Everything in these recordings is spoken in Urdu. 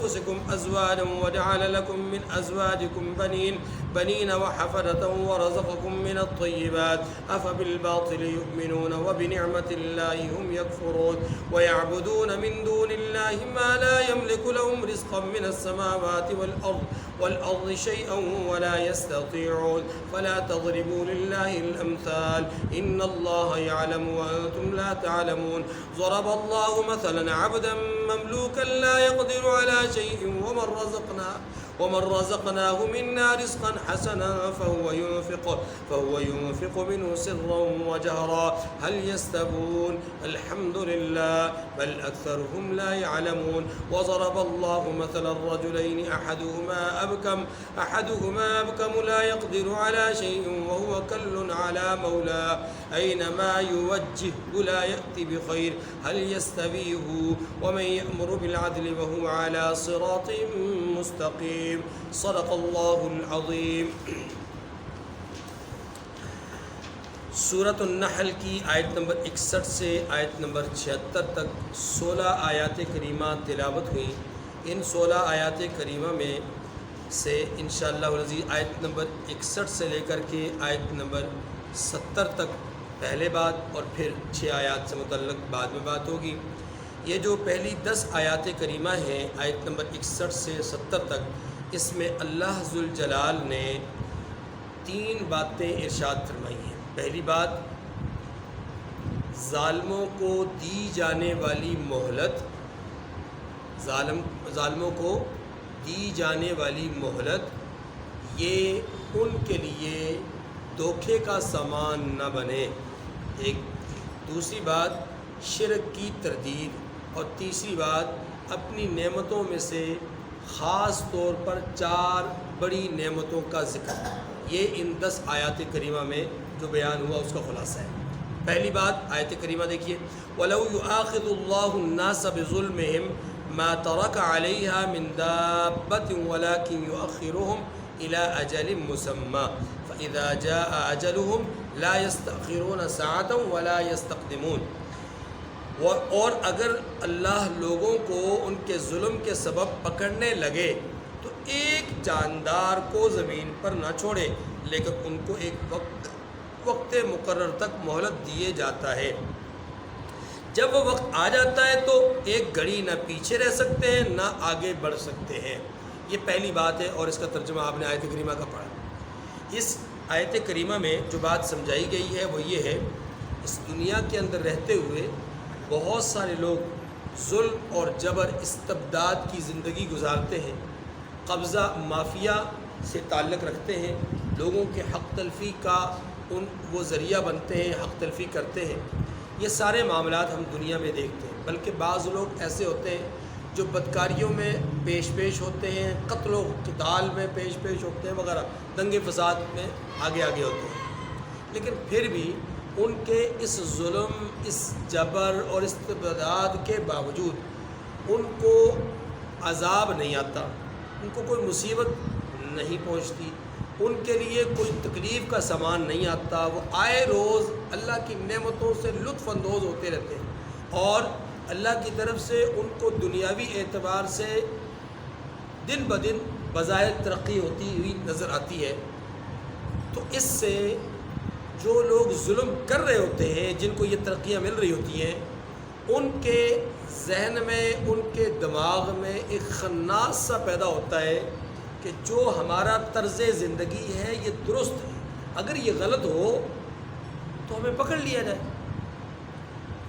أنفسكم أزواجا وجعل لكم من أزواجكم بنين وحفدة ورزقكم من الطيبات أفبالباطل يؤمنون وبنعمة الله هم يكفرون ويعبدون من دون الله ما لا يملك لهم رزقا من السماوات والأرض شيئا ولا يستطيعون فلا تضربوا لله الأمثال إن الله يعلم وأنتم لا تعلمون ضرب الله مثلا عبدا مملوكا لا يقدر على شيء ومن رزقناه منا رزقا حسنا فهو ينفق منه سرا وجهرا هل يستوون الحمد لله بل أكثرهم لا يعلمون وضرب الله مثلا الرجلين أحدهما أبكم لا يقدر على شيء وهو كل على مولاه أينما يوجهه لا يأتي بخير هل يستوي هو ومن يأمر بالعدل وهو على صراط مستقيم صدق اللہ العظیم۔ سورۃ النحل کی آیت نمبر 61 سے آیت نمبر 76 تک 16 آیات کریمہ تلاوت ہوئیں۔ ان 16 آیات کریمہ میں سے انشاءاللہ العزیز آیت نمبر 61 سے لے کر کے آیت نمبر 70 تک پہلے بات اور پھر 6 آیات سے متعلق بعد میں بات ہوگی۔ یہ جو پہلی 10 آیات کریمہ ہیں آیت نمبر 61 سے 70 تک، اس میں اللہ ذوالجلال نے 3 باتیں ارشاد فرمائی ہیں۔ پہلی بات، ظالموں کو دی جانے والی مہلت، ظالموں کو دی جانے والی مہلت یہ ان کے لیے دھوکے کا سامان نہ بنے۔ ایک دوسری بات، شرک کی تردید، اور تیسری بات، اپنی نعمتوں میں سے خاص طور پر 4 بڑی نعمتوں کا ذکر۔ یہ ان 10 آیات کریمہ میں جو بیان ہوا اس کا خلاصہ ہے۔ پہلی بات آیت کریمہ دیکھیے، وَلَوْ يُؤَاخِذُ اللَّهُ النَّاسَ بِظُلْمِهِمْ مَا تَرَكَ عَلَيْهَا مِن دَابَّةٍ وَلَكِنْ يُؤَخِّرُهُمْ إِلَىٰ أَجَلٍ مُّسَمًّى فَإِذَا جَاءَ أَجَلُهُمْ لَا يَسْتَأْخِرُونَ سَاعَةً وَلَا يَسْتَقْدِمُونَ۔ اور اگر اللہ لوگوں کو ان کے ظلم کے سبب پکڑنے لگے تو ایک جاندار کو زمین پر نہ چھوڑے، لیکن ان کو ایک وقت مقرر تک مہلت دیے جاتا ہے۔ جب وہ وقت آ جاتا ہے تو ایک گھڑی نہ پیچھے رہ سکتے ہیں نہ آگے بڑھ سکتے ہیں۔ یہ پہلی بات ہے، اور اس کا ترجمہ آپ نے آیت کریمہ کا پڑھا۔ اس آیت کریمہ میں جو بات سمجھائی گئی ہے وہ یہ ہے، اس دنیا کے اندر رہتے ہوئے بہت سارے لوگ ظلم اور جبر، استبداد کی زندگی گزارتے ہیں، قبضہ مافیا سے تعلق رکھتے ہیں، لوگوں کے حق تلفی کا وہ ذریعہ بنتے ہیں، حق تلفی کرتے ہیں۔ یہ سارے معاملات ہم دنیا میں دیکھتے ہیں، بلکہ بعض لوگ ایسے ہوتے ہیں جو بدکاریوں میں پیش ہوتے ہیں، قتل و قتال میں پیش ہوتے ہیں وغیرہ، دنگے فساد میں آگے ہوتے ہیں، لیکن پھر بھی ان کے اس ظلم، اس جبر اور استبداد کے باوجود ان کو عذاب نہیں آتا، ان کو کوئی مصیبت نہیں پہنچتی، ان کے لیے کوئی تکلیف کا سامان نہیں آتا، وہ آئے روز اللہ کی نعمتوں سے لطف اندوز ہوتے رہتے ہیں، اور اللہ کی طرف سے ان کو دنیاوی اعتبار سے دن بدن بظاہر ترقی ہوتی ہوئی نظر آتی ہے۔ تو اس سے جو لوگ ظلم کر رہے ہوتے ہیں، جن کو یہ ترقیاں مل رہی ہوتی ہیں، ان کے ذہن میں، ان کے دماغ میں ایک خناس سا پیدا ہوتا ہے کہ جو ہمارا طرز زندگی ہے یہ درست ہے، اگر یہ غلط ہو تو ہمیں پکڑ لیا جائے،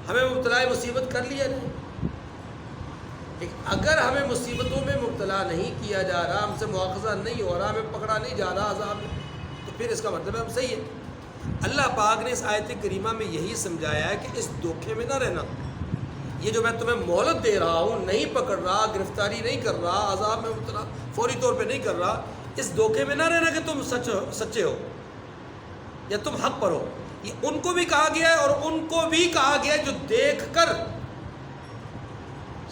ہمیں مبتلا مصیبت کر لیا جائے۔ اگر ہمیں مصیبتوں میں مبتلا نہیں کیا جا رہا، ہم سے مواخذہ نہیں ہو رہا، ہمیں پکڑا نہیں جا رہا عذاب میں، تو پھر اس کا مطلب ہے ہم صحیح ہے۔ اللہ پاک نے اس آیت کریمہ میں یہی سمجھایا ہے کہ اس دھوکے میں نہ رہنا۔ یہ جو میں تمہیں مہلت دے رہا ہوں، نہیں پکڑ رہا، گرفتاری نہیں کر رہا، عذاب میں مبتلا فوری طور پہ نہیں کر رہا، اس دھوکے میں نہ رہنا کہ تم سچے ہو یا تم حق پر ہو۔ یہ ان کو بھی کہا گیا ہے، اور ان کو بھی کہا گیا ہے جو دیکھ کر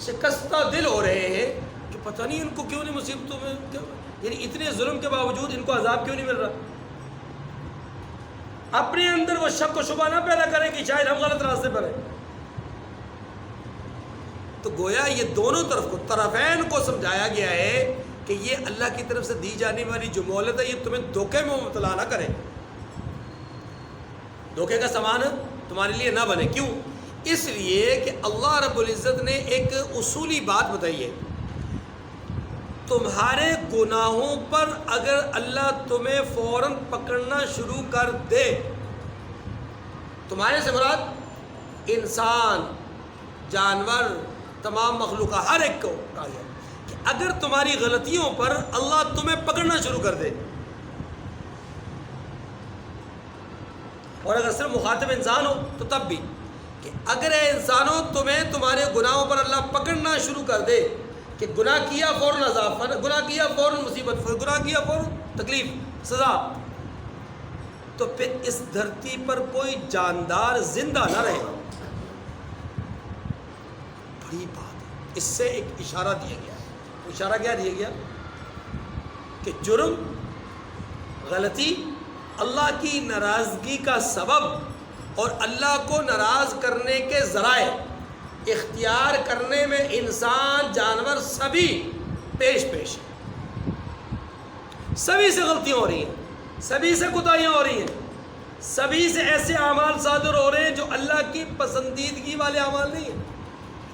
شکستہ دل ہو رہے ہیں کہ پتہ نہیں ان کو کیوں نہیں مصیبتوں میں، یعنی اتنے ظلم کے باوجود ان کو عذاب کیوں نہیں مل رہا۔ اپنے اندر وہ شک و شبہ نہ پیدا کریں کہ شاید ہم غلط راستے پر ہیں۔ تو گویا یہ دونوں طرف کو طرفین کو سمجھایا گیا ہے کہ یہ اللہ کی طرف سے دی جانے والی جو مہلت ہے یہ تمہیں دھوکے میں مبتلا نہ کرے، دھوکے کا سامان تمہارے لیے نہ بنے۔ کیوں؟ اس لیے کہ اللہ رب العزت نے ایک اصولی بات بتائی ہے، تمہارے گناہوں پر اگر اللہ تمہیں فوراً پکڑنا شروع کر دے، تمہارے سے مراد انسان، جانور، تمام مخلوقات، ہر ایک کو کہا گیا کہ اگر تمہاری غلطیوں پر اللہ تمہیں پکڑنا شروع کر دے، اور اگر صرف مخاطب انسان ہو تو تب بھی کہ اگر اے انسانوں تمہیں تمہارے گناہوں پر اللہ پکڑنا شروع کر دے کہ گناہ کیا فوراً عذاب، گناہ کیا فوراً مصیبت، گناہ کیا فوراً تکلیف، سزا، تو پھر اس دھرتی پر کوئی جاندار زندہ نہ رہے گا۔ بڑی بات ہے، اس سے ایک اشارہ دیا گیا ہے۔ اشارہ کیا دیا گیا؟ کہ جرم، غلطی اللہ کی ناراضگی کا سبب اور اللہ کو ناراض کرنے کے ذرائع اختیار کرنے میں انسان، جانور سبھی پیش پیش ہیں، سبھی سے غلطیاں ہو رہی ہیں، سبھی سے کوتاہیاں ہو رہی ہیں، سبھی سے ایسے اعمال صادر ہو رہے ہیں جو اللہ کی پسندیدگی والے اعمال نہیں ہیں۔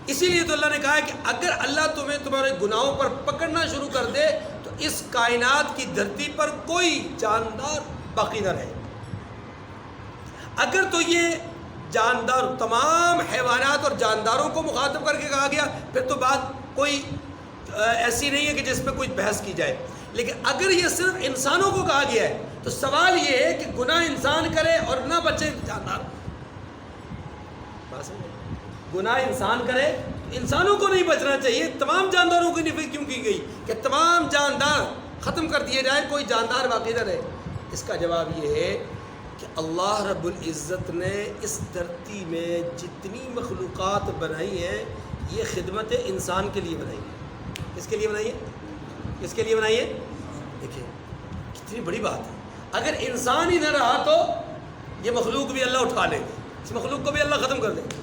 اسی لیے تو اللہ نے کہا ہے کہ اگر اللہ تمہیں تمہارے گناہوں پر پکڑنا شروع کر دے تو اس کائنات کی دھرتی پر کوئی جاندار باقی نہ رہے۔ اگر تو یہ جاندار، تمام حیوانات اور جانداروں کو مخاطب کر کے کہا گیا، پھر تو بات کوئی ایسی نہیں ہے کہ جس پہ کوئی بحث کی جائے۔ لیکن اگر یہ صرف انسانوں کو کہا گیا ہے تو سوال یہ ہے کہ گناہ انسان کرے اور نہ بچے جاندار۔ گناہ انسان کرے تو انسانوں کو نہیں بچنا چاہیے، تمام جانداروں کی نفی کیوں کی گئی کہ تمام جاندار ختم کر دیے جائے، کوئی جاندار باقی نہ رہے؟ اس کا جواب یہ ہے کہ اللہ رب العزت نے اس دھرتی میں جتنی مخلوقات بنائی ہیں یہ خدمت انسان کے لیے بنائی ہے۔ کس کے لیے بنائی ہے؟ کس کے لیے بنائی ہے؟ دیکھیں کتنی بڑی بات ہے۔ اگر انسان ہی نہ رہا تو یہ مخلوق بھی اللہ اٹھا لیں گے، اس مخلوق کو بھی اللہ ختم کر دیں گے۔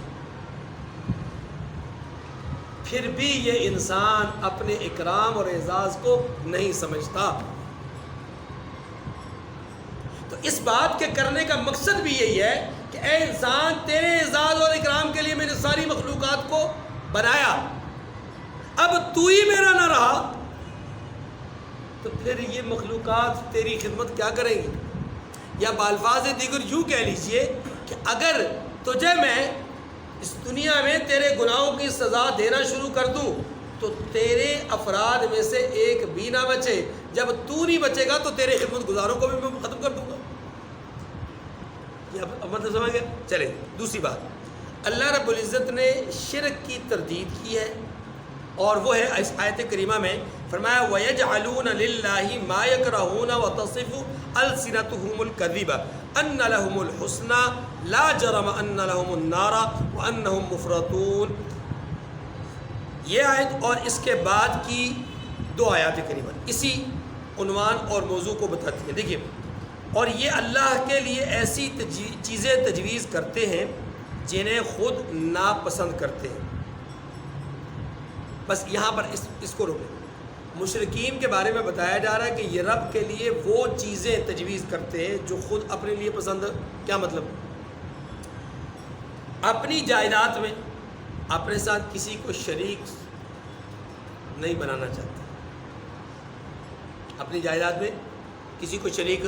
پھر بھی یہ انسان اپنے اکرام اور اعزاز کو نہیں سمجھتا۔ تو اس بات کے کرنے کا مقصد بھی یہی ہے کہ اے انسان، تیرے اعزاز اور اکرام کے لیے میں نے ساری مخلوقات کو بنایا، اب تو ہی میرا نہ رہا تو پھر یہ مخلوقات تیری خدمت کیا کریں گی؟ یا بالفاظ دیگر یوں کہہ لیجئے کہ اگر تجھے میں اس دنیا میں تیرے گناہوں کی سزا دینا شروع کر دوں تو تیرے افراد میں سے ایک بھی نہ بچے، جب تو نہیں بچے گا تو تیرے خدمت گزاروں کو بھی میں ختم کر دوں گا۔ یہ اب مطلب سمجھ گئے؟ چلیں دوسری بات، اللہ رب العزت نے شرک کی تردید کی ہے، اور وہ ہے اس آیت کریمہ میں فرمایا وَيَجْعَلُونَ لِلَّهِ مَا يَكْرَهُونَ وَتَصِفُ أَلْسِنَتُهُمُ الْكَذِبَ أَنَّ لَهُمُ الْحُسْنَى لَا جَرَمَ أَنَّ لَهُمُ النَّارَ وَأَنَّهُمْ مُفْرَطُونَ۔ یہ آیت اور اس کے بعد کی دو آیات کریمہ اسی عنوان اور موضوع کو بتاتی ہیں۔ دیکھیے، اور یہ اللہ کے لیے ایسی چیزیں تجویز کرتے ہیں جنہیں خود ناپسند کرتے ہیں۔ بس یہاں پر اس کو روکیں۔ مشرکین کے بارے میں بتایا جا رہا ہے کہ یہ رب کے لیے وہ چیزیں تجویز کرتے ہیں جو خود اپنے لیے پسند۔ کیا مطلب؟ اپنی جائیداد میں اپنے ساتھ کسی کو شریک نہیں بنانا چاہتے، اپنی جائیداد میں کسی کو شریک،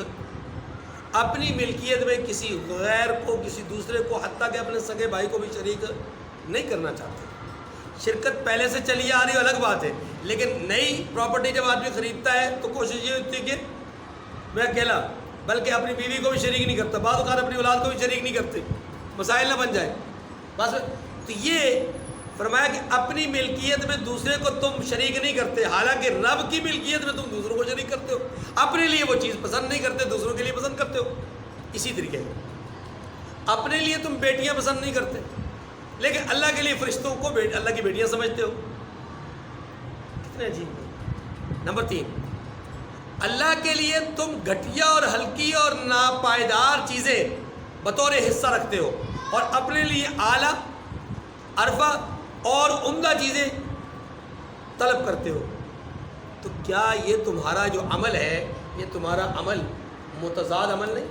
اپنی ملکیت میں کسی غیر کو، کسی دوسرے کو، حتیٰ کہ اپنے سگے بھائی کو بھی شریک نہیں کرنا چاہتے۔ شرکت پہلے سے چلی آ رہی الگ بات ہے، لیکن نئی پراپرٹی جب آدمی خریدتا ہے تو کوشش یہ ہوتی ہے کہ میں اکیلا، بلکہ اپنی بیوی کو بھی شریک نہیں کرتا، بعض اوقات اپنی اولاد کو بھی شریک نہیں کرتے، مسائل نہ بن جائے بس۔ تو یہ فرمایا کہ اپنی ملکیت میں دوسرے کو تم شریک نہیں کرتے، حالانکہ رب کی ملکیت میں تم دوسروں کو شریک کرتے ہو۔ اپنے لیے وہ چیز پسند نہیں کرتے، دوسروں کے لیے پسند کرتے ہو۔ اسی طریقے سے اپنے لیے تم بیٹیاں پسند نہیں کرتے، لیکن اللہ کے لیے فرشتوں کو اللہ کی بیٹیاں سمجھتے ہو۔ کتنے عجیب۔ نمبر 3، اللہ کے لیے تم گھٹیا اور ہلکی اور ناپائیدار چیزیں بطور حصہ رکھتے ہو، اور اپنے لیے اعلیٰ، عرفہ، اور عمدہ چیزیں طلب کرتے ہو، تو کیا یہ تمہارا جو عمل ہے یہ تمہارا عمل متضاد عمل نہیں؟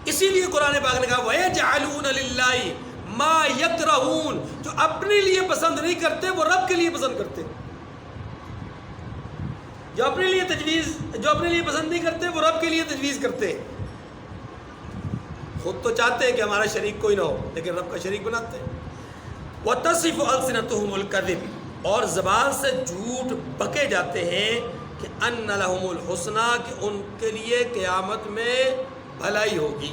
اسی لیے قرآن پاک نے کہا وَيَجْعَلُونَ لِلَّهِ مَا يَكْرَهُونَ، جو اپنے لیے پسند نہیں کرتے وہ رب کے لیے پسند کرتے، جو اپنے لیے پسند نہیں کرتے وہ رب کے لیے تجویز کرتے ہیں۔ خود تو چاہتے ہیں کہ ہمارا شریک کوئی نہ ہو، لیکن رب کا شریک بناتے ہیں۔ وَتَصِفُ أَلْسِنَتُهُمُ الْكَذِبَ، اور زبان سے جھوٹ بکے جاتے ہیں کہ أَنَّ لَهُمُ الْحُسْنَى، کہ ان کے لیے قیامت میں بھلائی ہوگی۔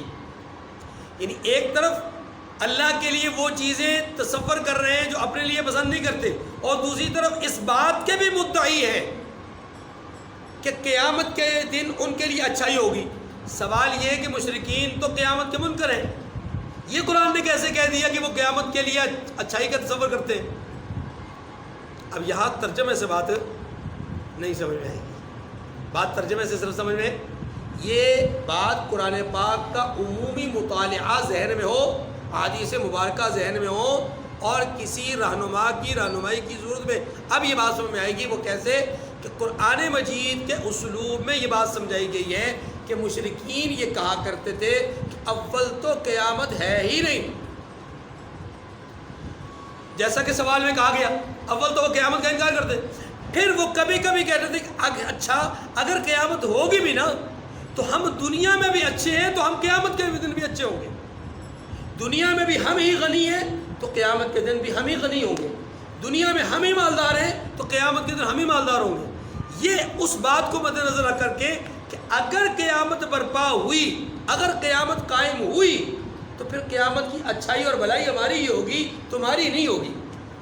یعنی ایک طرف اللہ کے لیے وہ چیزیں تصور کر رہے ہیں جو اپنے لیے پسند نہیں کرتے، اور دوسری طرف اس بات کے بھی مدعی ہیں کہ قیامت کے دن ان کے لیے اچھائی ہوگی۔ سوال یہ ہے کہ مشرکین تو قیامت کے منکر ہیں، یہ قرآن نے کیسے کہہ دیا کہ وہ قیامت کے لیے اچھائی کا تصور کرتے ہیں؟ اب یہاں ترجمے سے بات نہیں سمجھ میں آئے گی، بات ترجمے سے صرف سمجھ میں، یہ بات قرآن پاک کا عمومی مطالعہ ذہن میں ہو، احادیث مبارکہ ذہن میں ہو، اور کسی رہنما کی رہنمائی کی ضرورت میں اب یہ بات سمجھ میں آئے گی۔ وہ کیسے کہ قرآن مجید کے اسلوب میں یہ بات سمجھائی گئی ہے کہ مشرکین یہ کہا کرتے تھے کہ اول تو قیامت ہے ہی نہیں، جیسا کہ سوال میں کہا گیا اول تو وہ قیامت کا انکار کرتے، پھر وہ کبھی کبھی کہتے تھے کہ اچھا اگر قیامت ہوگی بھی نا تو ہم دنیا میں بھی اچھے ہیں تو ہم قیامت کے دن بھی اچھے ہوں گے، دنیا میں بھی ہم ہی غنی ہیں تو قیامت کے دن بھی ہم ہی غنی ہوں گے، دنیا میں ہم ہی مالدار ہیں تو قیامت کے دن ہم ہی مالدار ہوں گے۔ یہ اس بات کو مد نظر رکھ کر کے کہ اگر قیامت برپا ہوئی، اگر قیامت قائم ہوئی تو پھر قیامت کی اچھائی اور بھلائی ہماری ہی ہوگی، تمہاری نہیں ہوگی۔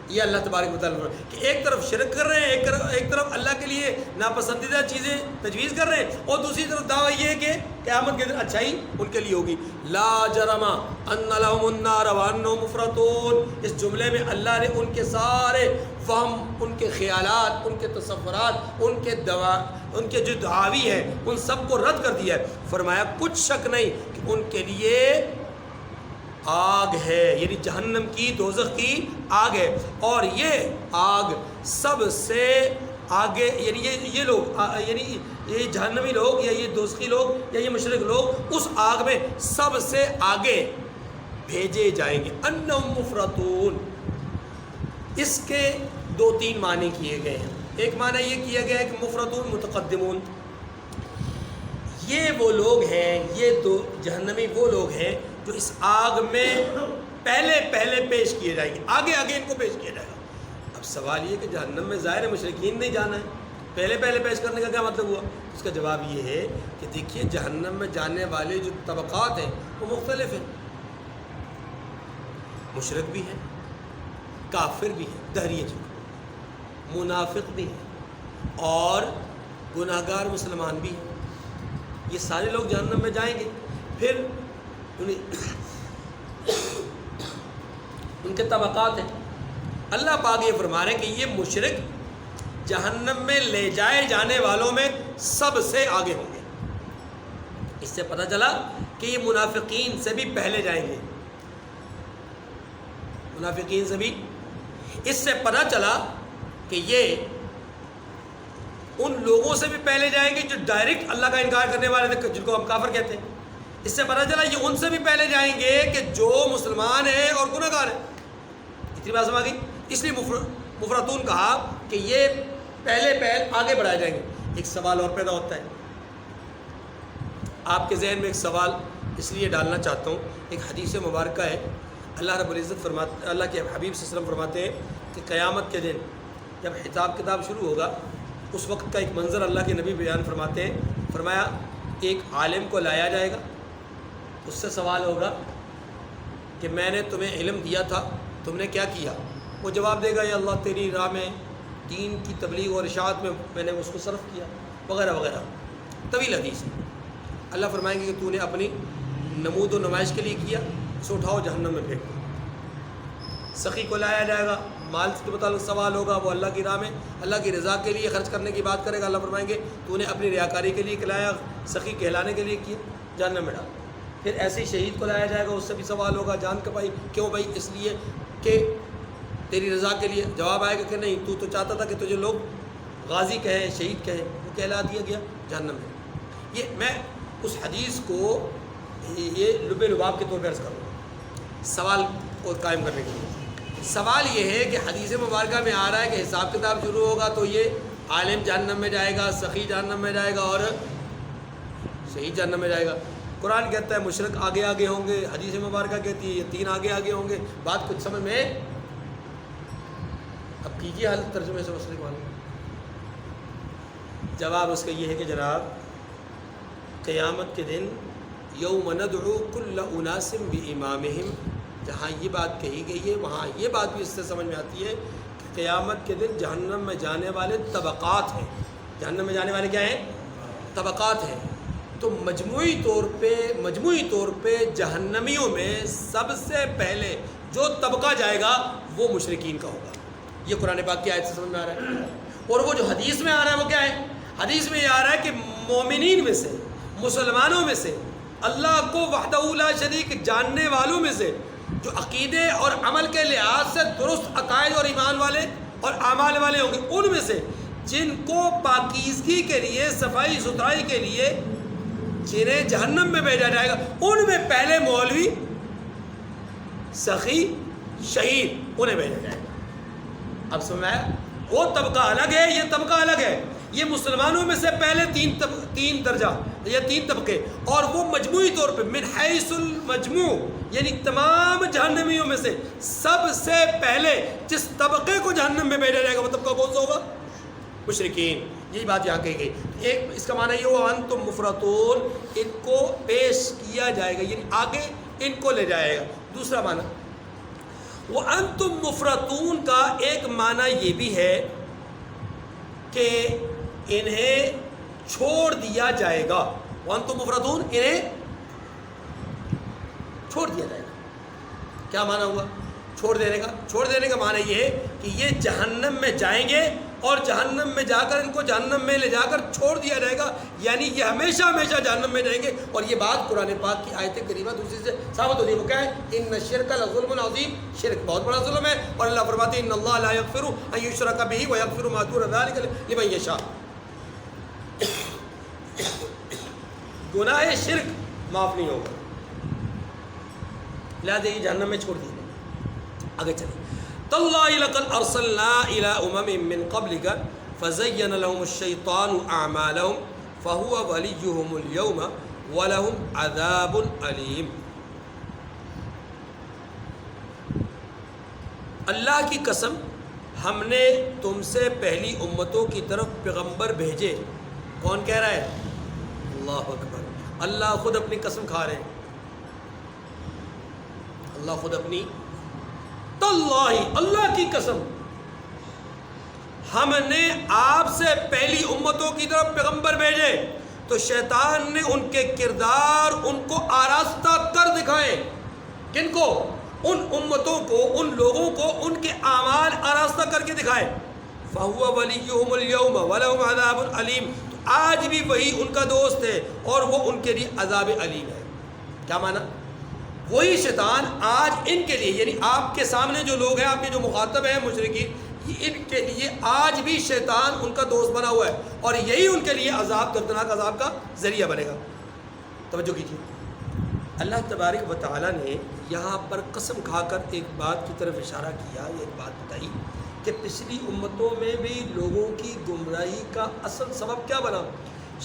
یہ اللہ تبارک و تعالیٰ کہ ایک طرف شرک کر رہے ہیں، ایک طرف اللہ کے لیے ناپسندیدہ چیزیں تجویز کر رہے ہیں، اور دوسری طرف دعویٰ یہ ہے کہ قیامت کے دن اچھائی ان کے لیے ہوگی۔ لا جرم ان لهم النار وانهم مفرطون، اس جملے میں اللہ نے ان کے سارے فہم، ان کے خیالات، ان کے تصورات، ان کے جو دعاوی ہیں ان سب کو رد کر دیا ہے۔ فرمایا کچھ شک نہیں کہ ان کے لیے آگ ہے، یعنی جہنم کی، دوزخ کی آگ ہے، اور یہ آگ سب سے آگے، یعنی یہ لوگ، یعنی یہ جہنمی لوگ یا یہ دوزخی لوگ یا یہ مشرک لوگ اس آگ میں سب سے آگے بھیجے جائیں گے۔ انہم مفرطون، اس کے دو تین معنی کیے گئے ہیں۔ ایک معنی یہ کیا گیا ہے کہ مفرطون متقدمون، یہ وہ لوگ ہیں، یہ دو جہنمی وہ لوگ ہیں جو اس آگ میں پہلے پیش کیے جائیں گے، آگے ان کو پیش کیا جائے گا۔ اب سوال یہ کہ جہنم میں ظاہر مشرکین نہیں جانا ہے، پہلے پیش کرنے کا کیا مطلب ہوا؟ اس کا جواب یہ ہے کہ دیکھیے جہنم میں جانے والے جو طبقات ہیں وہ مختلف ہیں، مشرک بھی ہیں، کافر بھی ہیں، دہریج بھی، منافق بھی ہیں، اور گناہ گار مسلمان بھی ہیں، یہ سارے لوگ جہنم میں جائیں گے۔ پھر ان کے طبقات ہیں، اللہ پاک یہ فرما رہے ہیں کہ یہ مشرک جہنم میں لے جائے جانے والوں میں سب سے آگے ہوں گے۔ اس سے پتہ چلا کہ یہ منافقین سے بھی پہلے جائیں گے، منافقین سے بھی، اس سے پتہ چلا کہ یہ ان لوگوں سے بھی پہلے جائیں گے جو ڈائریکٹ اللہ کا انکار کرنے والے تھے، جن کو ہم کافر کہتے ہیں۔ اس سے پتہ چلا یہ ان سے بھی پہلے جائیں گے کہ جو مسلمان ہیں اور گناہ گار ہیں۔ اتنی بات سمجھ گئی؟ اس لیے مفرطون کہا کہ یہ پہلے آگے بڑھائے جائیں گے۔ ایک سوال اور پیدا ہوتا ہے آپ کے ذہن میں، ایک سوال اس لیے ڈالنا چاہتا ہوں۔ ایک حدیث مبارکہ ہے، اللہ رب العزت فرماتے، اللہ کے حبیب صلی اللہ علیہ وسلم فرماتے ہیں کہ قیامت کے دن جب حساب کتاب شروع ہوگا اس وقت کا ایک منظر اللہ کے نبی بیان فرماتے ہیں۔ فرمایا ایک عالم کو لایا جائے گا، اس سے سوال ہوگا کہ میں نے تمہیں علم دیا تھا، تم نے کیا کیا؟ وہ جواب دے گا یا اللہ تیری راہ میں دین کی تبلیغ اور اشاعت میں نے اس کو صرف کیا، وغیرہ وغیرہ، طویل حدیث ہے۔ اللہ فرمائیں گے کہ تو نے اپنی نمود و نمائش کے لیے کیا، اسے اٹھاؤ جہنم میں پھینک دو۔ سخی کو لایا جائے گا، مال کے متعلق سوال ہوگا، وہ اللہ کی راہ میں اللہ کی رضا کے لیے خرچ کرنے کی بات کرے گا، اللہ فرمائیں گے تو نے اپنی ریاکاری کے لیے کھلایا، سخی کہلانے کے لیے کیا، جہنم میں ڈال۔ پھر ایسے ہی شہید کو لایا جائے گا، اس سے بھی سوال ہوگا، جان کمائی کیوں بھائی؟ اس لیے کہ تیری رضا کے لیے؟ جواب آئے گا کہ نہیں، تو چاہتا تھا کہ تجھے لوگ غازی کہیں، شہید کہیں، وہ کہلا دیا گیا جہنم میں۔ یہ میں اس حدیث کو یہ لب لباب کے طور پر عرض کروں گا سوال کو قائم کرنے کے لیے۔ سوال یہ ہے کہ حدیث مبارکہ میں آ رہا ہے کہ حساب کتاب شروع ہوگا تو یہ عالم جہنم میں جائے گا، سخی جہنم میں جائے گا اور شہید جہنم میں جائے گا۔ قرآن کہتا ہے مشرک آگے آگے ہوں گے، حدیث مبارکہ کہتی ہے یہ تین آگے آگے ہوں گے۔ بات کچھ سمجھ میں اب کیجیے حل ترجمے سے مسئلے کو حل۔ جواب اس کا یہ ہے کہ جناب قیامت کے دن یوم ندعو کل اناس بامامہم، جہاں یہ بات کہی گئی ہے وہاں یہ بات بھی اس سے سمجھ میں آتی ہے کہ قیامت کے دن جہنم میں جانے والے طبقات ہیں۔ جہنم میں جانے والے کیا ہیں؟ طبقات ہیں۔ تو مجموعی طور پہ جہنمیوں میں سب سے پہلے جو طبقہ جائے گا وہ مشرکین کا ہوگا۔ یہ قرآن پاک کی آیت سے سمجھ میں آ رہا ہے۔ اور وہ جو حدیث میں آ رہا ہے وہ کیا ہے؟ حدیث میں یہ آ رہا ہے کہ مومنین میں سے، مسلمانوں میں سے، اللہ کو وحدہ لا شریک جاننے والوں میں سے، جو عقیدے اور عمل کے لحاظ سے درست عقائد اور ایمان والے اور اعمال والے ہوں گے، ان میں سے جن کو پاکیزگی کے لیے، صفائی ستھرائی کے لیے جنہیں جہنم میں بھیجا جائے گا، ان میں پہلے مولوی، سخی، شہید انہیں بھیجا جائے گا۔ اب سمجھایا؟ وہ طبقہ الگ ہے، یہ طبقہ الگ ہے۔ یہ مسلمانوں میں سے پہلے تین درجہ یا تین طبقے، اور وہ مجموعی طور پہ من حیث المجموع یعنی تمام جہنمیوں میں سے سب سے پہلے جس طبقے کو جہنم میں بھیجا جائے گا وہ طبقہ کون سا ہوگا؟ مشرکین۔ یہی بات یہاں کہی گئی۔ ایک اس کا معنی یہ ہوا انتم مفرطون، ان کو پیش کیا جائے گا یعنی آگے ان کو لے جائے گا۔ دوسرا معنی وہ انتم مفرطون کا ایک معنی یہ بھی ہے کہ انہیں چھوڑ دیا جائے گا۔ وانتم مفرطون، انہیں چھوڑ دیا جائے گا۔ کیا معنی ہوا چھوڑ دینے کا؟ چھوڑ دینے کا معنی یہ ہے کہ یہ جہنم میں جائیں گے اور جہنم میں جا کر ان کو جہنم میں لے جا کر چھوڑ دیا جائے گا، یعنی یہ ہمیشہ ہمیشہ جہنم میں جائیں گے۔ اور یہ بات قرآن پاک کی آیت کریمہ دوسری سے ثابت ہوتی ہے۔ وہ کیا ہے؟ ان الشرک لظلم عظیم، شرک بہت بڑا ظلم ہے، اور اللہ فرماتے ہیں ان اللہ لا یغفر ان یشرک بہ ویغفر ما دون ذلک لمن یشاء۔ گناہ شرک معاف نہیں ہوگا، لہٰذا یہ جہنم میں چھوڑ دیے۔ آگے چلیں۔ تاللہ لقد ارسلنا الى امم من قبلک فزین لهم الشیطان اعمالهم فهو ولیهم اليوم ولهم عذاب علیم۔ اللہ کی قسم، ہم نے تم سے پہلی امتوں کی طرف پیغمبر بھیجے۔ کون کہہ رہا ہے؟ اللہ اکبر۔ اللہ خود اپنی قسم کھا رہے ہیں۔ اللہ خود اپنی تاللہ، اللہ کی قسم، ہم نے آپ سے پہلی امتوں کی طرف پیغمبر بھیجے تو شیطان نے ان کے کردار ان کو آراستہ کر دکھائے۔ کن کو؟ ان امتوں کو، ان لوگوں کو ان کے اعمال آراستہ کر کے دکھائے۔ فَهُوَ وَلِيُّهُمُ الْيَوْمَ وَلَهُمْ عَذَابٌ عَلِيمٌ، تو آج بھی وہی ان کا دوست ہے اور وہ ان کے لیے عذاب علیم ہے۔ کیا معنی؟ وہی شیطان آج ان کے لیے، یعنی آپ کے سامنے جو لوگ ہیں، آپ کے جو مخاطب ہیں مشرکین، ان کے لیے آج بھی شیطان ان کا دوست بنا ہوا ہے، اور یہی ان کے لیے عذاب، دردناک عذاب کا ذریعہ بنے گا۔ توجہ کیجیے، اللہ تبارک و تعالیٰ نے یہاں پر قسم کھا کر ایک بات کی طرف اشارہ کیا، ایک بات بتائی کہ پچھلی امتوں میں بھی لوگوں کی گمراہی کا اصل سبب کیا بنا؟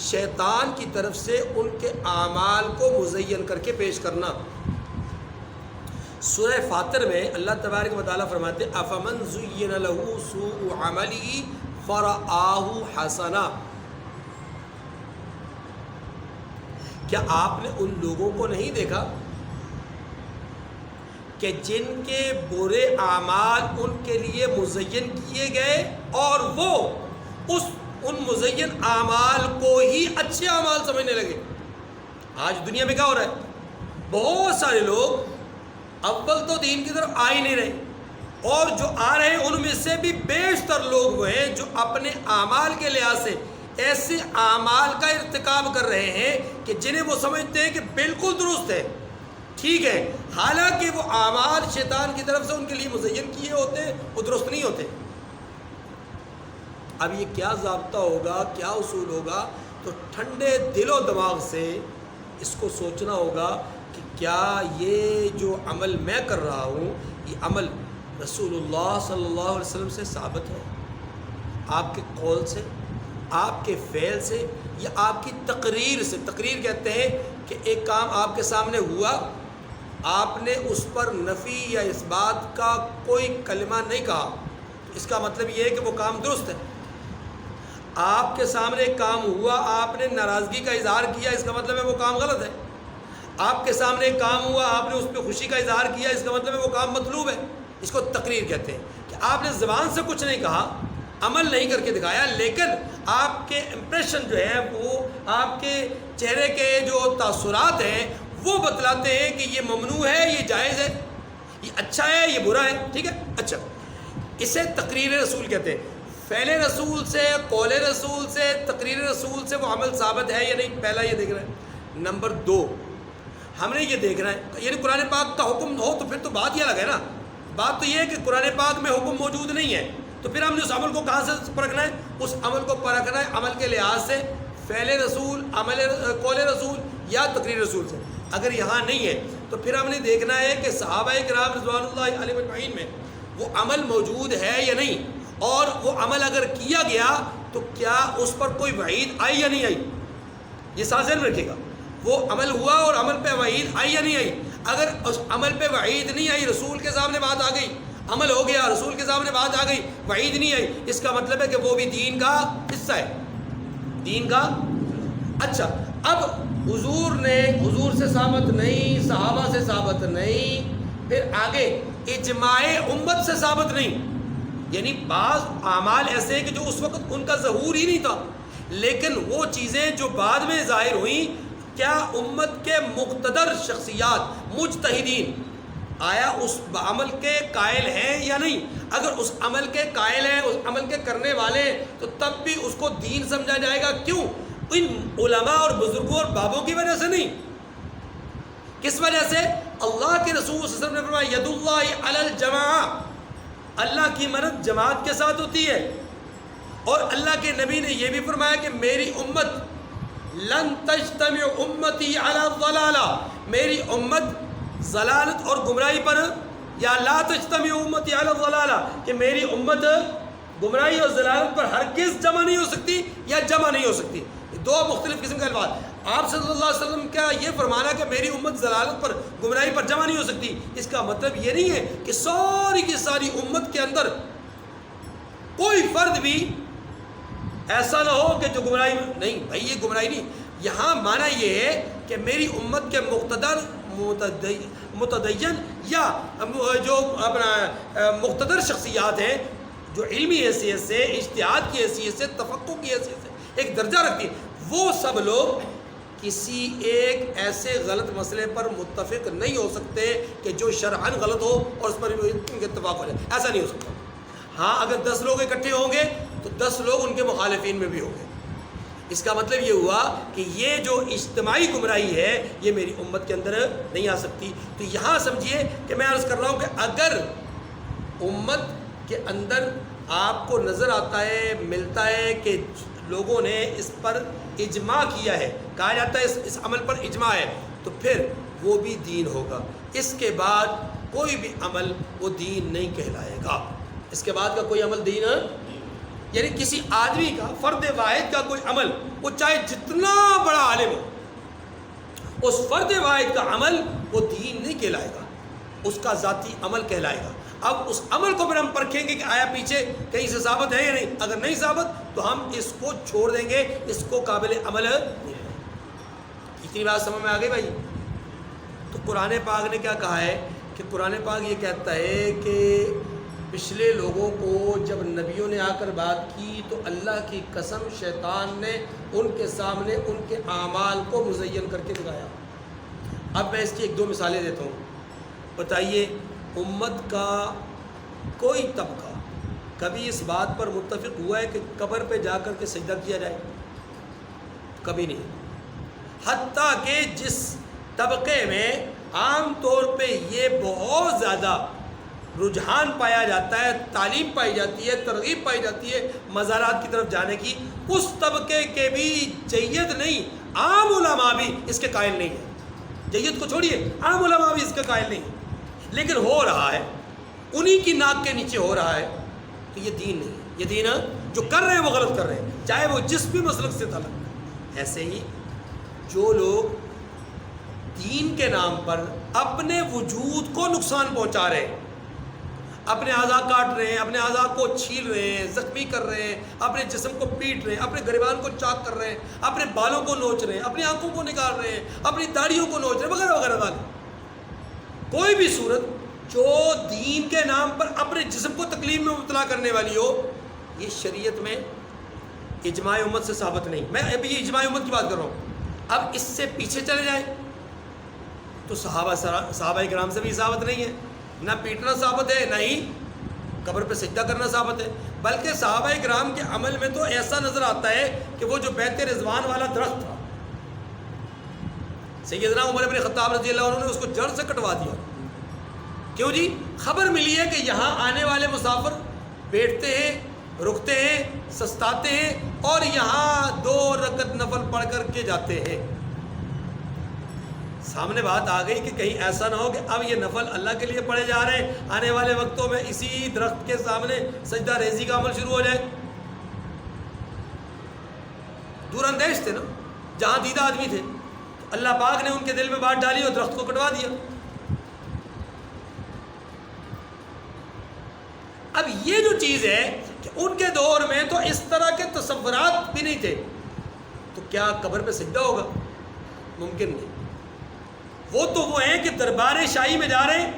شیطان کی طرف سے ان کے اعمال کو مزین کر کے پیش کرنا۔ سورہ فاطر میں اللہ تبارک و تعالیٰ فرماتے ہیں افمن زین لہ سوء عملہ فرآہ حسنا، کیا آپ نے ان لوگوں کو نہیں دیکھا کہ جن کے برے اعمال ان کے لیے مزین کیے گئے اور وہ ان مزین اعمال کو ہی اچھے اعمال سمجھنے لگے؟ آج دنیا میں کیا ہو رہا ہے؟ بہت سارے لوگ اول تو دین کی طرف آ ہی نہیں رہے، اور جو آ رہے ہیں ان میں سے بھی بیشتر لوگ وہ ہیں جو اپنے اعمال کے لحاظ سے ایسے اعمال کا ارتکاب کر رہے ہیں کہ جنہیں وہ سمجھتے ہیں کہ بالکل درست ہے، ٹھیک ہے، حالانکہ وہ اعمال شیطان کی طرف سے ان کے لیے مزین کیے ہوتے ہیں، وہ درست نہیں ہوتے۔ اب یہ کیا ضابطہ ہوگا، کیا اصول ہوگا؟ تو ٹھنڈے دل و دماغ سے اس کو سوچنا ہوگا کہ کیا یہ جو عمل میں کر رہا ہوں، یہ عمل رسول اللہ صلی اللہ علیہ وسلم سے ثابت ہے، آپ کے قول سے، آپ کے فعل سے، یا آپ کی تقریر سے۔ تقریر کہتے ہیں کہ ایک کام آپ کے سامنے ہوا، آپ نے اس پر نفی یا اس بات کا کوئی کلمہ نہیں کہا، اس کا مطلب یہ ہے کہ وہ کام درست ہے۔ آپ کے سامنے ایک کام ہوا، آپ نے ناراضگی کا اظہار کیا، اس کا مطلب ہے وہ کام غلط ہے۔ آپ کے سامنے ایک کام ہوا، آپ نے اس پہ خوشی کا اظہار کیا، اس کا مطلب ہے وہ کام مطلوب ہے۔ اس کو تقریر کہتے ہیں کہ آپ نے زبان سے کچھ نہیں کہا، عمل نہیں کر کے دکھایا، لیکن آپ کے امپریشن جو ہے، وہ آپ کے چہرے کے جو تاثرات ہیں وہ بتلاتے ہیں کہ یہ ممنوع ہے، یہ جائز ہے، یہ اچھا ہے، یہ برا ہے، ٹھیک ہے۔ اچھا، اسے تقریر رسول کہتے ہیں۔ فعل رسول سے، قول رسول سے، تقریر رسول سے وہ عمل ثابت ہے یا نہیں، پہلا یہ دیکھ رہا ہے۔ نمبر دو، ہم نے یہ دیکھنا ہے، یعنی قرآن پاک کا حکم ہو تو پھر تو بات یہ الگ ہے نا۔ بات تو یہ ہے کہ قرآن پاک میں حکم موجود نہیں ہے، تو پھر ہم نے اس عمل کو کہاں سے پرکھنا ہے؟ اس عمل کو پرکھنا ہے عمل کے لحاظ سے، فعل رسول، قول رسول یا تقریر رسول سے۔ اگر یہاں نہیں ہے تو پھر ہم نے دیکھنا ہے کہ صحابہ کرام رضوان اللہ علیہ اجمعین میں وہ عمل موجود ہے یا نہیں، اور وہ عمل اگر کیا گیا تو کیا اس پر کوئی وعید آئی یا نہیں آئی۔ یہ ساتھ ذہن میں رکھیے گا، وہ عمل ہوا اور عمل پہ وعید آئی یا نہیں آئی۔ اگر اس عمل پہ وعید نہیں آئی، رسول کے سامنے بات آ گئی، عمل ہو گیا، رسول کے سامنے بات آ گئی، وعید نہیں آئی، اس کا مطلب ہے کہ وہ بھی دین کا حصہ ہے، دین کا۔ اچھا، اب حضور سے ثابت نہیں، صحابہ سے ثابت نہیں، پھر آگے اجماع امت سے ثابت نہیں۔ یعنی بعض اعمال ایسے ہیں کہ جو اس وقت ان کا ظہور ہی نہیں تھا، لیکن وہ چیزیں جو بعد میں ظاہر ہوئیں، کیا امت کے مقتدر شخصیات، مجتہدین، آیا اس عمل کے قائل ہیں یا نہیں؟ اگر اس عمل کے قائل ہیں، اس عمل کے کرنے والے ہیں، تو تب بھی اس کو دین سمجھا جائے گا۔ کیوں؟ ان علماء اور بزرگوں اور بابوں کی وجہ سے نہیں۔ کس وجہ سے؟ اللہ کے رسول صلی اللہ علیہ وسلم نے فرمایا ید اللہ علی الجماعہ، اللہ کی مدد جماعت کے ساتھ ہوتی ہے، اور اللہ کے نبی نے یہ بھی فرمایا کہ میری امت لن تجتمع امتی علی الضلالہ، میری امت ضلالت اور گمراہی پر، یا لا تجتمع امتی علی الضلالہ، کہ میری امت گمراہی اور ضلالت پر ہرگز جمع نہیں ہو سکتی یا جمع نہیں ہو سکتی۔ دو مختلف قسم کے الفاظ۔ آپ صلی اللہ علیہ وسلم کا یہ فرمانا کہ میری امت ضلالت پر، گمراہی پر جمع نہیں ہو سکتی، اس کا مطلب یہ نہیں ہے کہ ساری کی ساری امت کے اندر کوئی فرد بھی ایسا نہ ہو کہ جو گمراہی، نہیں بھائی، یہ گمراہی نہیں۔ یہاں معنی یہ ہے کہ میری امت کے مقتدر، متدین یا جو اپنا مقتدر شخصیات ہیں، جو علمی حیثیت سے، اجتہاد کی حیثیت سے، تفقہ کی حیثیت سے ایک درجہ رکھتی ہیں، وہ سب لوگ کسی ایک ایسے غلط مسئلے پر متفق نہیں ہو سکتے کہ جو شرعاً غلط ہو اور اس پر ان کے اتفاق ہو جائے، ایسا نہیں ہو سکتا۔ ہاں، اگر 10 لوگ اکٹھے ہوں گے تو 10 لوگ ان کے مخالفین میں بھی ہوں گے۔ اس کا مطلب یہ ہوا کہ یہ جو اجتماعی گمراہی ہے یہ میری امت کے اندر نہیں آ سکتی۔ تو یہاں سمجھیے کہ میں عرض کر رہا ہوں کہ اگر امت کے اندر آپ کو نظر آتا ہے، ملتا ہے کہ لوگوں نے اس پر اجماع کیا ہے، کہا جاتا ہے اس عمل پر اجماع ہے، تو پھر وہ بھی دین ہوگا۔ اس کے بعد کوئی بھی عمل وہ دین نہیں کہلائے گا۔ اس کے بعد کا کوئی عمل دین، یعنی کسی آدمی کا، فرد واحد کا کوئی عمل، وہ چاہے جتنا بڑا عالم ہو، اس فرد واحد کا عمل وہ دین نہیں کہلائے گا، اس کا ذاتی عمل کہلائے گا۔ اب اس عمل کو پھر ہم پرکھیں گے کہ آیا پیچھے کہیں سے ثابت ہے یا نہیں۔ اگر نہیں ثابت تو ہم اس کو چھوڑ دیں گے، اس کو قابل عمل نہیں ہے۔ اتنی بات سمجھ میں آ گئی بھائی؟ تو قرآن پاک نے کیا کہا ہے کہ قرآن پاک یہ کہتا ہے کہ پچھلے لوگوں کو جب نبیوں نے آ کر بات کی تو اللہ کی قسم شیطان نے ان کے سامنے ان کے اعمال کو مزین کر کے دکھایا۔ اب میں اس کی 1-2 مثالیں دیتا ہوں۔ بتائیے، امت کا کوئی طبقہ کبھی اس بات پر متفق ہوا ہے کہ قبر پہ جا کر کے سجدہ کیا جائے؟ کبھی نہیں۔ حتیٰ کہ جس طبقے میں عام طور پہ یہ بہت زیادہ رجحان پایا جاتا ہے، تعلیم پائی جاتی ہے، ترغیب پائی جاتی ہے مزارات کی طرف جانے کی، اس طبقے کے بھی جید نہیں، عام علماء بھی اس کے قائل نہیں ہیں۔ جید کو چھوڑیے، عام علماء بھی اس کے قائل نہیں ہیں، لیکن ہو رہا ہے، انہی کی ناک کے نیچے ہو رہا ہے، تو یہ دین نہیں ہے۔ یہ دین جو کر رہے ہیں وہ غلط کر رہے ہیں، چاہے وہ جس بھی مسلک سے تعلق ہے۔ ایسے ہی جو لوگ دین کے نام پر اپنے وجود کو نقصان پہنچا رہے ہیں، اپنے اعضاء کاٹ رہے ہیں، اپنے اعضاء کو چھیل رہے ہیں، زخمی کر رہے ہیں، اپنے جسم کو پیٹ رہے ہیں، اپنے گریبان کو چاک کر رہے ہیں، اپنے بالوں کو نوچ رہے ہیں، اپنی آنکھوں کو نکال رہے ہیں، اپنی داڑھیوں کو نوچ رہے ہیں، وغیرہ وغیرہ وغیرہ، کوئی بھی صورت جو دین کے نام پر اپنے جسم کو تکلیف میں مبتلا کرنے والی ہو، یہ شریعت میں اجماع امت سے ثابت نہیں۔ میں ابھی اجماع امت کی بات کر رہا ہوں۔ اب اس سے پیچھے چلے جائیں تو صحابہ کرام سے بھی ثابت نہیں ہے، نہ پیٹنا ثابت ہے، نہ ہی قبر پہ سجدہ کرنا ثابت ہے، بلکہ صحابہ کرام کے عمل میں تو ایسا نظر آتا ہے کہ وہ جو بیت رضوان والا درخت تھا، سیدنا عمر بن خطاب رضی اللہ عنہ نے اس کو جڑ سے کٹوا دیا۔ کیوں جی؟ خبر ملی ہے کہ یہاں آنے والے مسافر بیٹھتے ہیں، رکتے ہیں، سستاتے ہیں، اور یہاں 2 رکعت نفل پڑھ کر کے جاتے ہیں۔ سامنے بات آ گئی کہ کہیں ایسا نہ ہو کہ اب یہ نفل اللہ کے لیے پڑھے جا رہے ہیں، آنے والے وقتوں میں اسی درخت کے سامنے سجدہ ریزی کا عمل شروع ہو جائے۔ دور اندیش تھے نا، جہاں دیدہ آدمی تھے، اللہ پاک نے ان کے دل میں بات ڈالی اور درخت کو کٹوا دیا۔ اب یہ جو چیز ہے کہ ان کے دور میں تو اس طرح کے تصورات بھی نہیں تھے، تو کیا قبر پہ سجدہ ہوگا؟ ممکن نہیں۔ وہ تو وہ ہیں کہ دربار شاہی میں جا رہے ہیں،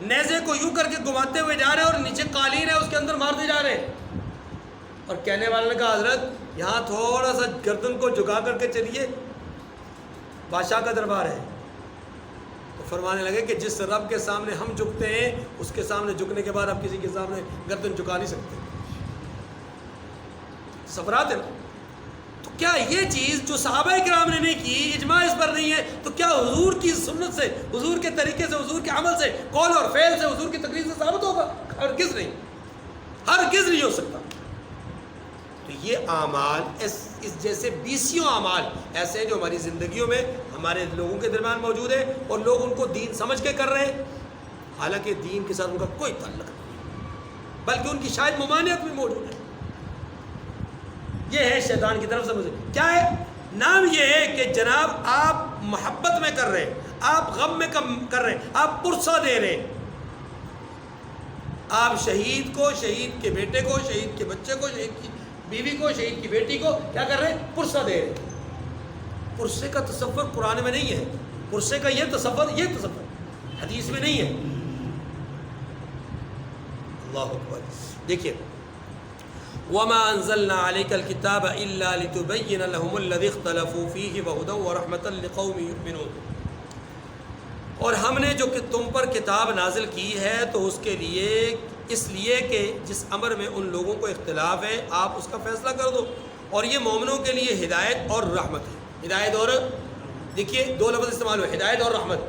نیزے کو یوں کر کے گھماتے ہوئے جا رہے ہیں، اور نیچے قالین ہے اس کے اندر مارتے جا رہے ہیں، اور کہنے والے نے کہا حضرت یہاں تھوڑا سا گردن کو جھکا کر کے چلیے، بادشاہ کا دربار ہے۔ تو فرمانے لگے کہ جس رب کے سامنے ہم جھکتے ہیں، اس کے سامنے جھکنے کے بعد اب کسی کے سامنے گردن جھکا نہیں سکتے۔ سفرات ہے نا۔ تو کیا یہ چیز جو صحابہ کرام نے نہیں کی، اجماع اس پر نہیں ہے، تو کیا حضور کی سنت سے، حضور کے طریقے سے، حضور کے عمل سے، قول اور فعل سے، حضور کی تقریر سے ثابت ہوگا؟ ہرگز نہیں، ہرگز نہیں ہو سکتا۔ تو یہ اعمال اس جیسے 20 اعمال ایسے ہیں جو ہماری زندگیوں میں ہمارے لوگوں کے درمیان موجود ہیں، اور لوگ ان کو دین سمجھ کے کر رہے ہیں، حالانکہ دین کے ساتھ ان کا کوئی تعلق نہیں، بلکہ ان کی شاید ممانعت بھی موجود ہے۔ یہ ہے شیطان کی طرف سے مجھے کیا ہے نام، یہ ہے کہ جناب آپ محبت میں کر رہے ہیں، آپ غم میں کر رہے ہیں، آپ پرسہ دے رہے ہیں، آپ شہید کو، شہید کے بیٹے کو، شہید کے بچے کو، شہید کی بیوی کو، شہید کی بیٹی کو کیا کر رہے ہیں؟ پرسہ دے رہے ہیں۔ پرسے کا تصور قرآن میں نہیں ہے، پرسے کا یہ تصور حدیث میں نہیں ہے۔ اللہ اکبر۔ دیکھیے وَمَا أَنزَلْنَا عَلَيْكَ الْكِتَابَ إِلَّا لِتُبَيِّنَ لَهُمُ الَّذِي اخْتَلَفُوا فِيهِ وَهُدًى وَرَحْمَةً لِقَوْمٍ يُؤْمِنُونَ۔ اور ہم نے جو کہ تم پر کتاب نازل کی ہے تو اس کے لیے، اس لیے کہ جس امر میں ان لوگوں کو اختلاف ہے آپ اس کا فیصلہ کر دو، اور یہ مومنوں کے لیے ہدایت اور رحمت ہے۔ ہدایت اور، دیکھیے 2 لفظ استعمال ہوئے، ہدایت اور رحمت۔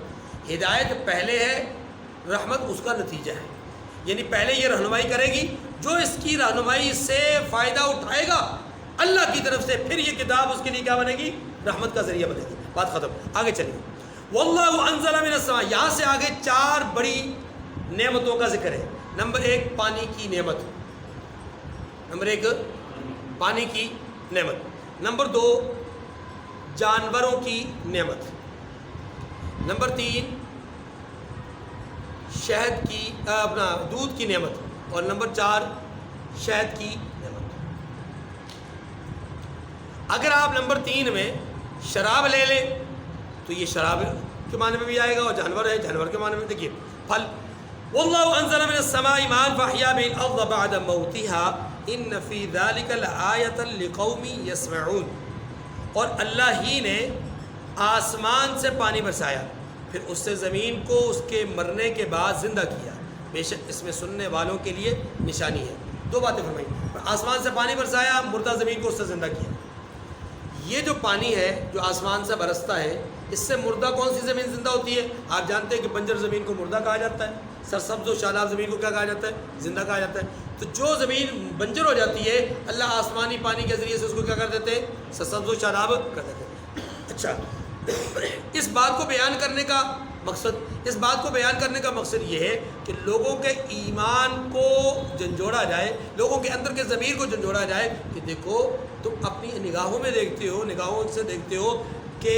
ہدایت پہلے ہے، رحمت اس کا نتیجہ ہے، یعنی پہلے یہ رہنمائی کرے گی، جو اس کی رہنمائی سے فائدہ اٹھائے گا اللہ کی طرف سے، پھر یہ کتاب اس کے لیے کیا بنے گی؟ رحمت کا ذریعہ بنے گی۔ بات ختم، آگے چلیے۔ واللہ انزل من السماء، یہاں سے آگے 4 بڑی نعمتوں کا ذکر ہے۔ نمبر 1 پانی کی نعمت، نمبر 1 پانی کی نعمت، نمبر 2 جانوروں کی نعمت، نمبر 3 شہد کی اپنا دودھ کی نعمت، اور نمبر 4 شہد کی نعمت۔ اگر آپ نمبر 3 میں شراب لے لیں تو یہ شراب کے معنی میں بھی آئے گا، اور جانور ہے جانور کے معنی میں۔ دیکھیے پھل، واللہ انزل من السماء ماء فاحیا به الارض بعد موتها ان فی ذلک لآیۃ لقوم یسمعون۔ اور اللہ ہی نے آسمان سے پانی برسایا، پھر اس سے زمین کو اس کے مرنے کے بعد زندہ کیا، بے شک اس میں سننے والوں کے لیے نشانی ہے۔ 2 باتیں فرمائی، آسمان سے پانی برسایا، مردہ زمین کو اس سے زندہ کیا۔ یہ جو پانی ہے جو آسمان سے برستا ہے، اس سے مردہ کون سی زمین زندہ ہوتی ہے؟ آپ جانتے ہیں کہ بنجر زمین کو مردہ کہا جاتا ہے، سرسبز و شاداب زمین کو کیا کہا جاتا ہے؟ زندہ کہا جاتا ہے۔ تو جو زمین بنجر ہو جاتی ہے اللہ آسمانی پانی کے ذریعے سے اس کو کیا کر دیتے ہیں؟ سرسبز و شاداب کر دیتے ہیں۔ اچھا، اس بات کو بیان کرنے کا مقصد یہ ہے کہ لوگوں کے ایمان کو جھنجھوڑا جائے، لوگوں کے اندر کے ضمیر کو جھنجھوڑا جائے کہ دیکھو تم اپنی نگاہوں سے دیکھتے ہو کہ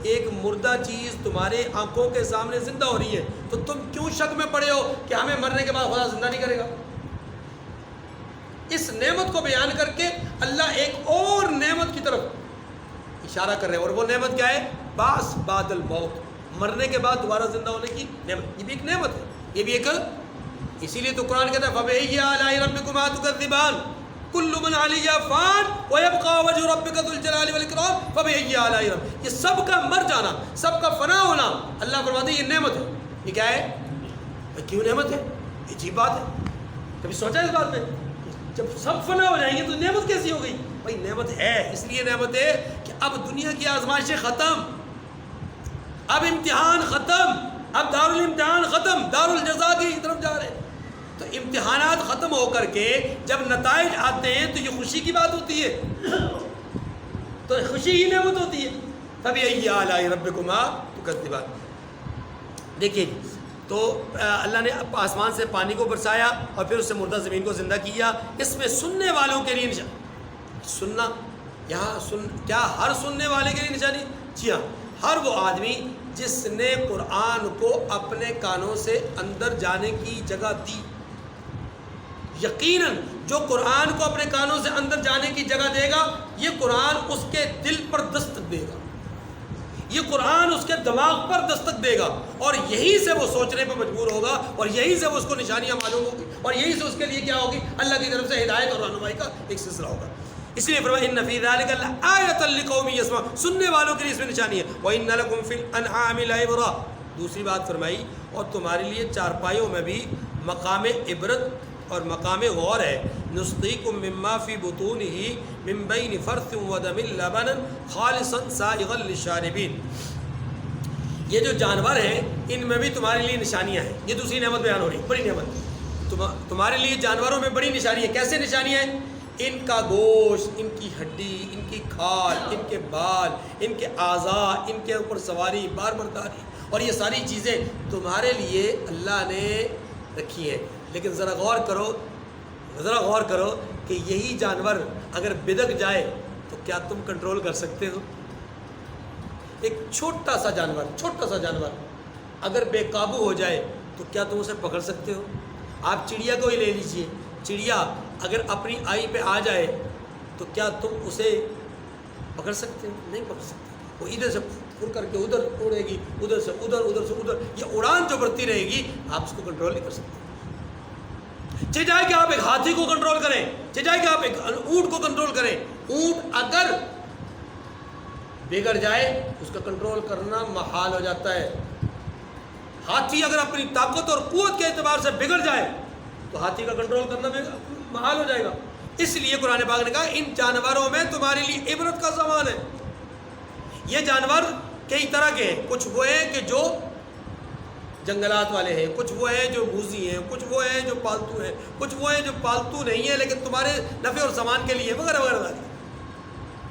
ایک مردہ چیز تمہارے آنکھوں کے سامنے زندہ ہو رہی ہے، تو تم کیوں شک میں پڑے ہو کہ ہمیں مرنے کے بعد خدا زندہ نہیں کرے گا؟ اس نعمت کو بیان کر کے اللہ ایک اور نعمت کی طرف اشارہ کر رہے ہیں، اور وہ نعمت کیا ہے؟ باس بعد الموت، مرنے کے بعد دوبارہ زندہ ہونے کی نعمت۔ یہ بھی ایک نعمت ہے، یہ بھی ایک، اسی لیے تو قرآن کہتا ہے فَبِأَيِّ آلَاءِ رَبِّكُمَا تُكَذِّبَانِ كُلُّ مَنْ عَلَيْهَا فَانٍ وَيَبْقَى وَجْهُ رَبِّكَ ذُو الْجَلَالِ وَالْإِكْرَامِ فَبِأَيِّ آلَاءِ رَبِّكُمَا، یہ سب کا مر جانا، سب کا فنا ہونا، اللہ فرماتے ہیں یہ نعمت ہے۔ یہ کیا ہے؟ کیوں نعمت ہے؟ عجیب بات ہے، کبھی سوچا اس بات میں؟ جب سب فنا ہو جائیں گے تو نعمت کیسی ہو گئی؟ بھائی نعمت ہے، اس لیے نعمت ہے کہ اب دنیا کی آزمائشیں ختم، اب امتحان ختم، اب دار الامتحان ختم، دار الجزا کی طرف جا رہے ہیں۔ تو امتحانات ختم ہو کر کے جب نتائج آتے ہیں تو یہ خوشی کی بات ہوتی ہے، تو خوشی ہی نعمت ہوتی ہے۔ فَبِأَيِّ آلَاءِ رَبِّكُمَا تُكَذِّبَانِ۔ دیکھیے جی، تو اللہ نے آسمان سے پانی کو برسایا اور پھر اس سے مردہ زمین کو زندہ کیا۔ اس میں سننے والوں کے لیے سننا، یہاں کیا ہر سننے والے کے لیے نشانی؟ جی ہاں، ہر وہ آدمی جس نے قرآن کو اپنے کانوں سے اندر جانے کی جگہ دی۔ یقیناً جو قرآن کو اپنے کانوں سے اندر جانے کی جگہ دے گا، یہ قرآن اس کے دل پر دستک دے گا، یہ قرآن اس کے دماغ پر دستک دے گا، اور یہیں سے وہ سوچنے پر مجبور ہوگا، اور یہیں سے وہ اس کو نشانیاں معلوم ہوگی، اور یہیں سے اس کے لیے کیا ہوگی؟ اللہ کی طرف سے ہدایت اور رہنمائی کا ایک سلسلہ ہوگا۔ اس لیے فرمایا ان فی ذلک لآیۃ لقوم یسمعون، سننے والوں کے لیے اس میں نشانی ہے۔ وان لکم فی الانعام لعبرۃ، دوسری بات فرمائی اور تمہارے لیے چارپائیوں میں بھی مقام عبرت اور مقام غور ہے۔ نسقیکم مما فی بطونہ من بین فرث ودم لبنا خالصا سائغا للشاربین، یہ جو جانور ہیں ان میں بھی تمہارے لیے نشانیاں ہیں۔ یہ دوسری نعمت بیان ہو رہی ہے، بڑی نعمت تمہارے لیے جانوروں میں بڑی نشانی ہے۔ کیسے نشانی ہے؟ ان کا گوشت، ان کی ہڈی، ان کی کھال، ان کے بال، ان کے اعضاء، ان کے اوپر سواری، بار برداری، اور یہ ساری چیزیں تمہارے لیے اللہ نے رکھی ہیں۔ لیکن ذرا غور کرو کہ یہی جانور اگر بدک جائے تو کیا تم کنٹرول کر سکتے ہو؟ ایک چھوٹا سا جانور اگر بے قابو ہو جائے تو کیا تم اسے پکڑ سکتے ہو؟ آپ چڑیا کو ہی لے لیجئے، چڑیا اگر اپنی آئی پہ آ جائے تو کیا تم اسے پکڑ سکتے ہو؟ نہیں پکڑ سکتے۔ وہ ادھر سے پھر کر کے ادھر اڑے گی، ادھر سے ادھر، یہ اڑان جو بڑھتی رہے گی، آپ اس کو کنٹرول نہیں کر سکتے۔ چاہے کہ آپ ایک ہاتھی کو کنٹرول کریں، چاہے کہ آپ ایک اونٹ کو کنٹرول کریں، اونٹ اگر بگڑ جائے اس کا کنٹرول کرنا محال ہو جاتا ہے۔ ہاتھی اگر اپنی طاقت اور قوت کے اعتبار سے بگڑ جائے تو ہاتھی کا کنٹرول کرنا محال ہو جائے گا۔ اس لیے قرآن پاک نے کہا ان جانوروں میں تمہارے لیے عبرت کا سامان ہے۔ یہ جانور کئی طرح کے ہیں، کچھ وہ ہیں کہ جو جنگلات والے ہیں، کچھ وہ ہیں جو بوزی ہیں، کچھ وہ ہیں جو پالتو ہیں، کچھ وہ ہیں جو پالتو نہیں ہیں لیکن تمہارے نفع اور سامان کے لیے، وغیرہ وغیرہ۔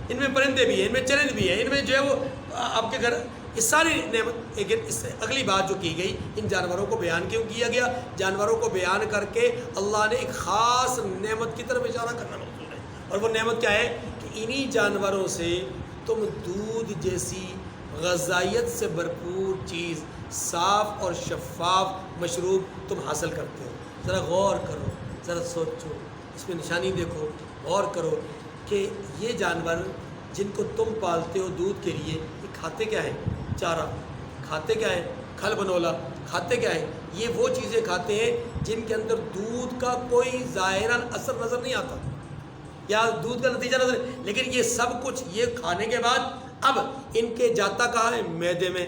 ان میں پرندے بھی ہیں، ان میں چرند بھی ہیں، ان میں جو ہے وہ آپ کے گھر، اس ساری نعمت۔ لیکن اس سے اگلی بات جو کی گئی، ان جانوروں کو بیان کیوں کیا گیا؟ جانوروں کو بیان کر کے اللہ نے ایک خاص نعمت کی طرف اشارہ کرنا مقصود ہے، اور وہ نعمت کیا ہے کہ انہی جانوروں سے تم دودھ جیسی غذائیت سے بھرپور چیز، صاف اور شفاف مشروب تم حاصل کرتے ہو۔ ذرا غور کرو، ذرا سوچو، اس میں نشانی دیکھو، غور کرو کہ یہ جانور جن کو تم پالتے ہو دودھ کے لیے، یہ کھاتے کیا ہیں؟ چارہ کھاتے کیا ہیں؟ کھل بنولا کھاتے کیا ہیں؟ یہ وہ چیزیں کھاتے ہیں جن کے اندر دودھ کا کوئی ظاہراً اثر نظر نہیں آتا یا دودھ کا نتیجہ نظر، لیکن یہ سب کچھ یہ کھانے کے بعد اب ان کے جاتا کہاں ہے؟ معدے میں۔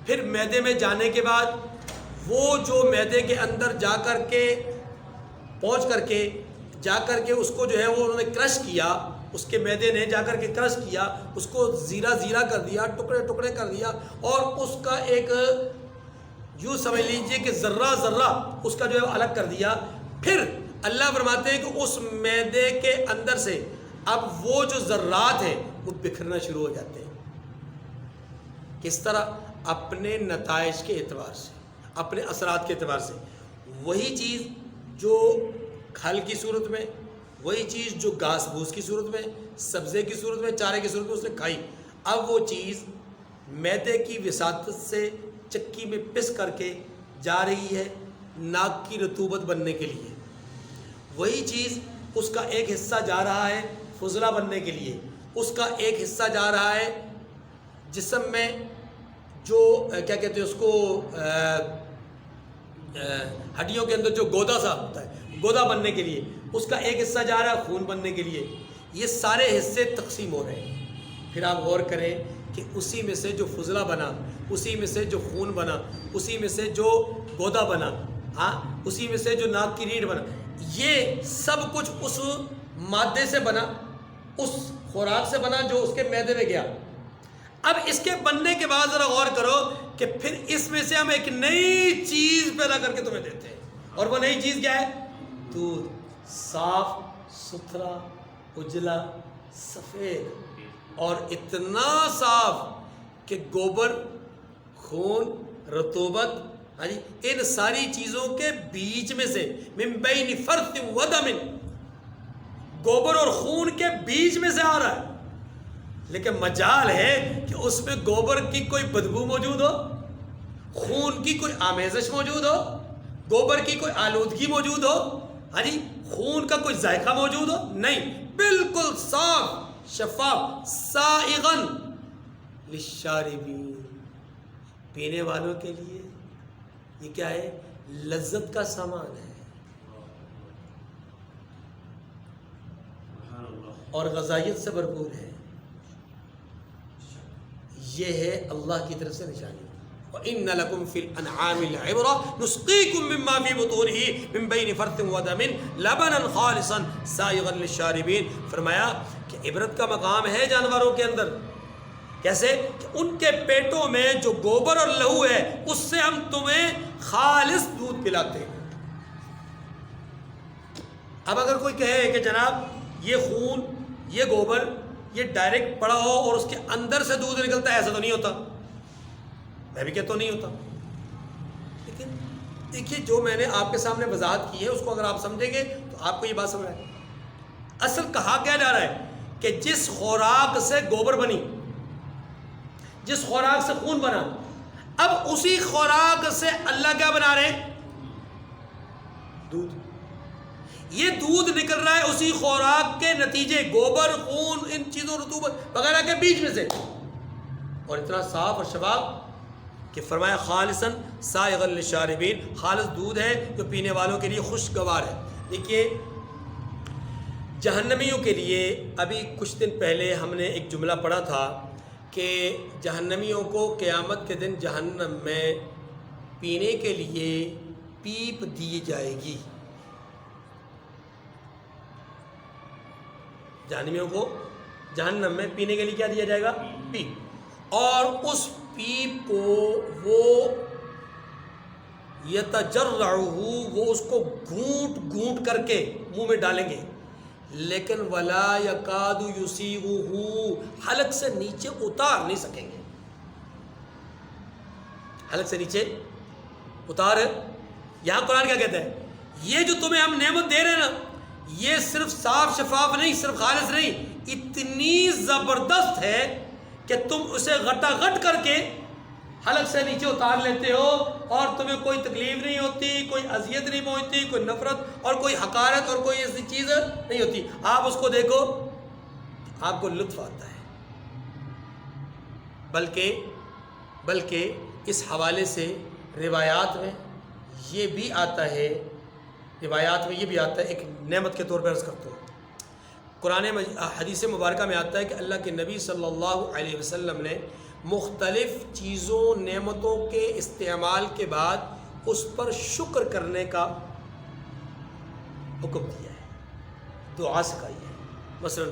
پھر معدے میں جانے کے بعد وہ جو معدے کے اندر جا کر کے اس کو جو ہے وہ انہوں نے کرش کیا، اس کے معدے نے جا کر کے کرش کیا، اس کو زیرہ زیرہ کر دیا، ٹکڑے ٹکڑے کر دیا، اور اس کا ایک یوں سمجھ لیجئے کہ ذرہ ذرہ اس کا جو ہے الگ کر دیا۔ پھر اللہ فرماتے ہیں کہ اس معدے کے اندر سے اب وہ جو ذرات ہیں وہ بکھرنا شروع ہو جاتے ہیں۔ کس طرح؟ اپنے نتائج کے اعتبار سے، اپنے اثرات کے اعتبار سے۔ وہی چیز جو کھل کی صورت میں، وہی چیز جو گھاس پھوس کی صورت میں، سبزے کی صورت میں، چارے کی صورت میں اس نے کھائی، اب وہ چیز معدے کی وساطت سے چکی میں پس کر کے جا رہی ہے ناک کی رطوبت بننے کے لیے۔ وہی چیز اس کا ایک حصہ جا رہا ہے فضلہ بننے کے لیے، اس کا ایک حصہ جا رہا ہے جسم میں جو کیا کہتے ہیں اس کو ہڈیوں کے اندر جو گودا سا ہوتا ہے، گودا بننے کے لیے، اس کا ایک حصہ جا رہا ہے خون بننے کے لیے۔ یہ سارے حصے تقسیم ہو رہے ہیں۔ پھر آپ غور کریں کہ اسی میں سے جو فضلہ بنا، اسی میں سے جو خون بنا، اسی میں سے جو گودا بنا، ہاں اسی میں سے جو ناک کی ریڑھ بنا، یہ سب کچھ اس مادے سے بنا، اس خوراک سے بنا جو اس کے معدے میں گیا۔ اب اس کے بننے کے بعد ذرا غور کرو کہ پھر اس میں سے ہم ایک نئی چیز پیدا کر کے تمہیں دیتے ہیں، اور وہ نئی چیز کیا ہے؟ دودھ، صاف ستھرا اجلا سفید، اور اتنا صاف کہ گوبر، خون، رطوبت، ہاں جی، ان ساری چیزوں کے بیچ میں سے من بین فرث و دم، گوبر اور خون کے بیچ میں سے آ رہا ہے۔ لیکن مجال ہے کہ اس میں گوبر کی کوئی بدبو موجود ہو، خون کی کوئی آمیزش موجود ہو، گوبر کی کوئی آلودگی موجود ہو، ہاں جی، خون کا کوئی ذائقہ موجود ہو؟ نہیں، بالکل صاف شفاف، سائغن للشاربین، پینے والوں کے لیے یہ کیا ہے؟ لذت کا سامان ہے اور غذائیت سے بھرپور ہے۔ یہ ہے اللہ کی طرف سے نشانی۔ وَإِنَّ لَكُمْ فِي الْأَنْعَامِ لَعِبْرَةً نُسْقِيكُم مِّمَّا فِي بُطُونِهِ مِن بَيْنِ فَرْثٍ وَدَمٍ لَبَنًا خَالِصًا سَائِغًا لِّلشَّارِبِينَ۔ فرمایا کہ عبرت کا مقام ہے جانوروں کے اندر۔ کیسے؟ کہ ان کے پیٹوں میں جو گوبر اور لہو ہے اس سے ہم تمہیں خالص دودھ پلاتے ہیں۔ اب اگر کوئی کہے کہ جناب یہ خون، یہ گوبر، یہ ڈائریکٹ پڑا ہو اور اس کے اندر سے دودھ نکلتا ہے، ایسا تو نہیں ہوتا، میں بھی کہتا ہوں نہیں ہوتا۔ لیکن دیکھیے جو میں نے آپ کے سامنے وضاحت کی ہے اس کو اگر آپ سمجھیں گے تو آپ کو یہ بات سمجھ آئے۔ اصل کہا کیا جا رہا ہے کہ جس خوراک سے گوبر بنی، جس خوراک سے خون بنا، اب اسی خوراک سے اللہ کیا بنا رہے ہیں؟ دودھ۔ یہ دودھ نکل رہا ہے اسی خوراک کے نتیجے، گوبر، خون، ان چیزوں، رطوبت وغیرہ کے بیچ میں سے، اور اتنا صاف اور شفاف کہ فرمایا خالصاً سائغا للشاربین، خالص دودھ ہے جو پینے والوں کے لیے خوشگوار ہے۔ دیکھیے جہنمیوں کے لیے ابھی کچھ دن پہلے ہم نے ایک جملہ پڑھا تھا کہ جہنمیوں کو قیامت کے دن جہنم میں پینے کے لیے پیپ دی جائے گی۔ جہنمیوں کو جہنم میں پینے کے لیے کیا دیا جائے گا؟ پیپ، اور اس پیپ کو وہ یتجرعہ، وہ اس کو گھونٹ گھونٹ کر کے منہ میں ڈالیں گے، لیکن ولا یکاد یسیغہ، حلق سے نیچے اتار نہیں سکیں گے۔ حلق سے نیچے اتار، یہاں قرآن کیا کہتا ہے؟ یہ جو تمہیں ہم نعمت دے رہے ہیں نا، یہ صرف صاف شفاف نہیں، صرف خالص نہیں، اتنی زبردست ہے کہ تم اسے غٹا غٹ کر کے حلق سے نیچے اتار لیتے ہو اور تمہیں کوئی تکلیف نہیں ہوتی، کوئی اذیت نہیں پہنچتی، کوئی نفرت اور کوئی حقارت اور کوئی ایسی چیز نہیں ہوتی۔ آپ اس کو دیکھو آپ کو لطف آتا ہے۔ بلکہ اس حوالے سے روایات میں یہ بھی آتا ہے، ایک نعمت کے طور پر عرض کرتا ہوں، قرآن حدیث مبارکہ میں آتا ہے کہ اللہ کے نبی صلی اللہ علیہ وسلم نے مختلف چیزوں، نعمتوں کے استعمال کے بعد اس پر شکر کرنے کا حکم دیا ہے، دعا سکھائی ہے۔ مثلا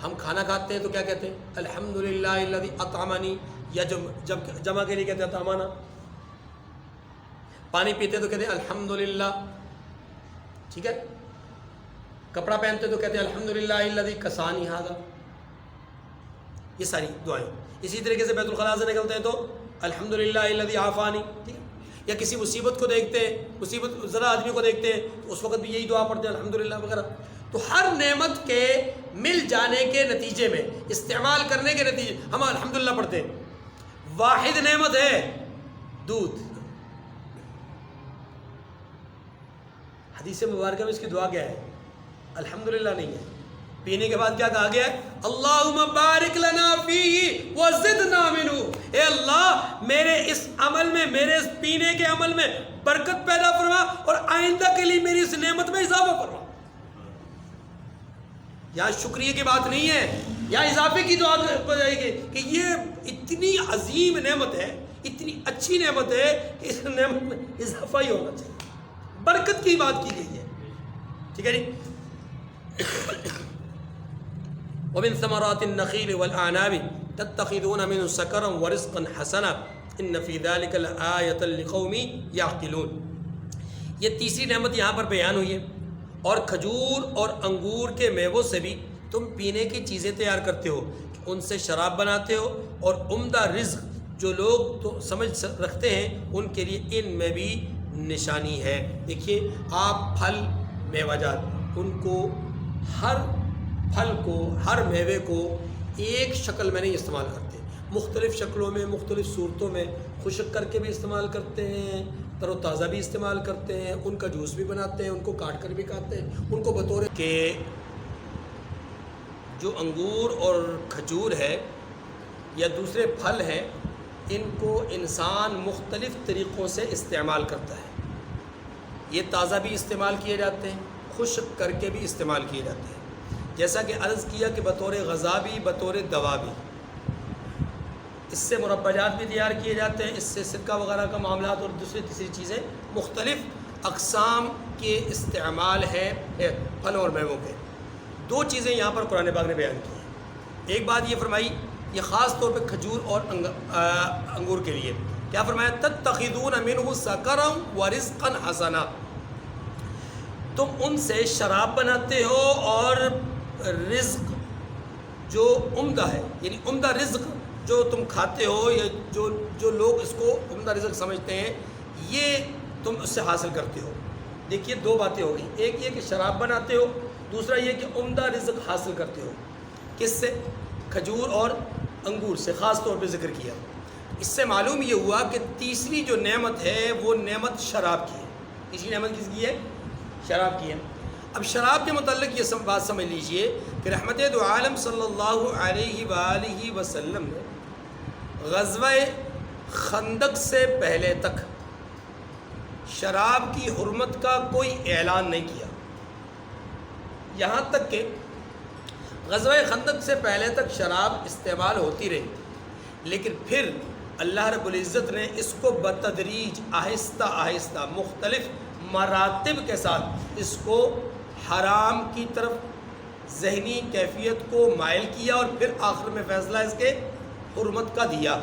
ہم کھانا کھاتے ہیں تو کیا کہتے ہیں؟ الحمدللہ الذی اطعمنی، یا جب جمع کے لیے کہتے ہیں اطعمنا. پانی پیتے تو کہتے ہیں الحمدللہ، ٹھیک ہے. کپڑا پہنتے تو کہتے ہیں الحمدللہ الذی کسانی ھذا. یہ ساری دعائیں. اسی طریقے سے بیت الخلاء سے نکلتے ہیں تو الحمدللہ الذی عافانی، ٹھیک ہے. یا کسی مصیبت کو دیکھتے ہیں، مصیبت ذرا آدمی کو دیکھتے ہیں تو اس وقت بھی یہی دعا پڑھتے ہیں الحمدللہ وغیرہ. تو ہر نعمت کے مل جانے کے نتیجے میں، استعمال کرنے کے نتیجے ہم الحمدللہ پڑھتے ہیں. واحد نعمت ہے دودھ. حدیث مبارکہ میں اس کی دعا کیا ہے؟ الحمدللہ نہیں ہے. پینے کے بعد کیا کہا گیا ہے؟ اللہم بارک لنا فیہ وزدنا منہ. اے اللہ میرے اس عمل میں، میرے اس پینے کے عمل میں برکت پیدا فرما اور آئندہ کے لیے میری اس نعمت میں اضافہ فرما. یہاں شکریہ کی بات نہیں ہے، یا اضافے کی دعا ہو جائے گی کہ یہ اتنی عظیم نعمت ہے، اتنی اچھی نعمت ہے کہ اس نعمت میں اضافہ ہی ہونا چاہیے. برکت کی بات کی گئی ہے، ٹھیک ہے جی. ومن ثمرات النخيل والأعناب تتخذون منه سكرا ورزقا حسنا ان في ذلك لآية لقوم يعقلون. یہ تیسری نعمت یہاں پر بیان ہوئی ہے. اور کھجور اور انگور کے میووں سے بھی تم پینے کی چیزیں تیار کرتے ہو، ان سے شراب بناتے ہو، اور عمدہ رزق جو لوگ تو سمجھ رکھتے ہیں ان کے لیے ان میں بھی نشانی ہے. دیکھیے آپ پھل میوہ جات، ان کو ہر پھل کو، ہر میوے کو ایک شکل میں نہیں استعمال کرتے، مختلف شکلوں میں، مختلف صورتوں میں. خشک کر کے بھی استعمال کرتے ہیں، تر و تازہ بھی استعمال کرتے ہیں، ان کا جوس بھی بناتے ہیں، ان کو کاٹ کر بھی کھاتے ہیں، ان کو بطور کہ جو انگور اور کھجور ہے یا دوسرے پھل ہیں ان کو انسان مختلف طریقوں سے استعمال کرتا ہے. یہ تازہ بھی استعمال کیے جاتے ہیں، خشک کر کے بھی استعمال کیے جاتے ہیں. جیسا کہ عرض کیا کہ بطور غذا بھی، بطور دوا بھی. اس سے مربع جات بھی تیار کیے جاتے ہیں، اس سے سرکہ وغیرہ کا معاملات اور دوسری تیسری چیزیں، مختلف اقسام کے استعمال ہیں پھل اور میووں کے. دو چیزیں یہاں پر قرآن پاک نے بیان کی ہیں. ایک بات یہ فرمائی، یہ خاص طور پہ کھجور اور انگور کے لیے کیا فرمایا؟ تتخذون منہ سکرا ورزقا حسنا. تم ان سے شراب بناتے ہو اور رزق جو عمدہ ہے، یعنی عمدہ رزق جو تم کھاتے ہو، یا جو لوگ اس کو عمدہ رزق سمجھتے ہیں، یہ تم اس سے حاصل کرتے ہو. دیکھیے دو باتیں ہو گئی، ایک یہ کہ شراب بناتے ہو، دوسرا یہ کہ عمدہ رزق حاصل کرتے ہو. کس سے؟ کھجور اور انگور سے خاص طور پہ ذکر کیا. اس سے معلوم یہ ہوا کہ تیسری جو نعمت ہے وہ نعمت شراب کی ہے. تیسری نعمت کس کی ہے؟ شراب کی ہے. اب شراب کے متعلق یہ بات سمجھ لیجئے کہ رحمت دو عالم صلی اللہ علیہ وآلہ وسلم نے غزوہ خندق سے پہلے تک شراب کی حرمت کا کوئی اعلان نہیں کیا. یہاں تک کہ غزوہ خندق سے پہلے تک شراب استعمال ہوتی رہی، لیکن پھر اللہ رب العزت نے اس کو بتدریج، آہستہ آہستہ، مختلف مراتب کے ساتھ اس کو حرام کی طرف ذہنی کیفیت کو مائل کیا، اور پھر آخر میں فیصلہ اس کے حرمت کا دیا.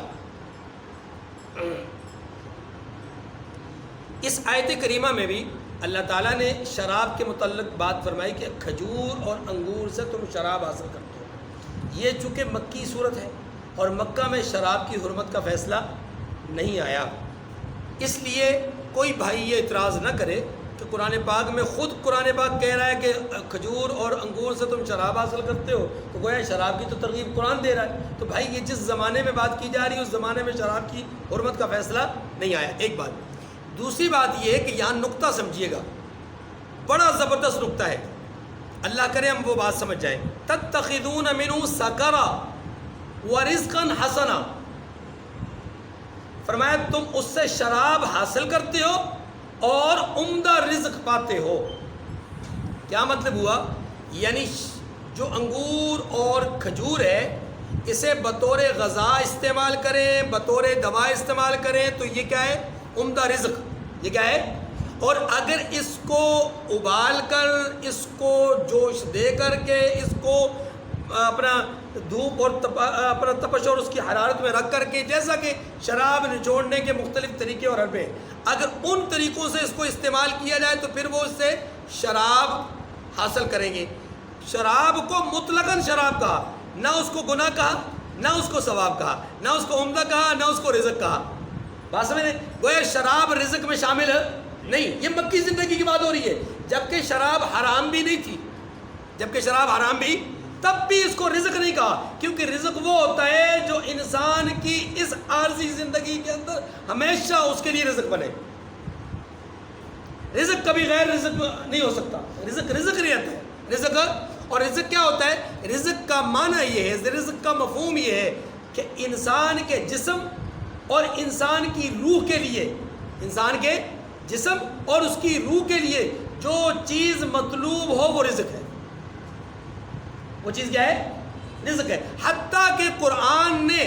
اس آیت کریمہ میں بھی اللہ تعالیٰ نے شراب کے متعلق بات فرمائی کہ کھجور اور انگور سے تم شراب حاصل کرتے ہو. یہ چونکہ مکی صورت ہے اور مکہ میں شراب کی حرمت کا فیصلہ نہیں آیا، اس لیے کوئی بھائی یہ اعتراض نہ کرے کہ قرآن پاک میں خود قرآن پاک کہہ رہا ہے کہ کھجور اور انگور سے تم شراب حاصل کرتے ہو، تو گویا شراب کی تو ترغیب قرآن دے رہا ہے. تو بھائی یہ جس زمانے میں بات کی جا رہی ہے اس زمانے میں شراب کی حرمت کا فیصلہ نہیں آیا. ایک بات. دوسری بات یہ ہے کہ یہاں نقطہ سمجھیے گا، بڑا زبردست نقطہ ہے، اللہ کرے ہم وہ بات سمجھ جائیں. تتخذون منہ سکرا ورزقا حسنا. فرمایا تم اس سے شراب حاصل کرتے ہو اور عمدہ رزق پاتے ہو. کیا مطلب ہوا؟ یعنی جو انگور اور کھجور ہے اسے بطور غذا استعمال کریں، بطور دوا استعمال کریں تو یہ کیا ہے؟ عمدہ رزق. یہ کیا ہے؟ اور اگر اس کو ابال کر، اس کو جوش دے کر کے، اس کو اپنا دھوپ اور اپنا تپش اور اس کی حرارت میں رکھ کر کے، جیسا کہ شراب نچوڑنے کے مختلف طریقے اور حربے، اگر ان طریقوں سے اس کو استعمال کیا جائے تو پھر وہ اس سے شراب حاصل کریں گے۔ شراب کو مطلقاً شراب کہا، نہ اس کو گناہ کہا، نہ اس کو ثواب کہا، نہ اس کو عمدہ کہا، نہ اس کو رزق کہا۔ بات سمجھیں؟ گویا شراب رزق میں شامل ہے نہیں، یہ مکی زندگی کی بات ہو رہی ہے، جبکہ شراب حرام بھی نہیں تھی، جبکہ شراب حرام بھی، تب بھی اس کو رزق نہیں کہا، کیونکہ رزق وہ ہوتا ہے جو انسان کی اس عارضی زندگی کے اندر ہمیشہ اس کے لیے رزق بنے۔ رزق کبھی غیر رزق نہیں ہو سکتا، رزق رزق نہیں رہتا ہے۔ رزق، اور رزق کیا ہوتا ہے؟ رزق کا معنی یہ ہے، رزق کا مفہوم یہ ہے کہ انسان کے جسم اور انسان کی روح کے لیے، انسان کے جسم اور اس کی روح کے لیے جو چیز مطلوب ہو وہ رزق ہے۔ وہ چیز کیا ہے؟ رزق ہے۔ حتیٰ کہ قرآن نے،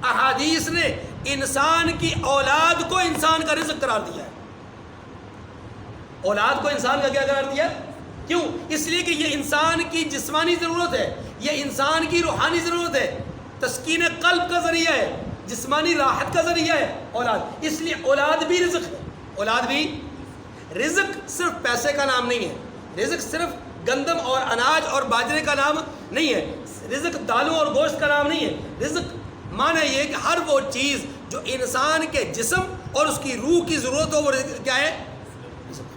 احادیث نے انسان کی اولاد کو انسان کا رزق قرار دیا ہے۔ اولاد کو انسان کا کیا قرار دیا؟ کیوں؟ اس لیے کہ یہ انسان کی جسمانی ضرورت ہے، یہ انسان کی روحانی ضرورت ہے، تسکین قلب کا ذریعہ ہے، جسمانی راحت کا ذریعہ ہے اولاد، اس لیے اولاد بھی رزق ہے۔ اولاد بھی رزق صرف پیسے کا نام نہیں ہے، رزق صرف گندم اور اناج اور باجرے کا نام نہیں ہے، رزق دالوں اور گوشت کا نام نہیں ہے۔ رزق معنی یہ کہ ہر وہ چیز جو انسان کے جسم اور اس کی روح کی ضرورت ہو وہ کیا ہے؟ رزق۔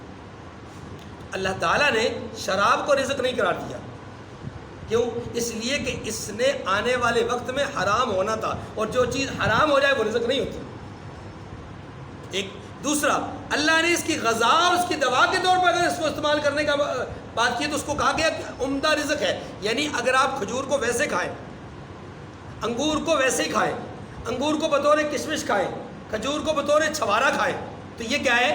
اللہ تعالیٰ نے شراب کو رزق نہیں قرار دیا، کیوں؟ اس لیے کہ اس نے آنے والے وقت میں حرام ہونا تھا، اور جو چیز حرام ہو جائے وہ رزق نہیں ہوتی۔ ایک دوسرا، اللہ نے اس کی غذا اور اس کی دوا کے طور پر اگر اس کو استعمال کرنے کا بات کی تو اس کو کہا گیا کہ عمدہ رزق ہے۔ یعنی اگر آپ کھجور کو ویسے کھائیں، انگور کو ویسے ہی کھائیں، انگور کو بطور کشمش کھائیں، کھجور کو بطور چھوارا کھائیں، تو یہ کیا ہے؟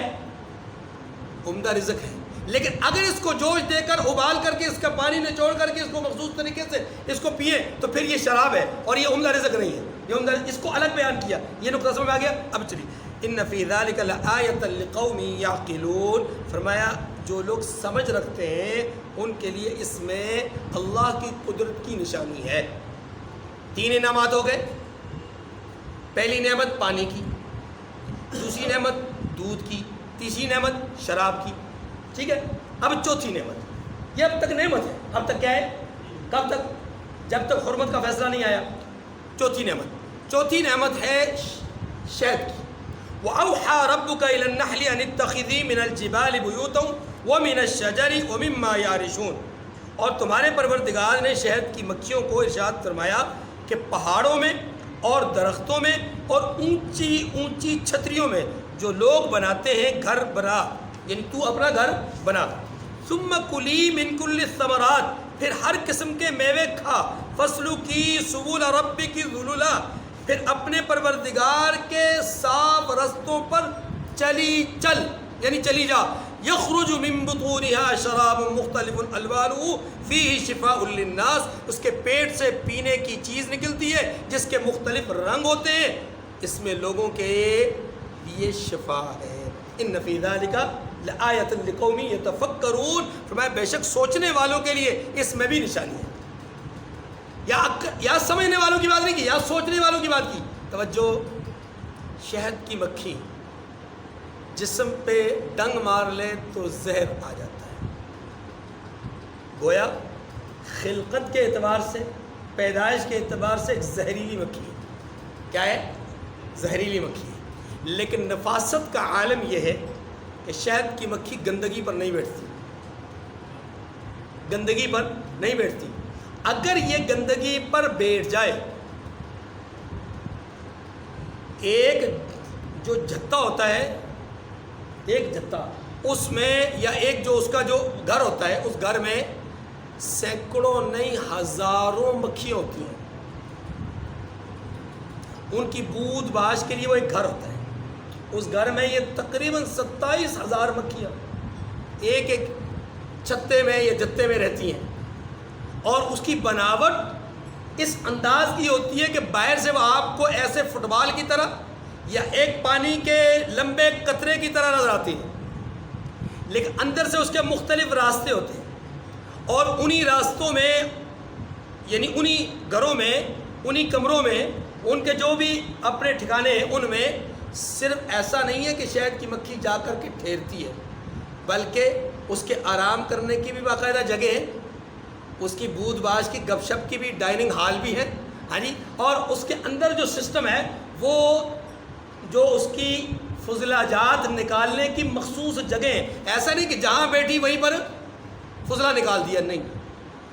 عمدہ رزق ہے۔ لیکن اگر اس کو جوش دے کر، ابال کر کے، اس کا پانی نچوڑ کر کے اس کو مخصوص طریقے سے اس کو پیے تو پھر یہ شراب ہے اور یہ عمدہ رزق نہیں ہے، یہ عمدہ، اس کو الگ بیان کیا۔ یہ نقطہ سمجھ میں آ گیا؟ اب چلیے، ان فی ذلک لآیۃ لقوم یعقلون، فرمایا جو لوگ سمجھ رکھتے ہیں ان کے لیے اس میں اللہ کی قدرت کی نشانی ہے۔ تین انعامات ہو گئے، پہلی نعمت پانی کی، دوسری نعمت دودھ کی، تیسری نعمت شراب کی، ٹھیک ہے؟ اب چوتھی نعمت، یہ اب تک نعمت ہے، اب تک کیا ہے؟ کب تک؟ جب تک حرمت کا فیصلہ نہیں آیا۔ چوتھی نعمت ہے شہد کی۔ وَأَوْحَى رَبُّكَ إِلَى النَّحْلِ أَنِ اتَّخِذِي مِنَ الْجِبَالِ بُيُوتًا وَمِنَ الشَّجَرِ وَمِمَّا يَعْرِشُونَ، اور تمہارے پروردگار نے شہد کی مکھیوں کو ارشاد فرمایا کہ پہاڑوں میں اور درختوں میں اور اونچی اونچی چھتریوں میں جو لوگ بناتے ہیں گھر بنا، یعنی تو اپنا گھر بنا۔ ثم کلی من کل الثمرات، پھر ہر قسم کے میوے کھا، فسلکی سبل ربک ذللا، پھر اپنے پروردگار کے صاف رستوں پر چلی چل، یعنی چلی جا۔ یخرج من بطونها شراب مختلف الوانہ فیہ شفاء للناس، اس کے پیٹ سے پینے کی چیز نکلتی ہے جس کے مختلف رنگ ہوتے ہیں، اس میں لوگوں کے لیے شفا ہے۔ ان فی ذلک لآیۃ لقوم یتفکرون، فرمایا بے شک سوچنے والوں کے لیے اس میں بھی نشانی ہے۔ یا سمجھنے والوں کی بات نہیں کی، یا سوچنے والوں کی بات کی۔ توجہ، شہد کی مکھی جسم پہ ڈنگ مار لے تو زہر آ جاتا ہے، گویا خلقت کے اعتبار سے، پیدائش کے اعتبار سے ایک زہریلی مکھی ہے۔ کیا ہے؟ زہریلی مکھی ہے۔ لیکن نفاست کا عالم یہ ہے کہ شہد کی مکھی گندگی پر نہیں بیٹھتی، گندگی پر نہیں بیٹھتی۔ اگر یہ گندگی پر بیٹھ جائے، ایک جو جھتا ہوتا ہے، ایک جھتا، اس میں یا ایک جو اس کا جو گھر ہوتا ہے، اس گھر میں سینکڑوں نہیں ہزاروں مکھیاں ہوتی ہیں، ان کی بود باش کے لیے وہ ایک گھر ہوتا ہے۔ اس گھر میں یہ تقریباً 27,000 مکھیاں ایک ایک چھتے میں یا جتے میں رہتی ہیں، اور اس کی بناوٹ اس انداز کی ہوتی ہے کہ باہر سے وہ آپ کو ایسے فٹ بال کی طرح یا ایک پانی کے لمبے قطرے کی طرح نظر آتی ہے، لیکن اندر سے اس کے مختلف راستے ہوتے ہیں، اور انہی راستوں میں یعنی انہی گھروں میں، انہی کمروں میں، ان کے جو بھی اپنے ٹھکانے ہیں ان میں صرف ایسا نہیں ہے کہ شہد کی مکھی جا کر کے ٹھہرتی ہے، بلکہ اس کے آرام کرنے کی بھی باقاعدہ جگہ ہے، اس کی بود باش کی گپ شپ کی بھی ڈائننگ ہال بھی ہے، ہاں جی، اور اس کے اندر جو سسٹم ہے وہ جو اس کی فضلہ جات نکالنے کی مخصوص جگہ ہیں. ایسا نہیں کہ جہاں بیٹھی وہیں پر فضلہ نکال دیا، نہیں،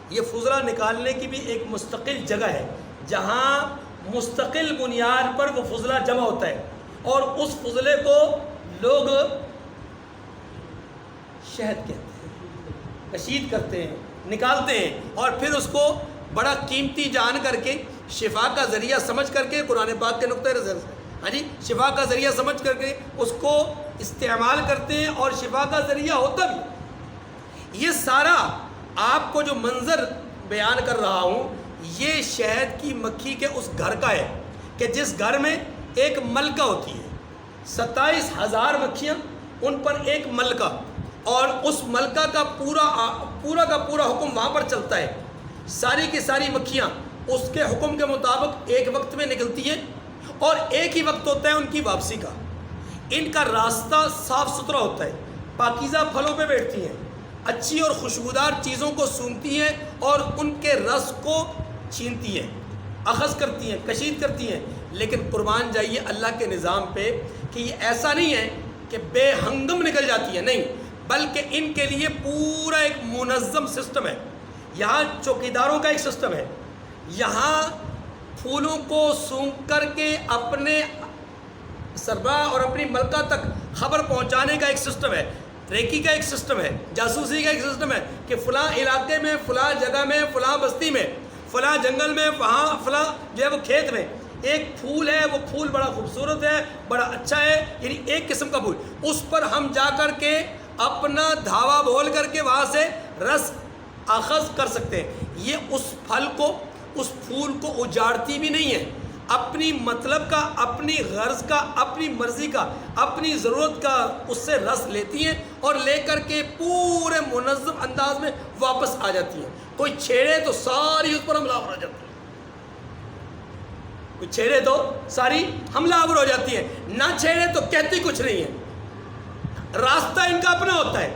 یہ فضلہ نکالنے کی بھی ایک مستقل جگہ ہے جہاں مستقل بنیاد پر وہ فضلہ جمع ہوتا ہے، اور اس فضلے کو لوگ شہد کہتے ہیں، کشید کرتے ہیں، نکالتے ہیں، اور پھر اس کو بڑا قیمتی جان کر کے، شفا کا ذریعہ سمجھ کر کے، قرآن پاک کے نقطۂ نظر سے، ہاں جی، شفا کا ذریعہ سمجھ کر کے اس کو استعمال کرتے ہیں، اور شفا کا ذریعہ ہوتا بھی. یہ سارا آپ کو جو منظر بیان کر رہا ہوں یہ شہد کی مکھی کے اس گھر کا ہے کہ جس گھر میں ایک ملکہ ہوتی ہے، 27,000 مکھیاں، ان پر ایک ملکہ، اور اس ملکہ کا پورا کا پورا حکم وہاں پر چلتا ہے. ساری کی ساری مکھیاں اس کے حکم کے مطابق ایک وقت میں نکلتی ہیں، اور ایک ہی وقت ہوتا ہے ان کی واپسی کا. ان کا راستہ صاف ستھرا ہوتا ہے، پاکیزہ پھلوں پہ بیٹھتی ہیں، اچھی اور خوشبودار چیزوں کو سونگتی ہیں، اور ان کے رس کو چھینتی ہیں، اخذ کرتی ہیں، کشید کرتی ہیں. لیکن قربان جائیے اللہ کے نظام پہ کہ یہ ایسا نہیں ہے کہ بے ہنگم نکل جاتی ہے، نہیں، بلکہ ان کے لیے پورا ایک منظم سسٹم ہے. یہاں چوکیداروں کا ایک سسٹم ہے، یہاں پھولوں کو سونگ کر کے اپنے سربراہ اور اپنی ملکہ تک خبر پہنچانے کا ایک سسٹم ہے، ریکی کا ایک سسٹم ہے، جاسوسی کا ایک سسٹم ہے کہ فلاں علاقے میں، فلاں جگہ میں، فلاں بستی میں، فلاں جنگل میں، وہاں فلاں جو ہے وہ کھیت میں ایک پھول ہے، وہ پھول بڑا خوبصورت ہے، بڑا اچھا ہے، یعنی ایک قسم کا پھول، اس پر ہم جا کر کے اپنا دھاوا بول کر کے وہاں سے رس اخذ کر سکتے ہیں. یہ اس پھل کو، اس پھول کو اجاڑتی بھی نہیں ہے، اپنی مطلب کا، اپنی غرض کا، اپنی مرضی کا، اپنی ضرورت کا اس سے رس لیتی ہیں، اور لے کر کے پورے منظم انداز میں واپس آ جاتی ہیں. کوئی چھیڑے تو ساری اس پر حملہ آور ہو جاتی ہے، کوئی چھیڑے تو ساری حملہ آور ہو جاتی ہے، نہ چھیڑے تو کہتی کچھ نہیں ہے. راستہ ان کا اپنا ہوتا ہے،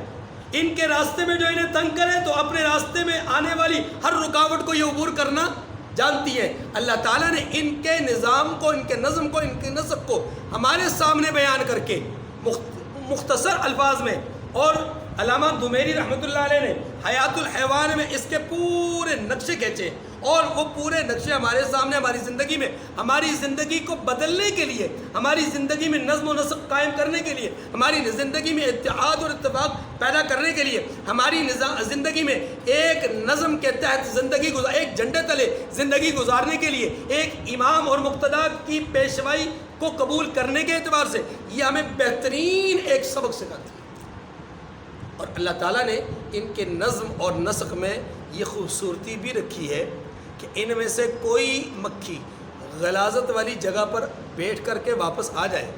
ان کے راستے میں جو انہیں تنگ کرے تو اپنے راستے میں آنے والی ہر رکاوٹ کو یہ عبور کرنا جانتی ہے. اللہ تعالیٰ نے ان کے نظام کو، ان کے نظم کو، ان کے نسق کو ہمارے سامنے بیان کر کے مختصر الفاظ میں، اور علامہ دمیری رحمۃ اللہ علیہ نے حیات الحیوان میں اس کے پورے نقشے کھینچے، اور وہ پورے نقشے ہمارے سامنے ہماری زندگی میں، ہماری زندگی کو بدلنے کے لیے، ہماری زندگی میں نظم و نسق قائم کرنے کے لیے، ہماری زندگی میں اتحاد اور اتفاق پیدا کرنے کے لیے، ہماری زندگی میں ایک نظم کے تحت زندگی ایک جھنڈے تلے زندگی گزارنے کے لیے، ایک امام اور مقتدا کی پیشوائی کو قبول کرنے کے اعتبار سے یہ ہمیں بہترین ایک سبق سکھاتی ہے. اور اللہ تعالیٰ نے ان کے نظم اور نسق میں یہ خوبصورتی بھی رکھی ہے کہ ان میں سے کوئی مکھی غلاظت والی جگہ پر بیٹھ کر کے واپس آ جائے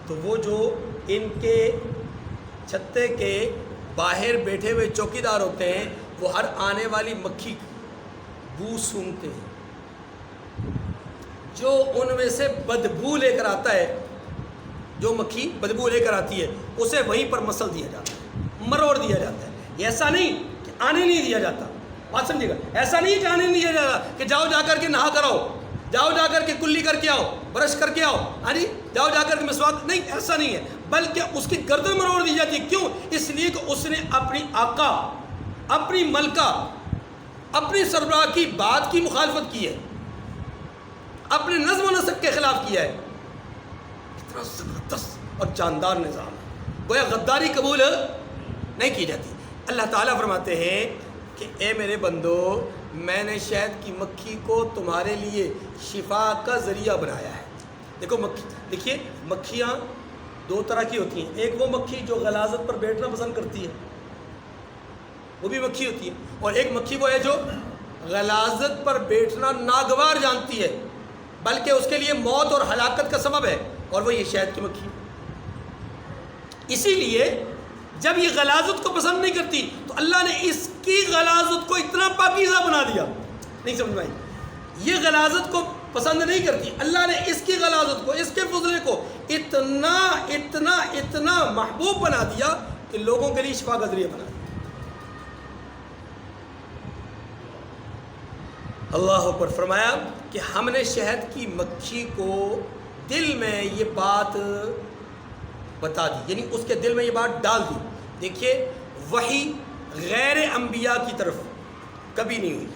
تو وہ جو ان کے چھتے کے باہر بیٹھے ہوئے چوکیدار ہوتے ہیں وہ ہر آنے والی مکھی بو سونگتے ہیں. جو ان میں سے بدبو لے کر آتا ہے، جو مکھی بدبو لے کر آتی ہے اسے وہیں پر مسل دیا جاتا ہے، مروڑ دیا جاتا ہے. ایسا نہیں کہ آنے نہیں دیا جاتا، بات سمجھے گا، ایسا نہیں کہ آنے نہیں دیا جاتا کہ جاؤ جا کر کے نہا کر آؤ، جاؤ جا کر کے کلی کر کے آؤ، برش کر کے آؤ، ہاں جی، جاؤ جا کر کے مسواک، نہیں، ایسا نہیں ہے، بلکہ اس کی گردن مروڑ دی جاتی ہے. کیوں؟ اس لیے کہ اس نے اپنی آقا، اپنی ملکہ، اپنی سربراہ کی بات کی مخالفت کی ہے، اپنے نظم و نسق کے خلاف کیا ہے. اتنا زبردست اور جاندار نظام ہے، گویا غداری قبول نہیں کی جاتی. اللہ تعالیٰ فرماتے ہیں کہ اے میرے بندو، میں نے شہد کی مکھی کو تمہارے لیے شفا کا ذریعہ بنایا ہے. دیکھو دیکھیے مکھیاں دو طرح کی ہوتی ہیں، ایک وہ مکھی جو غلاظت پر بیٹھنا پسند کرتی ہے، وہ بھی مکھی ہوتی ہے، اور ایک مکھی وہ ہے جو غلاظت پر بیٹھنا ناگوار جانتی ہے، بلکہ اس کے لیے موت اور ہلاکت کا سبب ہے، اور وہ یہ شہد کی مکھی. اسی لیے جب یہ غلاظت کو پسند نہیں کرتی تو اللہ نے اس کی غلاظت کو اتنا پاکیزہ بنا دیا نہیں سمجھ میں آئی؟ یہ غلاظت کو پسند نہیں کرتی. اللہ نے اس کی غلاظت کو، اس کے فضلے کو اتنا اتنا اتنا محبوب بنا دیا کہ لوگوں کے لیے شفا کا ذریعہ بنا دیا. اللہ اکبر. فرمایا کہ ہم نے شہد کی مکھی کو دل میں یہ بات بتا دی، یعنی اس کے دل میں یہ بات ڈال دی. دیکھیے وحی غیر انبیاء کی طرف کبھی نہیں ہوئی.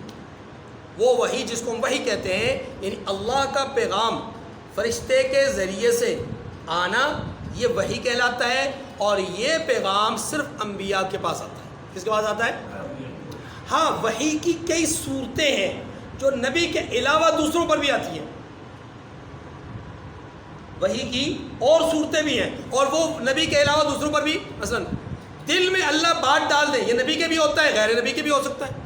وہ وحی جس کو ہم وحی کہتے ہیں، یعنی اللہ کا پیغام فرشتے کے ذریعے سے آنا، یہ وحی کہلاتا ہے. اور یہ پیغام صرف انبیاء کے پاس آتا ہے. کس کے پاس آتا ہے؟ ہاں، وحی کی کئی صورتیں ہیں جو نبی کے علاوہ دوسروں پر بھی آتی ہیں. وحی کی اور صورتیں بھی ہیں، اور وہ نبی کے علاوہ دوسروں پر بھی. مثلا دل میں اللہ بات ڈال دے، یہ نبی کے بھی ہوتا ہے، غیر نبی کے بھی ہو سکتا ہے.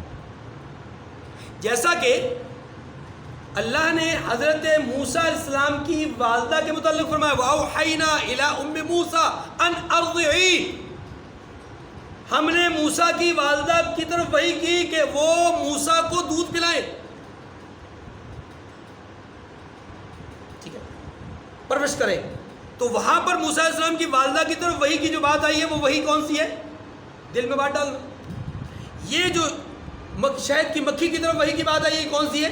جیسا کہ اللہ نے حضرت موسیٰ علیہ السلام کی والدہ کے متعلق فرمایا وَأَوْحَيْنَا إِلَىٰ أُمِّ مُوسَىٰ أَنْ أَرْضِعِيهِ. ہم نے موسیٰ کی والدہ کی طرف وحی کی کہ وہ موسیٰ کو دودھ پلائیں. ٹھیک ہے، پرورش کریں. تو وہاں پر موسیٰ علیہ السلام کی والدہ کی طرف وحی کی جو بات آئی ہے، وہ وحی کون سی ہے؟ دل میں بات ڈالنا. یہ جو شہد کی مکھی کی طرف وحی کی بات آئی ہے، کون سی ہے؟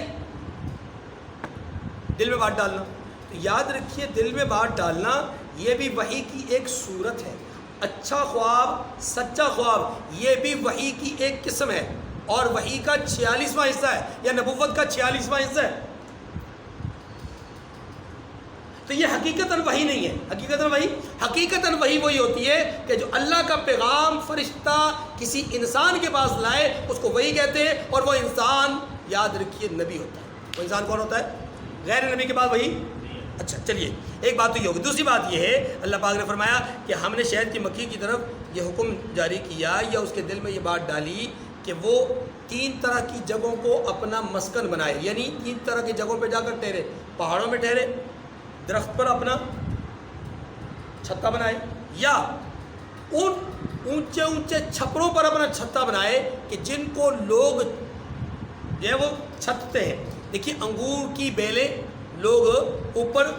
دل میں بات ڈالنا. تو یاد رکھیے، دل میں بات ڈالنا یہ بھی وحی کی ایک صورت ہے. اچھا خواب، سچا خواب، یہ بھی وحی کی ایک قسم ہے، اور وحی کا 46واں حصہ ہے، یا نبوت کا 46واں حصہ ہے. تو یہ حقیقتاً وحی نہیں ہے. حقیقتاً وحی وہی ہوتی ہے کہ جو اللہ کا پیغام فرشتہ کسی انسان کے پاس لائے، اس کو وحی کہتے ہیں. اور وہ انسان یاد رکھیے نبی ہوتا ہے. وہ انسان کون ہوتا ہے؟ غیر نبی کے بعد وحی. اچھا چلیے، ایک بات تو یہ ہوگی. دوسری بات یہ ہے، اللہ پاک نے فرمایا کہ ہم نے شہد کی مکھی کی طرف یہ حکم جاری کیا، یا اس کے دل میں یہ بات ڈالی کہ وہ 3 طرح کی جگہوں کو اپنا مسکن بنائے. یعنی 3 طرح کی جگہوں پہ جا کر ٹھہرے. پہاڑوں میں ٹھہرے، درخت پر اپنا چھتا بنائے، یا ان اونچے اونچے چھپروں پر اپنا چھتا بنائے کہ جن کو لوگ جو ہے وہ چھتتے ہیں. دیکھیے انگور کی بیلیں لوگ اوپر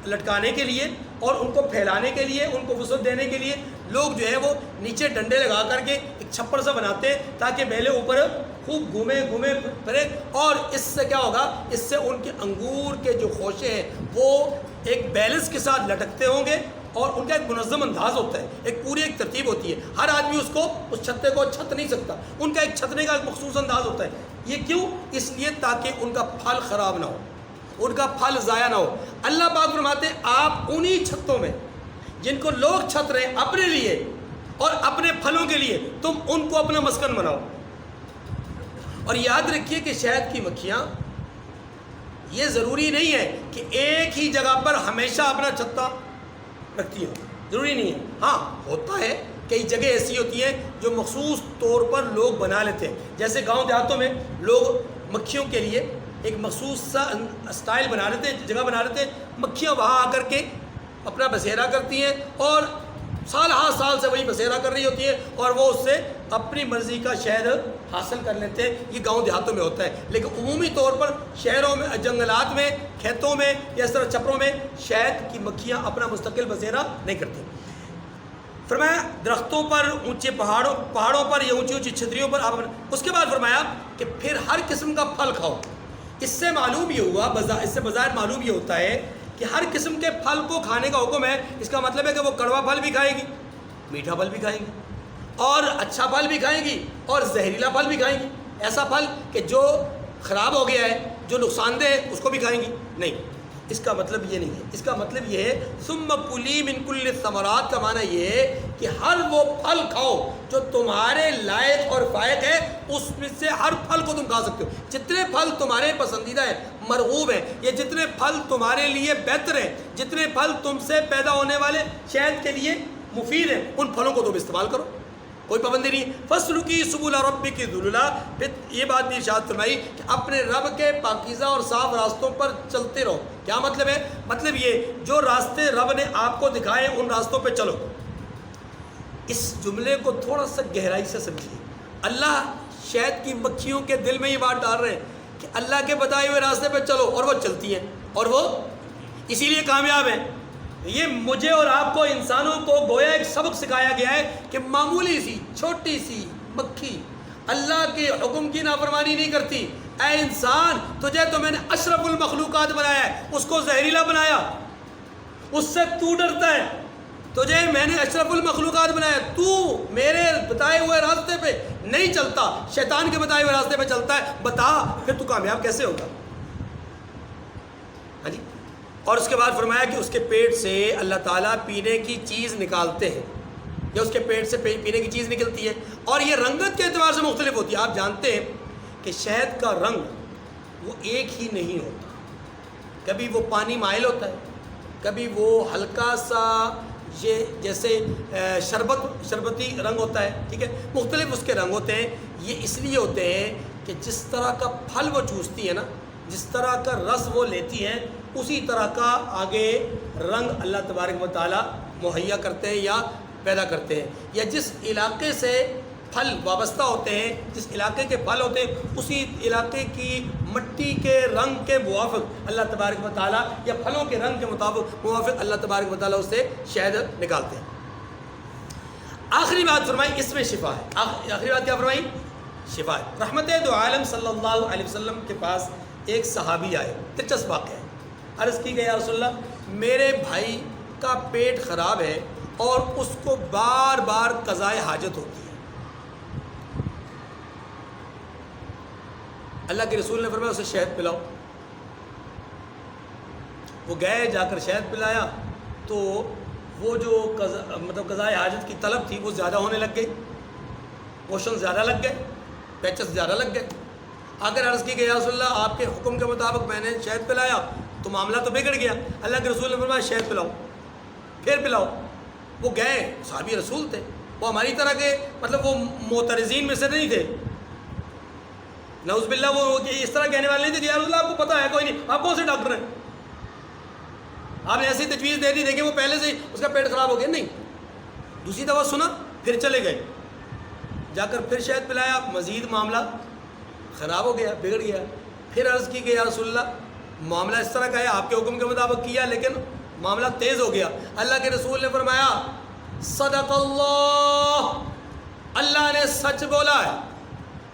لٹکانے کے لیے اور ان کو پھیلانے کے لیے، ان کو وسعت دینے کے لیے لوگ جو ہے وہ نیچے ڈنڈے لگا کر کے ایک چھپر سا بناتے ہیں تاکہ بیلیں اوپر خوب گھومے پھرے. اور اس سے کیا ہوگا؟ اس سے ان کے انگور کے جو خوشے ہیں وہ ایک بیلنس کے ساتھ لٹکتے ہوں گے، اور ان کا ایک منظم انداز ہوتا ہے، ایک پوری ایک ترتیب ہوتی ہے. ہر آدمی اس چھتے کو چھت نہیں سکتا. ان کا ایک چھتنے کا ایک مخصوص انداز ہوتا ہے. یہ کیوں؟ اس لیے تاکہ ان کا پھل خراب نہ ہو، ان کا پھل ضائع نہ ہو. اللہ پاک فرماتے ہیں آپ انہی چھتوں میں جن کو لوگ چھت رہے ہیں اپنے لیے اور اپنے پھلوں کے لیے، تم ان کو اپنا مسکن بناؤ. اور یاد رکھیے کہ شہد کی مکھیاں یہ ضروری نہیں ہے کہ ایک ہی جگہ پر ہمیشہ اپنا چھتا رکھتی ہوں، ضروری نہیں ہے. ہاں ہوتا ہے، کئی جگہ ایسی ہوتی ہیں جو مخصوص طور پر لوگ بنا لیتے ہیں. جیسے گاؤں دیہاتوں میں لوگ مکھیوں کے لیے ایک مخصوص سا اسٹائل بنا لیتے ہیں، جگہ بنا لیتے ہیں. مکھیاں وہاں آ کر کے اپنا بسیرا کرتی ہیں، اور سال ہر سال سے وہی بسیرا کر رہی ہوتی ہے، اور وہ اس سے اپنی مرضی کا شہد حاصل کر لیتے ہیں. یہ گاؤں دیہاتوں میں ہوتا ہے. لیکن عمومی طور پر شہروں میں، جنگلات میں، کھیتوں میں یا اس طرح چھپروں میں شہد کی مکھیاں اپنا مستقل بسیرا نہیں کرتی. فرمایا درختوں پر، اونچے پہاڑوں پر یا اونچی اونچی چھتریوں پر آپ. اس کے بعد فرمایا کہ پھر ہر قسم کا پھل کھاؤ. اس سے معلوم یہ ہوا، اس سے بظاہر معلوم یہ ہوتا ہے کہ ہر قسم کے پھل کو کھانے کا حکم ہے. اس کا مطلب ہے کہ وہ کڑوا پھل بھی کھائے گی، میٹھا پھل بھی کھائیں گی، اور اچھا پھل بھی کھائیں گی، اور زہریلا پھل بھی کھائیں گی. ایسا پھل کہ جو خراب ہو گیا ہے، جو نقصان دہ ہے، اس کو بھی کھائیں گی؟ نہیں. اس کا مطلب یہ نہیں ہے. اس کا مطلب یہ ہے ثم کلی من کل الثمرات کا معنی یہ ہے کہ ہر وہ پھل کھاؤ جو تمہارے لائق اور فائق ہے. اس میں سے ہر پھل کو تم کھا سکتے ہو. جتنے پھل تمہارے پسندیدہ ہیں، مرغوب ہیں، یا جتنے پھل تمہارے لیے بہتر ہیں، جتنے پھل تم سے پیدا ہونے والے شہد کے لیے مفید ہیں، ان پھلوں کو تم استعمال کرو، کوئی پابندی نہیں. فَاسْلُكِي سُبُلَ رَبِّكِ ذُلُلًا. پھر یہ بات بھی ارشاد فرمائی کہ اپنے رب کے پاکیزہ اور صاف راستوں پر چلتے رہو. کیا مطلب ہے؟ مطلب یہ جو راستے رب نے آپ کو دکھائے ان راستوں پہ چلو. اس جملے کو تھوڑا سا گہرائی سے سمجھیے. اللہ شہد کی مکھیوں کے دل میں یہ بات ڈال رہے ہیں کہ اللہ کے بتائے ہوئے راستے پہ چلو، اور وہ چلتی ہیں اور وہ اسی لیے کامیاب ہیں۔ یہ مجھے اور آپ کو انسانوں کو گویا ایک سبق سکھایا گیا ہے کہ معمولی سی چھوٹی سی مکھی اللہ کے حکم کی نافرمانی نہیں کرتی۔ اے انسان، تجھے تو میں نے اشرف المخلوقات بنایا ہے، اس کو زہریلا بنایا، اس سے تو ڈرتا ہے۔ تجھے میں نے اشرف المخلوقات بنایا، تو میرے بتائے ہوئے راستے پہ نہیں چلتا، شیطان کے بتائے ہوئے راستے پہ چلتا ہے، بتا پھر تو کامیاب کیسے ہوگا؟ ہاں جی۔ اور اس کے بعد فرمایا کہ اس کے پیٹ سے اللہ تعالیٰ پینے کی چیز نکالتے ہیں، یا اس کے پیٹ سے پینے کی چیز نکلتی ہے، اور یہ رنگت کے اعتبار سے مختلف ہوتی ہے۔ آپ جانتے ہیں کہ شہد کا رنگ وہ ایک ہی نہیں ہوتا، کبھی وہ پانی مائل ہوتا ہے، کبھی وہ ہلکا سا یہ جیسے شربتی رنگ ہوتا ہے، ٹھیک ہے، مختلف اس کے رنگ ہوتے ہیں۔ یہ اس لیے ہوتے ہیں کہ جس طرح کا پھل وہ چوستی ہے نا، جس طرح کا رس وہ لیتی ہیں، اسی طرح کا آگے رنگ اللہ تبارک و تعالیٰ مہیا کرتے ہیں یا پیدا کرتے ہیں، یا جس علاقے سے پھل وابستہ ہوتے ہیں، جس علاقے کے پھل ہوتے ہیں، اسی علاقے کی مٹی کے رنگ کے موافق اللہ تبارک و تعالیٰ، یا پھلوں کے رنگ کے موافق اللہ تبارک و تعالیٰ اس سے شہد نکالتے ہیں۔ آخری بات فرمائی اس میں شفا ہے۔ آخری بات کیا فرمائی؟ شفا ہے۔ رحمت دو عالم صلی اللہ علیہ وسلم کے پاس ایک صحابی آئے، دلچسپ واقعہ ہے۔ عرض کی گئی یا رسول اللہ، میرے بھائی کا پیٹ خراب ہے اور اس کو بار بار قضائے حاجت ہوتی ہے۔ اللہ کے رسول نے فرمایا اسے شہد پلاؤ۔ وہ گئے، جا کر شہد پلایا تو وہ جو قضائے حاجت کی طلب تھی وہ زیادہ ہونے لگ گئی، موشن زیادہ لگ گئے، پیچس زیادہ لگ گئے۔ اگر عرض کی گئی یا رسول اللہ، آپ کے حکم کے مطابق میں نے شہد پلایا تو معاملہ تو بگڑ گیا۔ اللہ کے رسول نے فرمایا شہد پلاؤ، پھر پلاؤ۔ وہ گئے، صحابی رسول تھے، وہ ہماری طرح کے وہ معترضین میں سے نہیں تھے، نعوذ باللہ، وہ اس طرح کہنے والے نہیں تھے کہ یا رسول اللہ آپ کو پتہ ہے کوئی نہیں، آپ کون سے ڈاکٹر ہیں، آپ نے ایسی تجویز دے دی، دیکھیں وہ پہلے سے ہی اس کا پیٹ خراب ہو گیا۔ نہیں، دوسری دفعہ سنا، پھر چلے گئے، جا کر پھر شہد پلایا، مزید معاملہ خراب ہو گیا، بگڑ گیا۔ پھر عرض کی کہ یا رسول اللہ معاملہ اس طرح کا ہے، آپ کے حکم کے مطابق کیا لیکن معاملہ تیز ہو گیا۔ اللہ کے رسول نے فرمایا صدق اللہ، اللہ نے سچ بولا ہے،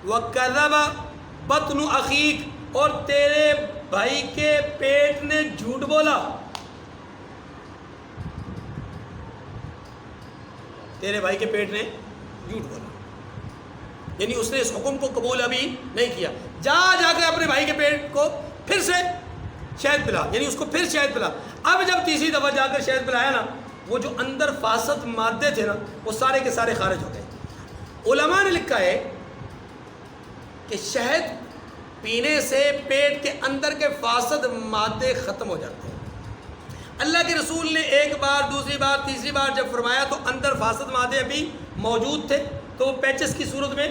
وَكَذَبَ بَطْنُ أَخِيكَ، اور تیرے بھائی کے پیٹ نے جھوٹ بولا، تیرے بھائی کے پیٹ نے جھوٹ بولا، یعنی اس نے اس حکم کو قبول ابھی نہیں کیا۔ جا کے اپنے بھائی کے پیٹ کو پھر سے شہد پلا، یعنی اس کو پھر شہد پلا۔ اب جب تیسری دفعہ جا کر شہد پلایا نا، وہ جو اندر فاسد مادے تھے نا وہ سارے کے سارے خارج ہو گئے۔ علماء نے لکھا ہے کہ شہد پینے سے پیٹ کے اندر کے فاسد مادے ختم ہو جاتے ہیں۔ اللہ کے رسول نے ایک بار، دوسری بار، تیسری بار جب فرمایا تو اندر فاسد مادے ابھی موجود تھے، تو وہ پیچس کی صورت میں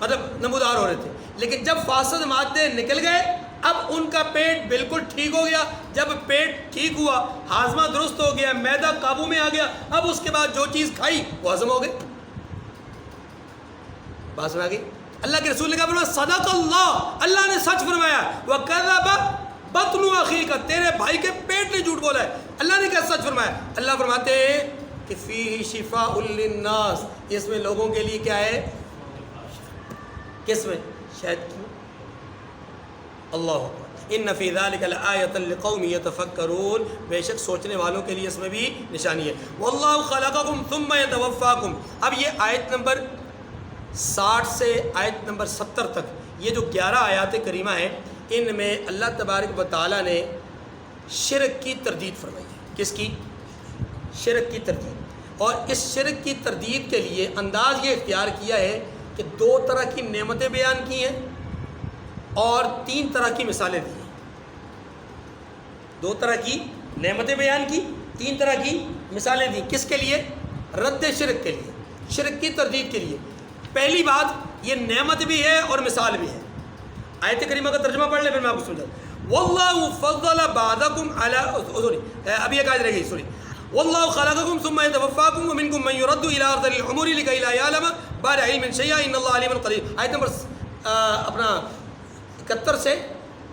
نمودار ہو رہے تھے، لیکن جب فاسد مادے نکل گئے اب ان کا پیٹ بالکل ٹھیک ہو گیا۔ جب پیٹ ٹھیک ہوا، ہاضمہ درست ہو گیا، معدہ قابو میں آ گیا، اب اس کے بعد جو چیز کھائی وہ ہضم ہو گئی۔ بات سنا گئی؟ اللہ کے رسول نے کہا فرمایا صدق اللہ، اللہ نے سچ فرمایا، وَكَذَبَ بَطْنُ أَخِيكَ، تیرے بھائی کے پیٹ نے جھوٹ بولا ہے۔ اللہ نے کیا سچ فرمایا؟ اللہ فرماتے ہیں کہ فِيهِ شِفَاءٌ لِلنَّاسِ، اس میں لوگوں کے لیے کیا ہے؟ کس میں؟ شہد کی۔ اللہ اکبر، ان فی ذلک لآیۃ لقوم یتفکرون، بے شک سوچنے والوں کے لیے اس میں بھی نشانی ہے۔ واللہ خلقکم ثم یتوفاکم۔ اب یہ آیت نمبر 60 سے آیت نمبر 70 تک یہ جو 11 آیات کریمہ ہیں، ان میں اللہ تبارک و تعالیٰ نے شرک کی تردید فرمائی ہے۔ کس کی؟ شرک کی تردید۔ اور اس شرک کی تردید کے لیے انداز یہ اختیار کیا ہے کہ 2 طرح کی نعمتیں بیان کی ہیں اور 3 طرح کی مثالیں دی ہیں۔ 2 طرح کی نعمتیں بیان کی، 3 طرح کی مثالیں دی، کس کے لیے؟ رد شرک کے لیے، شرک کی تردید کے لیے۔ پہلی بات یہ نعمت بھی ہے اور مثال بھی ہے۔ آیت کریمہ کا ترجمہ پڑھ لیں پھر میں آپ کو سمجھاؤں۔ واللہ فضل بعضکم علی، ابھی ایک آیت رہ گئی، سوری۔ واللہ خلقکم ثم یتوفاکم ومنکم من یرد الی ارذل العمر لکی لا یعلم بعد علم شیئا ان اللہ علیم قدیر۔ آیت نمبر 71 سے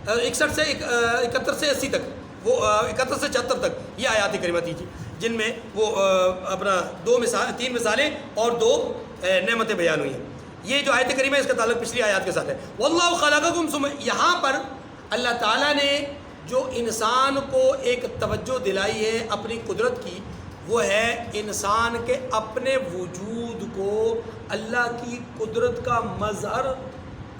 61 سے 71 سے 80 تک، وہ 71 سے 76 تک یہ آیات کریمہ تھی جن میں وہ اپنا 3 مثالیں اور 2 نعمتیں بیان ہوئی ہیں۔ یہ جو آیت کریمہ ہے اس کا تعلق پچھلی آیات کے ساتھ ہے۔ واللہ خلقکم ثم، یہاں پر اللہ تعالیٰ نے جو انسان کو ایک توجہ دلائی ہے اپنی قدرت کی، وہ ہے انسان کے اپنے وجود کو اللہ کی قدرت کا مظہر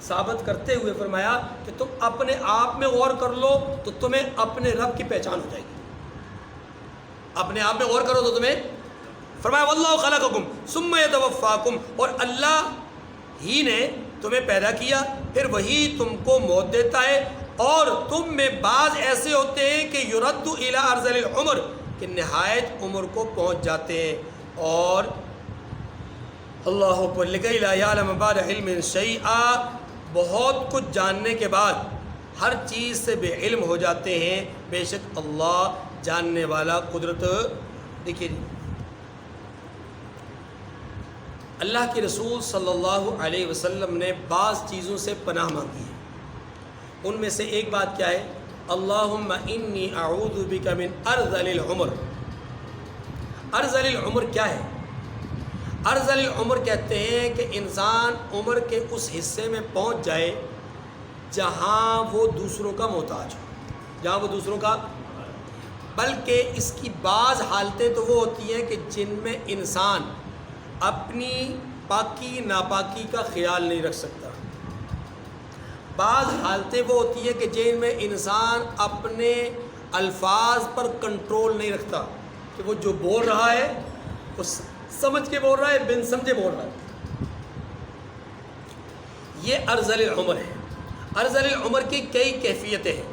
ثابت کرتے ہوئے فرمایا کہ تم اپنے آپ میں غور کر لو تو تمہیں اپنے رب کی پہچان ہو جائے گی۔ اپنے آپ میں غور کرو تو تمہیں، فرمایا واللہ خلقکم ثم یتوفاکم، اور اللہ ہی نے تمہیں پیدا کیا پھر وہی تم کو موت دیتا ہے، اور تم میں بعض ایسے ہوتے ہیں کہ یرد الی ارذل العمر، کہ نہایت عمر کو پہنچ جاتے ہیں، اور اللہ اکبر لکی لا یعلم بعد علم شیئا، بہت کچھ جاننے کے بعد ہر چیز سے بے علم ہو جاتے ہیں، بے شک اللہ جاننے والا قدرت۔ دیکھیے اللہ کے رسول صلی اللہ علیہ وسلم نے بعض چیزوں سے پناہ مانگی ہے، ان میں سے ایک بات کیا ہے؟ اللہم انی اعوذ بک من ارذل العمر۔ ارذل العمر کیا ہے؟ ارذل العمر کہتے ہیں کہ انسان عمر کے اس حصے میں پہنچ جائے جہاں وہ دوسروں کا محتاج ہو، جہاں وہ دوسروں کا، بلکہ اس کی بعض حالتیں تو وہ ہوتی ہیں کہ جن میں انسان اپنی پاکی ناپاکی کا خیال نہیں رکھ سکتا، بعض حالتیں وہ ہوتی ہیں کہ جن میں انسان اپنے الفاظ پر کنٹرول نہیں رکھتا، کہ وہ جو بول رہا ہے وہ سمجھ کے بول رہا ہے، بن سمجھے بول رہا ہے۔ یہ ارذل العمر ہے۔ ارذل العمر کی کئی کیفیتیں ہیں،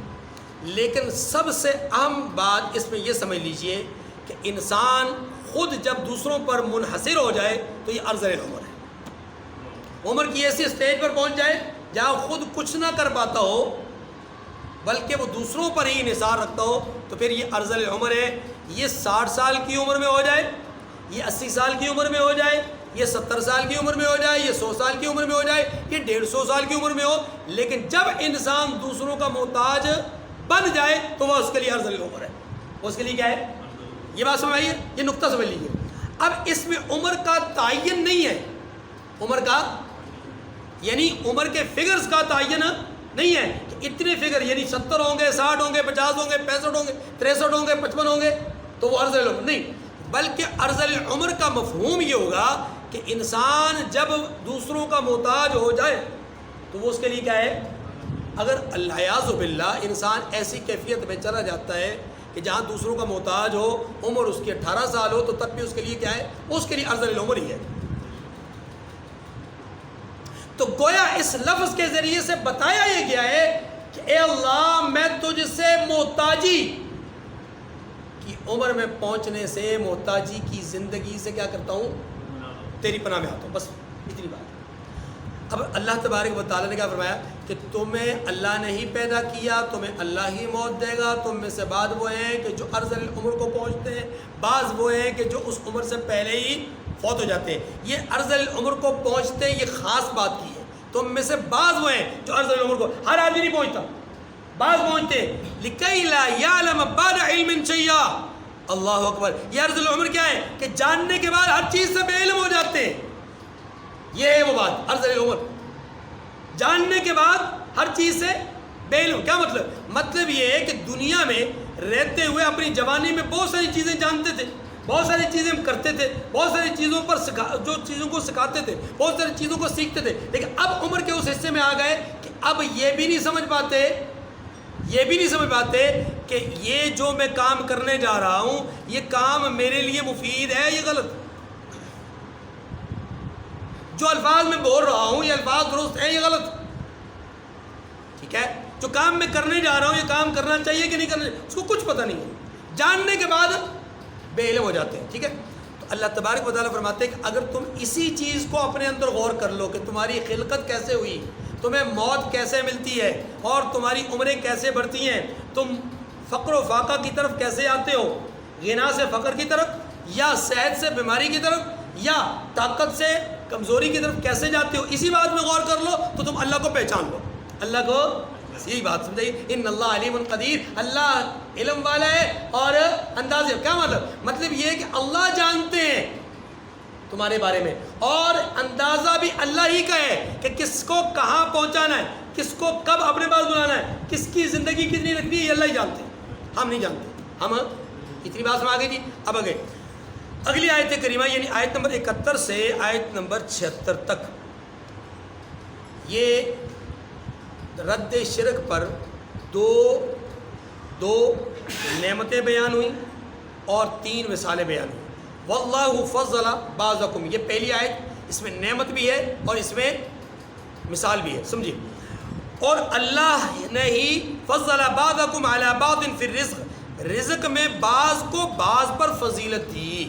لیکن سب سے اہم بات اس میں یہ سمجھ لیجئے کہ انسان خود جب دوسروں پر منحصر ہو جائے تو یہ ارذل العمر ہے۔ عمر کی ایسی اسٹیج پر پہنچ جائے جہاں خود کچھ نہ کر پاتا ہو بلکہ وہ دوسروں پر ہی انحصار رکھتا ہو، تو پھر یہ ارذل العمر ہے۔ یہ 60 سال کی عمر میں ہو جائے، یہ 80 سال کی عمر میں ہو جائے، یہ 70 سال کی عمر میں ہو جائے، یہ 100 سال کی عمر میں ہو جائے، یہ 150 سال کی عمر میں ہو، لیکن جب انسان دوسروں کا محتاج بن جائے تو وہ اس کے لیے ارذل العمر ہے۔ وہ اس کے لیے کیا ہے؟ یہ بات سمجھ آئیے، یہ نقطہ سمجھ لیجیے۔ اب اس میں عمر کا تعین نہیں ہے، عمر کا یعنی عمر کے فگرز کا تعین نہیں ہے کہ اتنے فگر یعنی 70 ہوں گے، 60 ہوں گے، 50 ہوں گے، 65 ہوں گے، 63 ہوں گے، 55 ہوں گے تو وہ ارذل العمر نہیں، بلکہ ارذل العمر کا مفہوم یہ ہوگا کہ انسان جب دوسروں کا محتاج ہو جائے تو وہ اس کے لیے کیا ہے؟ اگر العیاذ باللہ انسان ایسی کیفیت میں چلا جاتا ہے کہ جہاں دوسروں کا محتاج ہو، عمر اس کی 18 سال ہو تو تب بھی اس کے لیے کیا ہے؟ اس کے لیے ارذل العمر ہی ہے۔ تو گویا اس لفظ کے ذریعے سے بتایا یہ گیا ہے کہ اے اللہ میں تجھ سے محتاجی کی عمر میں پہنچنے سے، محتاجی کی زندگی سے کیا کرتا ہوں؟ تیری پناہ میں آتا ہوں، بس اتنی بات۔ اب اللہ تبارک و تعالیٰ نے کیا فرمایا کہ تمہیں اللہ نے ہی پیدا کیا، تمہیں اللہ ہی موت دے گا، تم میں سے بعض وہ ہیں کہ جو ارذل العمر کو پہنچتے ہیں، بعض وہ ہیں کہ جو اس عمر سے پہلے ہی فوت ہو جاتے ہیں۔ یہ ارذل العمر کو پہنچتے ہیں، یہ خاص بات کی ہے۔ تم میں سے بعض وہ ہیں جو ارذل العمر کو، ہر آدمی نہیں پہنچتا، بعض پہنچتے ہیں۔ لکی لا یعلم بعد علم شیئا، اللہ اکبر۔ یہ ارذل العمر کیا ہے؟ کہ جاننے کے بعد ہر چیز سے بے علم ہو جاتے ہیں، یہ ہے وہ بات ارذل العمر۔ جاننے کے بعد ہر چیز سے بے علم، کیا مطلب؟ مطلب یہ ہے کہ دنیا میں رہتے ہوئے اپنی جوانی میں بہت ساری چیزیں جانتے تھے، بہت ساری چیزیں کرتے تھے، بہت ساری چیزوں پر جو چیزوں کو سکھاتے تھے، بہت ساری چیزوں کو سیکھتے تھے، لیکن اب عمر کے اس حصے میں آ گئے کہ اب یہ بھی نہیں سمجھ پاتے کہ یہ جو میں کام کرنے جا رہا ہوں یہ کام میرے لیے مفید ہے، یہ غلط، جو الفاظ میں بول رہا ہوں یہ الفاظ درست ہیں، یہ غلط، ٹھیک ہے؟ جو کام میں کرنے جا رہا ہوں یہ کام کرنا چاہیے کہ نہیں کرنا چاہیے، اس کو کچھ پتہ نہیں ہے، جاننے کے بعد بے علم ہو جاتے ہیں، ٹھیک ہے؟ تو اللہ تبارک و تعالیٰ فرماتے ہیں کہ اگر تم اسی چیز کو اپنے اندر غور کر لو کہ تمہاری خلقت کیسے ہوئی، تمہیں موت کیسے ملتی ہے اور تمہاری عمریں کیسے بڑھتی ہیں، تم فقر و فاقہ کی طرف کیسے آتے ہو، غنا سے فقر کی طرف یا صحت سے بیماری کی طرف یا طاقت سے کمزوری کی طرف کیسے جاتے ہو، اسی بات میں غور کر لو تو تم اللہ کو پہچان لو، اللہ کو یہی بات سمجھائیے، ان اللہ علیم قدیر، اللہ علم والا ہے اور انداز ہے. کیا مطلب یہ ہے کہ اللہ جانتے ہیں تمہارے بارے میں، اور اندازہ بھی اللہ ہی کا ہے کہ کس کو کہاں پہنچانا ہے، کس کو کب اپنے پاس بلانا ہے، کس کی زندگی کتنی رکھنی ہے، یہ اللہ ہی جانتے ہیں، ہم نہیں جانتے. ہم اتنی بات سمجھ آ گئی جی. اب آگے اگلی آیت کریمہ یعنی آیت نمبر 71 سے آیت نمبر 76 تک، یہ رد شرک پر دو نعمتیں بیان ہوئیں اور 3 مثالیں بیان ہوئیں. واللہ فضل بعضکم، یہ پہلی آیت، اس میں نعمت بھی ہے اور اس میں مثال بھی ہے، سمجھیے. اور اللہ نے ہی فضل بعضکم علی بعض فی الرزق، رزق میں بعض کو بعض پر فضیلت دی.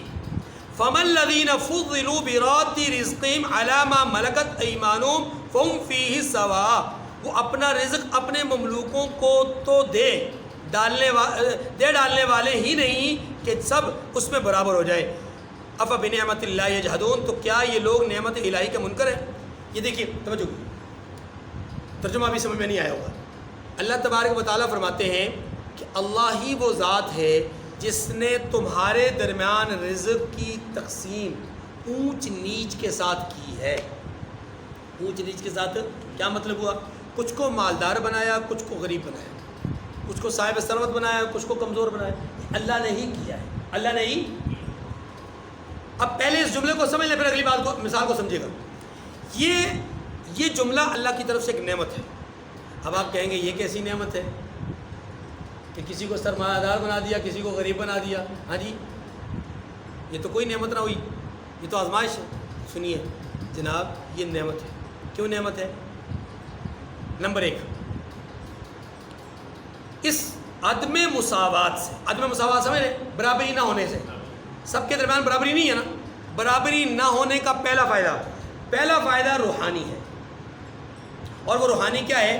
فمن الذین فضلوا براد رزقہم علی ما ملکت ایمانہم فہم فیہ سواء، وہ اپنا رزق اپنے مملوکوں کو تو دے ڈالنے والے ہی نہیں کہ سب اس میں برابر ہو جائے. افبنعمت اللہ یجحدون، تو کیا یہ لوگ نعمت الہی کا منکر ہیں؟ یہ دیکھیے توجہ، ترجمہ بھی سمجھ میں نہیں آیا ہوگا. اللہ تبارک و تعالیٰ فرماتے ہیں کہ اللہ ہی وہ ذات ہے جس نے تمہارے درمیان رزق کی تقسیم اونچ نیچ کے ساتھ کی ہے. اونچ نیچ کے ساتھ کیا مطلب ہوا؟ کچھ کو مالدار بنایا، کچھ کو غریب بنایا، کچھ کو صاحب ثروت بنایا، کچھ کو کمزور بنایا. اللہ نے ہی کیا ہے، اللہ نے ہی. اب پہلے اس جملے کو سمجھ لیں، پھر اگلی بات کو مثال کو سمجھے گا. یہ جملہ اللہ کی طرف سے ایک نعمت ہے. اب آپ کہیں گے یہ کیسی نعمت ہے کہ کسی کو سرمایہ دار بنا دیا، کسی کو غریب بنا دیا؟ ہاں جی، یہ تو کوئی نعمت نہ ہوئی، یہ تو آزمائش ہے. سنیے جناب، یہ نعمت ہے. کیوں نعمت ہے؟ نمبر 1، اس عدم مساوات سے، عدم مساوات سمجھ رہے، برابری نہ ہونے سے. سب کے درمیان برابری نہیں ہے نا. برابری نہ ہونے کا پہلا فائدہ روحانی ہے. اور وہ روحانی کیا ہے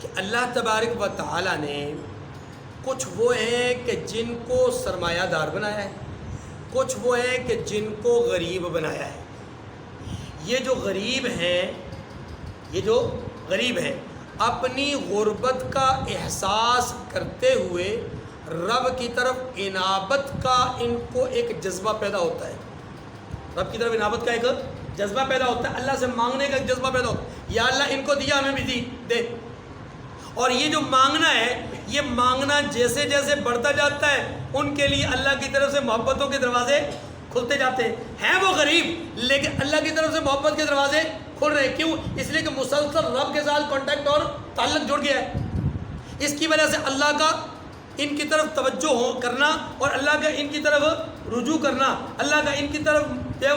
کہ اللہ تبارک و تعالیٰ نے کچھ وہ ہیں کہ جن کو سرمایہ دار بنایا ہے، کچھ وہ ہیں کہ جن کو غریب بنایا ہے. یہ جو غریب ہیں اپنی غربت کا احساس کرتے ہوئے رب کی طرف انابت کا ان کو ایک جذبہ پیدا ہوتا ہے. رب کی طرف انابت کا ایک جذبہ پیدا ہوتا ہے، اللہ سے مانگنے کا ایک جذبہ پیدا ہوتا ہے. یا اللہ ان کو دیا، ہمیں بھی دے. اور یہ جو مانگنا ہے، یہ مانگنا جیسے جیسے بڑھتا جاتا ہے ان کے لیے اللہ کی طرف سے محبتوں کے دروازے کھلتے جاتے ہیں. ہیں وہ غریب لیکن اللہ کی طرف سے محبت کے دروازے کھل رہے ہیں. کیوں؟ اس لیے کہ مسلسل رب کے ساتھ کانٹیکٹ اور تعلق جڑ گیا ہے. اس کی وجہ سے اللہ کا ان کی طرف توجہ کرنا اور اللہ کا ان کی طرف رجوع کرنا، اللہ کا ان کی طرف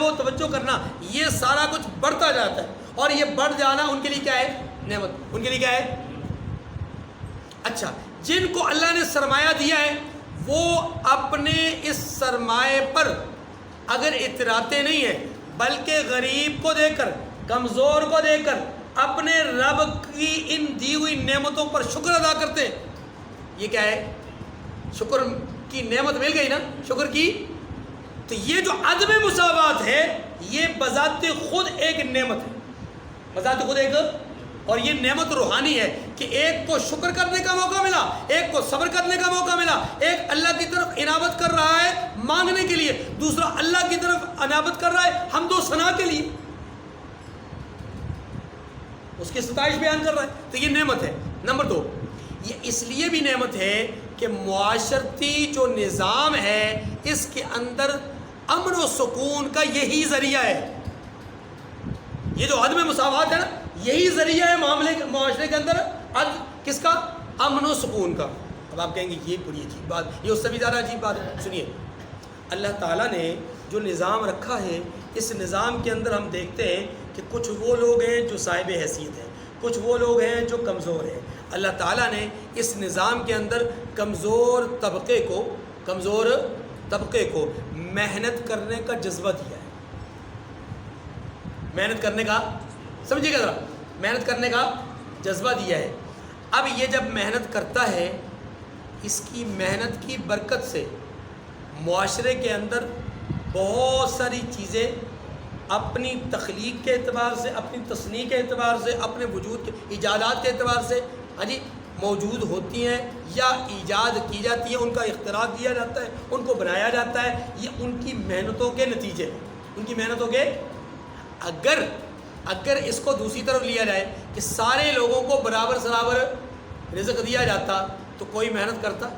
وہ توجہ کرنا، یہ سارا کچھ بڑھتا جاتا ہے. اور یہ بڑھ جانا ان کے لیے کیا ہے؟ نعمت. ان کے لیے کیا ہے؟ اچھا، جن کو اللہ نے سرمایہ دیا ہے وہ اپنے اس سرمایہ پر اگر اتراتے نہیں ہیں بلکہ غریب کو دے کر، کمزور کو دے کر اپنے رب کی ان دی ہوئی نعمتوں پر شکر ادا کرتے ہیں. یہ کیا ہے؟ شکر کی نعمت مل گئی نا، شکر کی. تو یہ جو عدم مساوات ہے یہ بذات خود ایک نعمت ہے، بذات خود ایک. اور یہ نعمت روحانی ہے کہ ایک کو شکر کرنے کا موقع ملا، ایک کو صبر کرنے کا موقع ملا. ایک اللہ کی طرف انابت کر رہا ہے مانگنے کے لیے، دوسرا اللہ کی طرف انابت کر رہا ہے حمد و ثنا کے لیے، اس کی ستائش بیان کر رہا ہے. تو یہ نعمت ہے. نمبر 2، یہ اس لیے بھی نعمت ہے کہ معاشرتی جو نظام ہے اس کے اندر امن و سکون کا یہی ذریعہ ہے. یہ جو عدم مساوات ہے نا، یہی ذریعہ ہے معاشرے کے اندر کس کا؟ امن و سکون کا. اب آپ کہیں گے یہ بڑی عجیب بات، یہ اس سے بھی زیادہ عجیب بات ہے. سنیے، اللہ تعالیٰ نے جو نظام رکھا ہے اس نظام کے اندر ہم دیکھتے ہیں کہ کچھ وہ لوگ ہیں جو صاحب حیثیت ہیں، کچھ وہ لوگ ہیں جو کمزور ہیں. اللہ تعالیٰ نے اس نظام کے اندر کمزور طبقے کو محنت کرنے کا جذبہ دیا ہے. محنت کرنے کا، سمجھیے گا ذرا، محنت کرنے کا جذبہ دیا ہے. اب یہ جب محنت کرتا ہے، اس کی محنت کی برکت سے معاشرے کے اندر بہت ساری چیزیں اپنی تخلیق کے اعتبار سے، اپنی تصنیع کے اعتبار سے، اپنے وجود کے ایجادات کے اعتبار سے ہاں جی موجود ہوتی ہیں یا ایجاد کی جاتی ہیں، ان کا اختراع کیا جاتا ہے، ان کو بنایا جاتا ہے، یہ ان کی محنتوں کے نتیجے، ان کی محنتوں کے اگر اس کو دوسری طرف لیا جائے کہ سارے لوگوں کو برابر سرابر رزق دیا جاتا تو کوئی محنت کرتا؟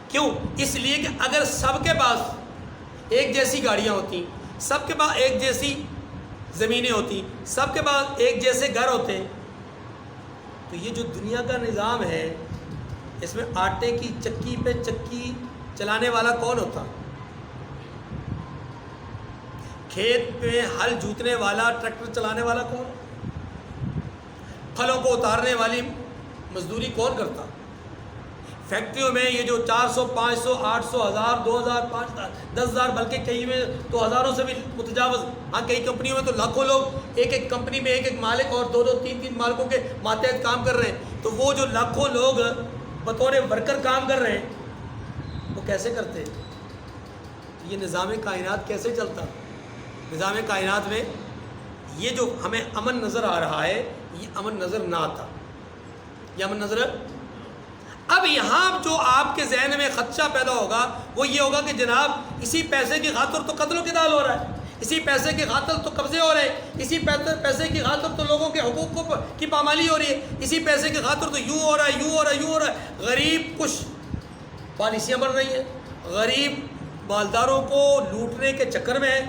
کیوں؟ اس لیے کہ اگر سب کے پاس ایک جیسی گاڑیاں ہوتی، سب کے پاس ایک جیسی زمینیں ہوتی، سب کے پاس ایک جیسے گھر ہوتے، تو یہ جو دنیا کا نظام ہے اس میں آٹے کی چکی پہ چکی چلانے والا کون ہوتا؟ کھیت میں ہل جوتنے والا، ٹریکٹر چلانے والا کون؟ پھلوں کو اتارنے والی مزدوری کون کرتا؟ فیکٹریوں میں یہ جو 400 500 800 1000 2000 5000 10,000 بلکہ کئی میں تو ہزاروں سے بھی متجاوز، ہاں کئی کمپنیوں میں تو لاکھوں لوگ ایک ایک کمپنی میں ایک ایک مالک اور 2 2 3 3 مالکوں کے ماتحت کام کر رہے ہیں، تو وہ جو لاکھوں لوگ بطور ورکر کام کر رہے ہیں وہ کیسے کرتے ہیں؟ یہ نظام کائنات کیسے چلتا؟ نظام کائنات میں یہ جو ہمیں امن نظر آ رہا ہے یہ امن نظر نہ آتا، یہ امن نظر۔ اب یہاں جو آپ کے ذہن میں خدشہ پیدا ہوگا وہ یہ ہوگا کہ جناب اسی پیسے کی خاطر تو قتل و قتال ہو رہا ہے، اسی پیسے کی خاطر تو قبضے ہو رہے ہیں، اسی پیسے کی خاطر تو لوگوں کے حقوق کی پامالی ہو رہی ہے، اسی پیسے کی خاطر تو یوں ہو رہا ہے، یوں ہو رہا ہے، یوں ہو رہا ہے۔ غریب کچھ پالیسیاں بن رہی ہیں، غریب مالداروں کو لوٹنے کے چکر میں ہے،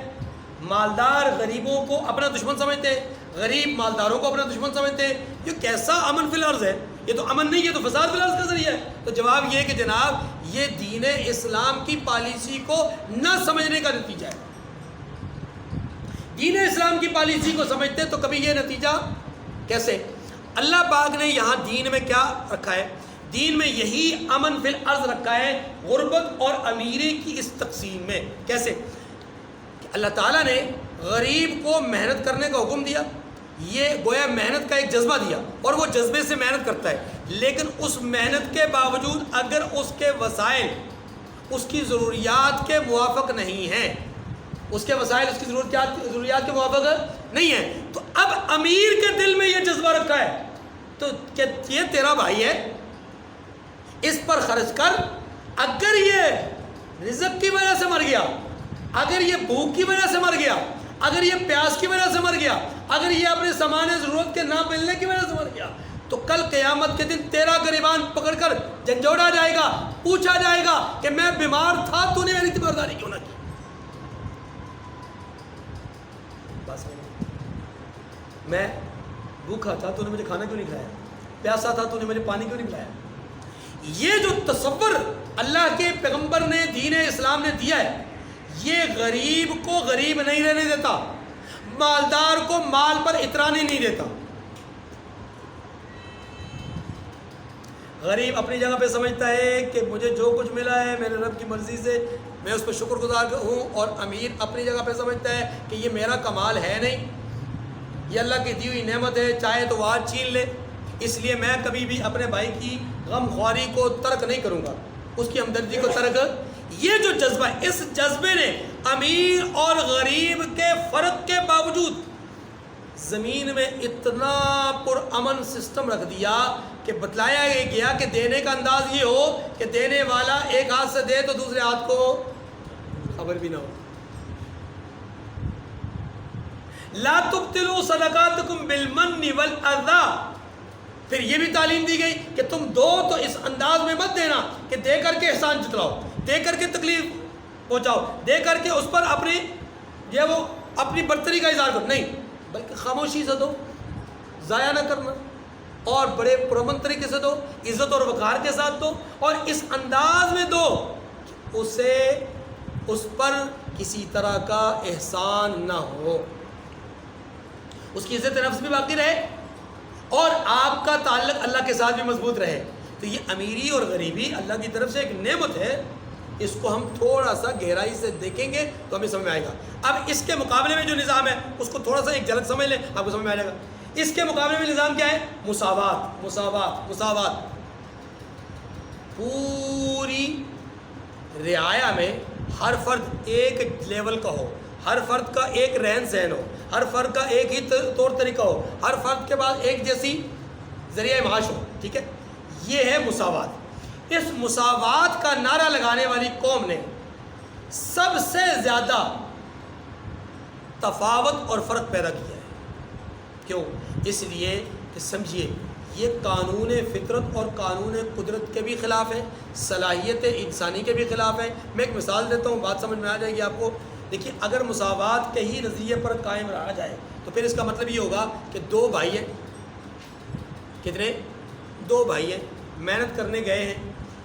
مالدار غریبوں کو اپنا دشمن سمجھتے ہیں، غریب مالداروں کو اپنا دشمن سمجھتے ہیں۔ یہ کیسا امن فی الارض ہے؟ یہ تو امن نہیں، یہ تو فساد فی الارض کا ذریعہ ہے۔ تو جواب یہ کہ جناب یہ دین اسلام کی پالیسی کو نہ سمجھنے کا نتیجہ ہے۔ دین اسلام کی پالیسی کو سمجھتے تو کبھی یہ نتیجہ کیسے؟ اللہ پاک نے یہاں دین میں کیا رکھا ہے؟ دین میں یہی امن فی الارض رکھا ہے، غربت اور امیری کی اس تقسیم میں۔ کیسے؟ اللہ تعالیٰ نے غریب کو محنت کرنے کا حکم دیا، یہ گویا محنت کا ایک جذبہ دیا اور وہ جذبے سے محنت کرتا ہے، لیکن اس محنت کے باوجود اگر اس کے وسائل اس کی ضروریات کے موافق نہیں ہیں، اس کے وسائل اس کی ضروریات کے موافق نہیں ہیں، تو اب امیر کے دل میں یہ جذبہ رکھا ہے تو کہ یہ تیرا بھائی ہے، اس پر خرچ کر، اگر یہ رزق کی وجہ سے مر گیا، اگر یہ بھوک کی وجہ سے مر گیا، اگر یہ پیاس کی وجہ سے مر گیا، اگر یہ اپنے سامان ضرورت کے نہ ملنے کی وجہ سے مر گیا، تو کل قیامت کے دن تیرا گریبان پکڑ کر جھنجھوڑا جائے گا، پوچھا جائے گا کہ میں بیمار تھا، تو نے میری تیمارداری کیوں نہ کی؟ میں بھوکا تھا، تو نے مجھے کھانا کیوں نہیں کھلایا؟ پیاسا تھا، تو نے مجھے پانی کیوں نہیں پلایا؟ یہ جو تصور اللہ کے پیغمبر نے دین اسلام نے دیا ہے، یہ غریب کو غریب نہیں رہنے دیتا، مالدار کو مال پر اترانے نہیں دیتا۔ غریب اپنی جگہ پہ سمجھتا ہے کہ مجھے جو کچھ ملا ہے میرے رب کی مرضی سے، میں اس پہ شکر گزار ہوں، اور امیر اپنی جگہ پہ سمجھتا ہے کہ یہ میرا کمال ہے نہیں، یہ اللہ کی دی ہوئی نعمت ہے، چاہے تو وہ چھین لے، اس لیے میں کبھی بھی اپنے بھائی کی غم خواری کو ترک نہیں کروں گا، اس کی ہمدردی کو ترک۔ یہ جو جذبہ، اس جذبے نے امیر اور غریب کے فرق کے باوجود زمین میں اتنا پرامن سسٹم رکھ دیا کہ بتلایا گیا کہ دینے کا انداز یہ ہو کہ دینے والا ایک ہاتھ سے دے تو دوسرے ہاتھ کو خبر بھی نہ ہو۔ لا تبطلوا صدقاتکم بالمن والاذى، پھر یہ بھی تعلیم دی گئی کہ تم دو تو اس انداز میں مت دینا کہ دے کر کے احسان جتلاؤ، دے کر کے تکلیف پہنچاؤ، دے کر کے اس پر اپنی برتری کا اظہار کرو، نہیں، بلکہ خاموشی سے دو، ضائع نہ کرنا، اور بڑے پرامن طریقے سے دو، عزت اور وقار کے ساتھ دو، اور اس انداز میں دو اسے اس پر کسی طرح کا احسان نہ ہو، اس کی عزت نفس بھی باقی رہے اور آپ کا تعلق اللہ کے ساتھ بھی مضبوط رہے۔ تو یہ امیری اور غریبی اللہ کی طرف سے ایک نعمت ہے، اس کو ہم تھوڑا سا گہرائی سے دیکھیں گے تو ہمیں سمجھ میں آئے گا۔ اب اس کے مقابلے میں جو نظام ہے اس کو تھوڑا سا ایک جھلک سمجھ لیں، آپ کو سمجھ میں آ جائے گا۔ اس کے مقابلے میں نظام کیا ہے؟ مساوات، مساوات، مساوات۔ پوری رعایا میں ہر فرد ایک لیول کا ہو، ہر فرد کا ایک رہن سہن ہو، ہر فرد کا ایک ہی طور طریقہ ہو، ہر فرد کے پاس ایک جیسی ذریعہ معاش ہو، ٹھیک ہے، یہ ہے مساوات۔ اس مساوات کا نعرہ لگانے والی قوم نے سب سے زیادہ تفاوت اور فرق پیدا کیا ہے۔ کیوں؟ اس لیے کہ سمجھیے یہ قانون فطرت اور قانون قدرت کے بھی خلاف ہے، صلاحیت انسانی کے بھی خلاف ہے۔ میں ایک مثال دیتا ہوں، بات سمجھ میں آ جائے گی آپ کو۔ دیکھیے اگر مساوات کے ہی نظریے پر قائم رہا جائے تو پھر اس کا مطلب یہ ہوگا کہ دو بھائی ہیں، کتنے؟ دو بھائی ہیں، محنت کرنے گئے ہیں،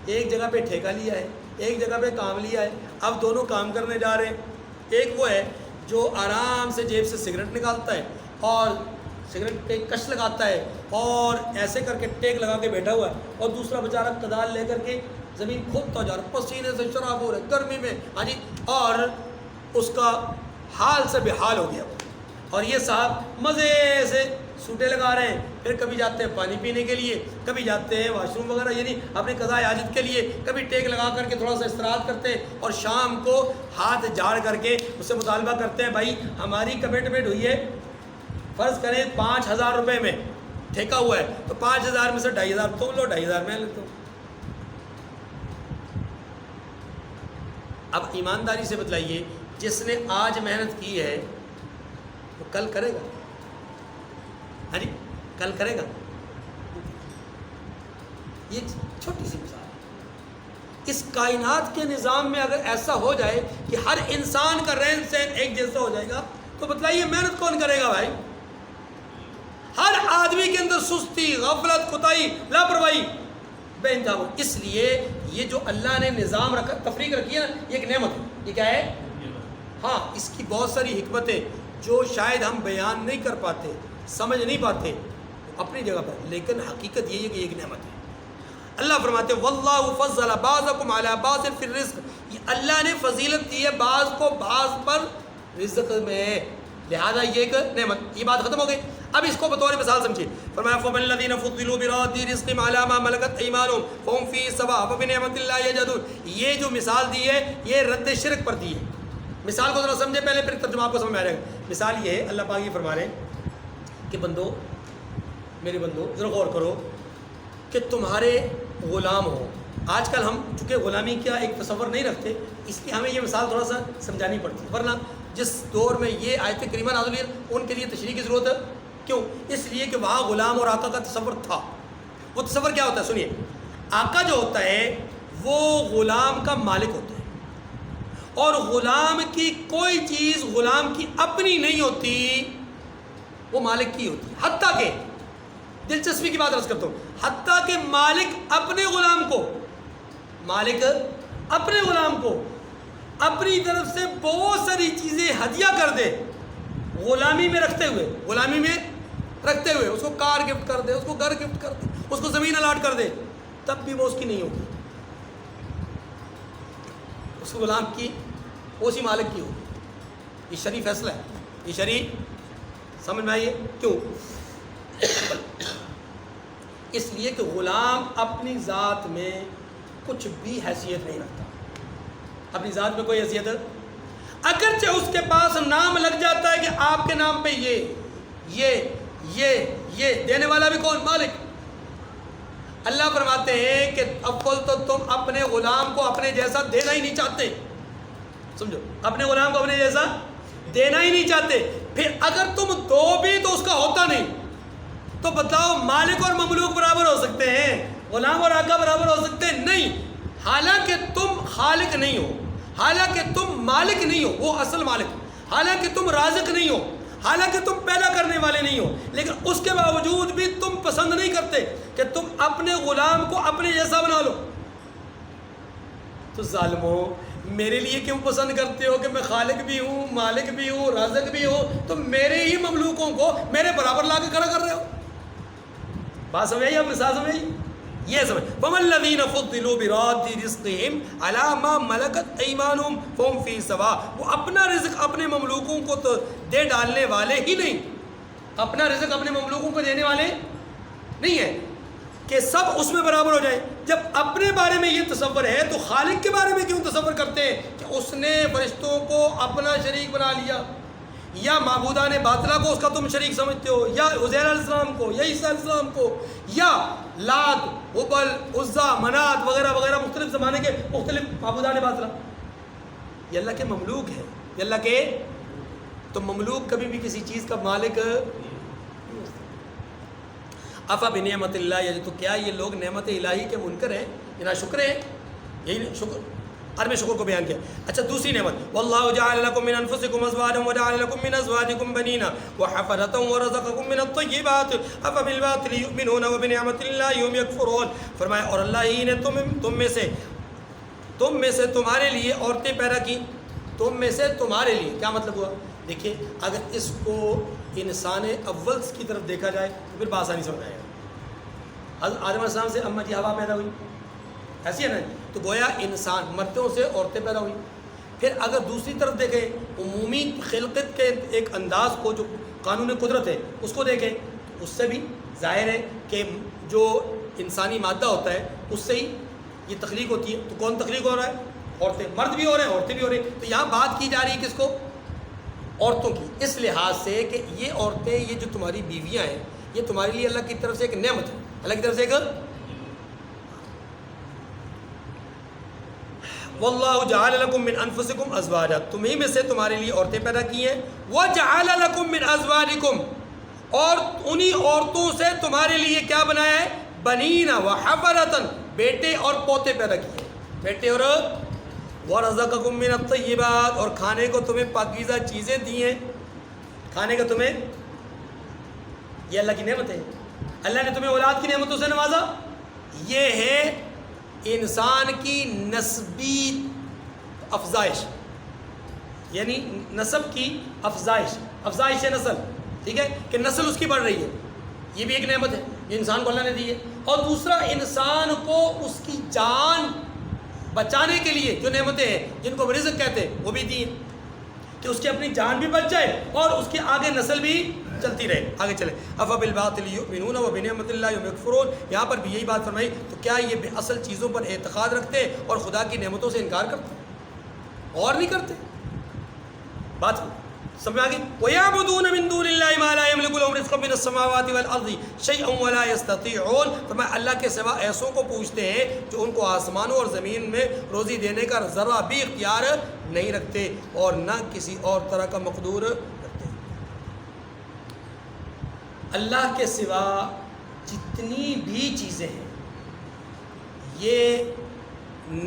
ایک جگہ پہ ٹھیکہ لیا ہے، ایک جگہ پہ کام لیا ہے، اب دونوں کام کرنے جا رہے ہیں۔ ایک وہ ہے جو آرام سے جیب سے سگریٹ نکالتا ہے اور سگریٹ پہ کش لگاتا ہے اور ایسے کر کے ٹیک لگا کے بیٹھا ہوا ہے، اور دوسرا بیچارہ کدال لے کر کے زمین کھودتا جا رہا ہے، پسینے سے شراب ہو رہا ہے گرمی میں، ہاں جی، اور اس کا حال سے بے حال ہو گیا، اور یہ صاحب مزے سے سوٹے لگا رہے ہیں، پھر کبھی جاتے ہیں پانی پینے کے لیے، کبھی جاتے ہیں واش روم وغیرہ یعنی اپنے قضاء حاجت کے لیے، کبھی ٹیک لگا کر کے تھوڑا سا استراحت کرتے ہیں، اور شام کو ہاتھ جھاڑ کر کے اس سے مطالبہ کرتے ہیں بھائی ہماری کمٹمنٹ ہوئی ہے، فرض کریں 5,000 روپے میں ٹھیکا ہوا ہے، تو 5,000 میں سے 2,500 تم لو، 2,500 میں لیتا ہوں۔ اب ایمانداری سے بتلائیے جس نے آج محنت کی ہے وہ کل کرے گا؟ ہاں جی، کل کرے گا؟ یہ چھوٹی سی مثال ہے۔ اس کائنات کے نظام میں اگر ایسا ہو جائے کہ ہر انسان کا رہن سہن ایک جیسا ہو جائے گا تو بتلائیے محنت کون کرے گا بھائی؟ ہر آدمی کے اندر سستی، غفلت، کوتاہی، لاپرواہی بے انتہا ہو۔ اس لیے یہ جو اللہ نے نظام رکھا، تفریق رکھی ہے نا، یہ ایک نعمت ہے۔ یہ کیا ہے؟ ہاں، اس کی بہت ساری حکمتیں جو شاید ہم بیان نہیں کر پاتے، سمجھ نہیں پاتے اپنی جگہ پر، لیکن حقیقت یہ ہے کہ ایک نعمت ہے۔ اللہ فرماتے ہیں واللہ فضل بعضکم علی بعض فی الرزق، یہ اللہ نے فضیلت دی ہے بعض کو بعض پر رزق میں، لہذا یہ ایک نعمت۔ یہ بات ختم ہو گئی۔ اب اس کو بطور مثال سمجھیے، فرمایا فمن الذین فضلوا براد رزقهم علی ما ملکت ایمانهم فهم فی سواء فبنعمت اللہ یجحدون۔ یہ جو مثال دی ہے یہ رد شرک پر دی ہے۔ مثال کو ذرا سمجھے پہلے، پھر ترجمہ آپ کو سمجھ میں آ جائے گا۔ مثال یہ ہے، اللہ پاک یہ فرما رہے ہیں کہ بندو، میرے بندو ذرا غور کرو کہ تمہارے غلام ہو۔ آج کل ہم چونکہ غلامی کا ایک تصور نہیں رکھتے، اس لیے ہمیں یہ مثال تھوڑا سا سمجھانی پڑتی ہے، ورنہ جس دور میں یہ آیت کریمہ نازل ہوئی ان کے لیے تشریح کی ضرورت ہے۔ کیوں؟ اس لیے کہ وہاں غلام اور آقا کا تصور تھا۔ وہ تصور کیا ہوتا ہے؟ سنیے، آقا جو ہوتا ہے وہ غلام کا مالک ہوتا ہے، اور غلام کی کوئی چیز غلام کی اپنی نہیں ہوتی، وہ مالک کی ہوتی ہے۔ حتیٰ کہ دلچسپی کی بات عرض کرتا ہوں، حتیٰ کہ مالک اپنے غلام کو، مالک اپنے غلام کو اپنی طرف سے بہت ساری چیزیں ہدیہ کر دے، غلامی میں رکھتے ہوئے، غلامی میں رکھتے ہوئے، اس کو کار گفٹ کر دے، اس کو گھر گفٹ کر دے، اس کو زمین الاٹ کر دے، تب بھی وہ اس کی نہیں ہوگی، اس غلام کی، وہ اسی مالک کی ہوگی۔ یہ شرعی فیصلہ ہے، یہ شرعی، سمجھ میں آئیے کیوں؟ اس لیے کہ غلام اپنی ذات میں کچھ بھی حیثیت نہیں رکھتا، اپنی ذات میں کوئی حیثیت، اگرچہ اس کے پاس نام لگ جاتا ہے کہ آپ کے نام پہ یہ دینے والا بھی کون؟ مالک۔ اللہ فرماتے ہیں کہ اول تو تم اپنے غلام کو اپنے جیسا دینا ہی نہیں چاہتے، سمجھو، اپنے غلام کو اپنے جیسا دینا ہی نہیں چاہتے، پھر اگر تم دو بھی تو اس کا ہوتا نہیں، تو بتاؤ مالک اور مملوک برابر ہو سکتے ہیں؟ غلام اور آقا برابر ہو سکتے ہیں؟ نہیں۔ حالانکہ تم خالق نہیں ہو، حالانکہ تم مالک نہیں ہو، وہ اصل مالک، حالانکہ تم رازق نہیں ہو، حالانکہ تم پیدا کرنے والے نہیں ہو، لیکن اس کے باوجود بھی تم پسند نہیں کرتے کہ تم اپنے غلام کو اپنے جیسا بنا لو۔ تو ظالمو، میرے لیے کیوں پسند کرتے ہو کہ میں خالق بھی ہوں، مالک بھی ہوں، رازق بھی ہوں، تو میرے ہی مملوکوں کو میرے برابر لا کے کھڑا کر رہے ہو؟ بات سمجھائیے، اب مثال سمجھائیے، یہ سمجھ، فَمَا الَّذِينَ فُضِّلُوا بِرَادِّ رِزْقِهِمْ عَلَى مَا مَلَكَتْ أَيْمَانُهُمْ فَهُمْ فِي سَوَاءٍ۔ وہ اپنا رزق اپنے مملوکوں کو تو دے ڈالنے والے ہی نہیں، اپنا رزق اپنے مملوکوں کو دینے والے نہیں ہیں کہ سب اس میں برابر ہو جائیں۔ جب اپنے بارے میں یہ تصور ہے تو خالق کے بارے میں کیوں تصور کرتے ہیں کہ اس نے فرشتوں کو اپنا شریک بنا لیا، یا معبودان باطلہ کو اس کا تم شریک سمجھتے ہو، یا عزیر علیہ السلام کو، یا عیسیٰ علیہ السلام کو، یا لات، حبل، عزا، منات وغیرہ وغیرہ مختلف زمانے کے مختلف معبودان باطلہ، یہ اللہ کے مملوک ہیں، یہ اللہ کے، تو مملوک کبھی بھی کسی چیز کا مالک افا بنعمت اللہ، یعنی تو کیا یہ لوگ نعمت الہی کے منکر ہیں، یہ ناشکر ہیں؟ یہی شکر، عرب شکر کو بیان کیا۔ اچھا دوسری نعمت، واللہ جعل لکم من انفسکم ازواجا وجعل لکم من ازواجکم بنین وحفدۃ ورزقکم من الطیبات افبالباطل یؤمنون وبنعمت اللہ هم یکفرون، فرمایا اور اللہ ہی نے تم میں سے تمہارے لیے عورتیں پیدا کی، تم میں سے تمہارے لیے، کیا مطلب ہوا؟ دیکھیے اگر اس کو انسان اول کی طرف دیکھا جائے تو پھر بآسانی سمجھ آئے گا۔ حضرت آدم علیہ السلام سے اماں جی ہوا پیدا ہوئی، ایسی ہے نا، تو گویا انسان مردوں سے عورتیں پیدا ہوئی۔ پھر اگر دوسری طرف دیکھیں عمومی خلقت کے ایک انداز کو، جو قانون قدرت ہے اس کو دیکھیں، اس سے بھی ظاہر ہے کہ جو انسانی مادہ ہوتا ہے اس سے ہی یہ تخلیق ہوتی ہے، تو کون تخلیق ہو رہا ہے؟ عورتیں، مرد بھی ہو رہے ہیں عورتیں بھی ہو رہی ہیں، تو یہاں بات کی جا رہی ہے کس کو؟ عورتوں کی، اس لحاظ سے کہ یہ عورتیں، یہ جو تمہاری بیویاں ہیں، یہ تمہارے لیے اللہ کی طرف سے ایک نعمت ہے، اللہ کی طرف سے ایک، واللہ جعل لکم من انفسکم ازواجا، تمہیں میں سے تمہارے لیے عورتیں پیدا کی ہیں، وجعل لکم من ازواجکم، اور انہی عورتوں سے تمہارے لیے کیا بنایا ہے؟ بنین وحفدۃ، بیٹے اور پوتے پیدا کیے، بیٹے اور ورزقکم من الطیبات، اور کھانے کو تمہیں پاکیزہ چیزیں دی ہیں، کھانے کا تمہیں، یہ اللہ کی نعمت ہے، اللہ نے تمہیں اولاد کی نعمتوں سے نوازا، یہ ہے انسان کی نسبی افزائش، یعنی نسب کی افزائش نسل، ٹھیک ہے، کہ نسل اس کی بڑھ رہی ہے، یہ بھی ایک نعمت ہے جو انسان کو اللہ نے دی ہے۔ اور دوسرا، انسان کو اس کی جان بچانے کے لیے جو نعمتیں ہیں جن کو رزق کہتے ہیں وہ بھی دی ہیں، کہ اس کی اپنی جان بھی بچ جائے اور اس کے آگے نسل بھی چلتی رہے، آگے چلے۔ افبالباطل یؤمنون وبنعمت اللہ هم یکفرون، یہاں پر بھی یہی بات فرمائی، تو کیا یہ بے اصل چیزوں پر اعتقاد رکھتے اور خدا کی نعمتوں سے انکار کرتے اور نہیں کرتے؟ بات سمجھ آ گئی؟ وَيَعْبُدُونَ مِن دُونِ اللَّهِ مَا لَا يَمْلِكُ لَهُمْ رِزْقًا مِنَ السَّمَاوَاتِ وَالْأَرْضِ شَيْئًا وَلَا يَسْتَطِيعُونَ، فرمایا اللہ کے سوا ایسوں کو پوچھتے ہیں جو ان کو آسمانوں اور زمین میں روزی دینے کا ذرہ بھی اختیار نہیں رکھتے اور نہ کسی اور طرح کا مقدور رکھتے۔ اللہ کے سوا جتنی بھی چیزیں ہیں یہ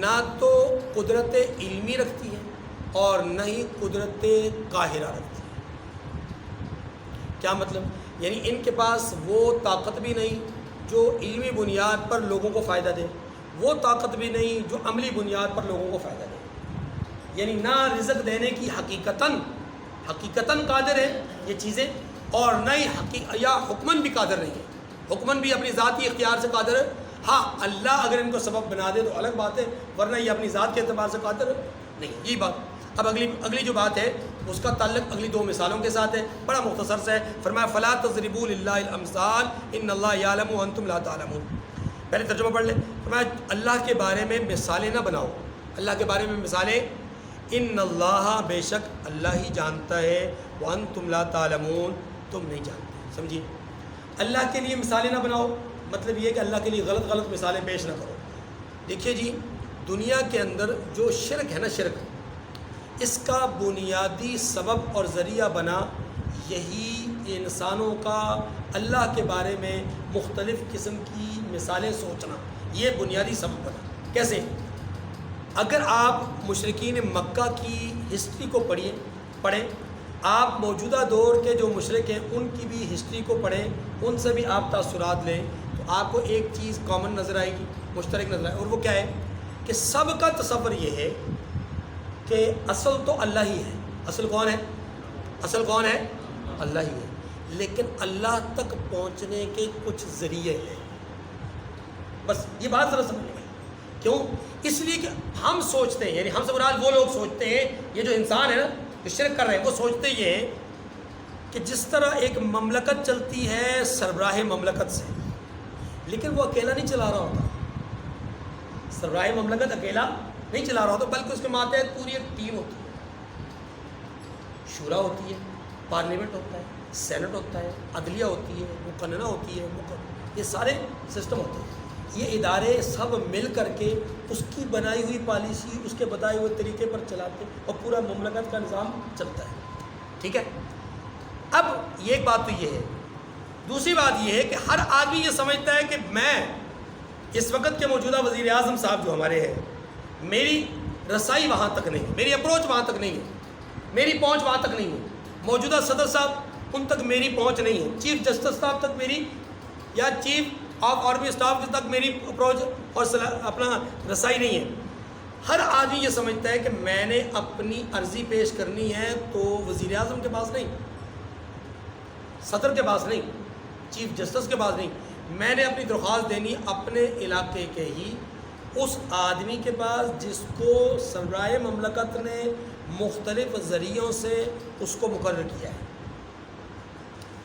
نہ تو قدرت علمی رکھتی ہیں اور نہ ہی قدرت قاہرہ رکھتی ہے۔ کیا مطلب؟ یعنی ان کے پاس وہ طاقت بھی نہیں جو علمی بنیاد پر لوگوں کو فائدہ دے، وہ طاقت بھی نہیں جو عملی بنیاد پر لوگوں کو فائدہ دے، یعنی نہ رزق دینے کی حقیقتاً قادر ہے یہ چیزیں، اور نہ ہی یا حکماً بھی قادر نہیں ہے، حکماً بھی اپنی ذاتی اختیار سے قادر ہے۔ ہاں اللہ اگر ان کو سبب بنا دے تو الگ بات ہے، ورنہ یہ اپنی ذات کے اعتبار سے قادر نہیں، یہی بات۔ اب اگلی جو بات ہے اس کا تعلق اگلی دو مثالوں کے ساتھ ہے، بڑا مختصر سے ہے، فرمایا فلا تضربوا للہ الامثال ان اللہ یعلم وانتم لا تعلمون۔ پہلے ترجمہ پڑھ لیں، فرمایا اللہ کے بارے میں مثالیں نہ بناؤ، اللہ کے بارے میں مثالیں، ان اللہ بے شک اللہ ہی جانتا ہے، وانتم لا تعلمون تم نہیں جانتے۔ سمجھیے، اللہ کے لیے مثالیں نہ بناؤ، مطلب یہ کہ اللہ کے لیے غلط مثالیں پیش نہ کرو۔ دیکھیے جی، دنیا کے اندر جو شرک ہے نا، شرک، اس کا بنیادی سبب اور ذریعہ بنا یہی انسانوں کا اللہ کے بارے میں مختلف قسم کی مثالیں سوچنا، یہ بنیادی سبب بنا۔ کیسے؟ اگر آپ مشرکین مکہ کی ہسٹری کو پڑھیں، آپ موجودہ دور کے جو مشرک ہیں ان کی بھی ہسٹری کو پڑھیں، ان سے بھی آپ تاثرات لیں، تو آپ کو ایک چیز کامن نظر آئے گی، مشترک نظر آئے گی، اور وہ کیا ہے کہ سب کا تصور یہ ہے کہ اصل تو اللہ ہی ہے۔ اصل کون ہے؟ اصل کون ہے؟ اللہ ہی ہے، لیکن اللہ تک پہنچنے کے کچھ ذریعے ہیں۔ بس یہ بات ذرا سمجھ لیں، کیوں؟ اس لیے کہ ہم سوچتے ہیں، یعنی ہم سے مراد وہ لوگ سوچتے ہیں، یہ جو انسان ہے نا جو شرک کر رہے ہیں، وہ سوچتے یہ ہیں کہ جس طرح ایک مملکت چلتی ہے سربراہ مملکت سے، لیکن وہ اکیلا نہیں چلا رہا ہوتا، سربراہ مملکت اکیلا نہیں چلا رہا ہوتا، بلکہ اس کے ماتحت پوری ایک ٹیم ہوتی ہے، شورا ہوتی ہے، پارلیمنٹ ہوتا ہے، سینٹ ہوتا ہے، عدلیہ ہوتی ہے، مقننہ ہوتی ہے، یہ سارے سسٹم ہوتے ہیں. یہ ادارے سب مل کر کے اس کی بنائی ہوئی پالیسی، اس کے بتائے ہوئے طریقے پر چلاتے ہیں اور پورا مملکت کا نظام چلتا ہے. ٹھیک ہے. اب یہ ایک بات تو یہ ہے. دوسری بات یہ ہے کہ ہر آدمی یہ سمجھتا ہے کہ میں اس وقت کے موجودہ وزیر اعظم صاحب جو ہمارے ہیں، میری رسائی وہاں تک نہیں ہے، میری اپروچ وہاں تک نہیں ہے، میری پہنچ وہاں تک نہیں ہے. موجودہ صدر صاحب ان تک میری پہنچ نہیں ہے، چیف جسٹس صاحب تک میری، یا چیف آف آرمی اسٹاف تک میری اپروچ اور اپنا رسائی نہیں ہے. ہر آدمی یہ سمجھتا ہے کہ میں نے اپنی عرضی پیش کرنی ہے تو وزیر اعظم کے پاس نہیں، صدر کے پاس نہیں، چیف جسٹس کے پاس نہیں، میں نے اپنی درخواست دینی اپنے علاقے کے ہی اس آدمی کے پاس جس کو سربراہ مملکت نے مختلف ذریعوں سے اس کو مقرر کیا ہے.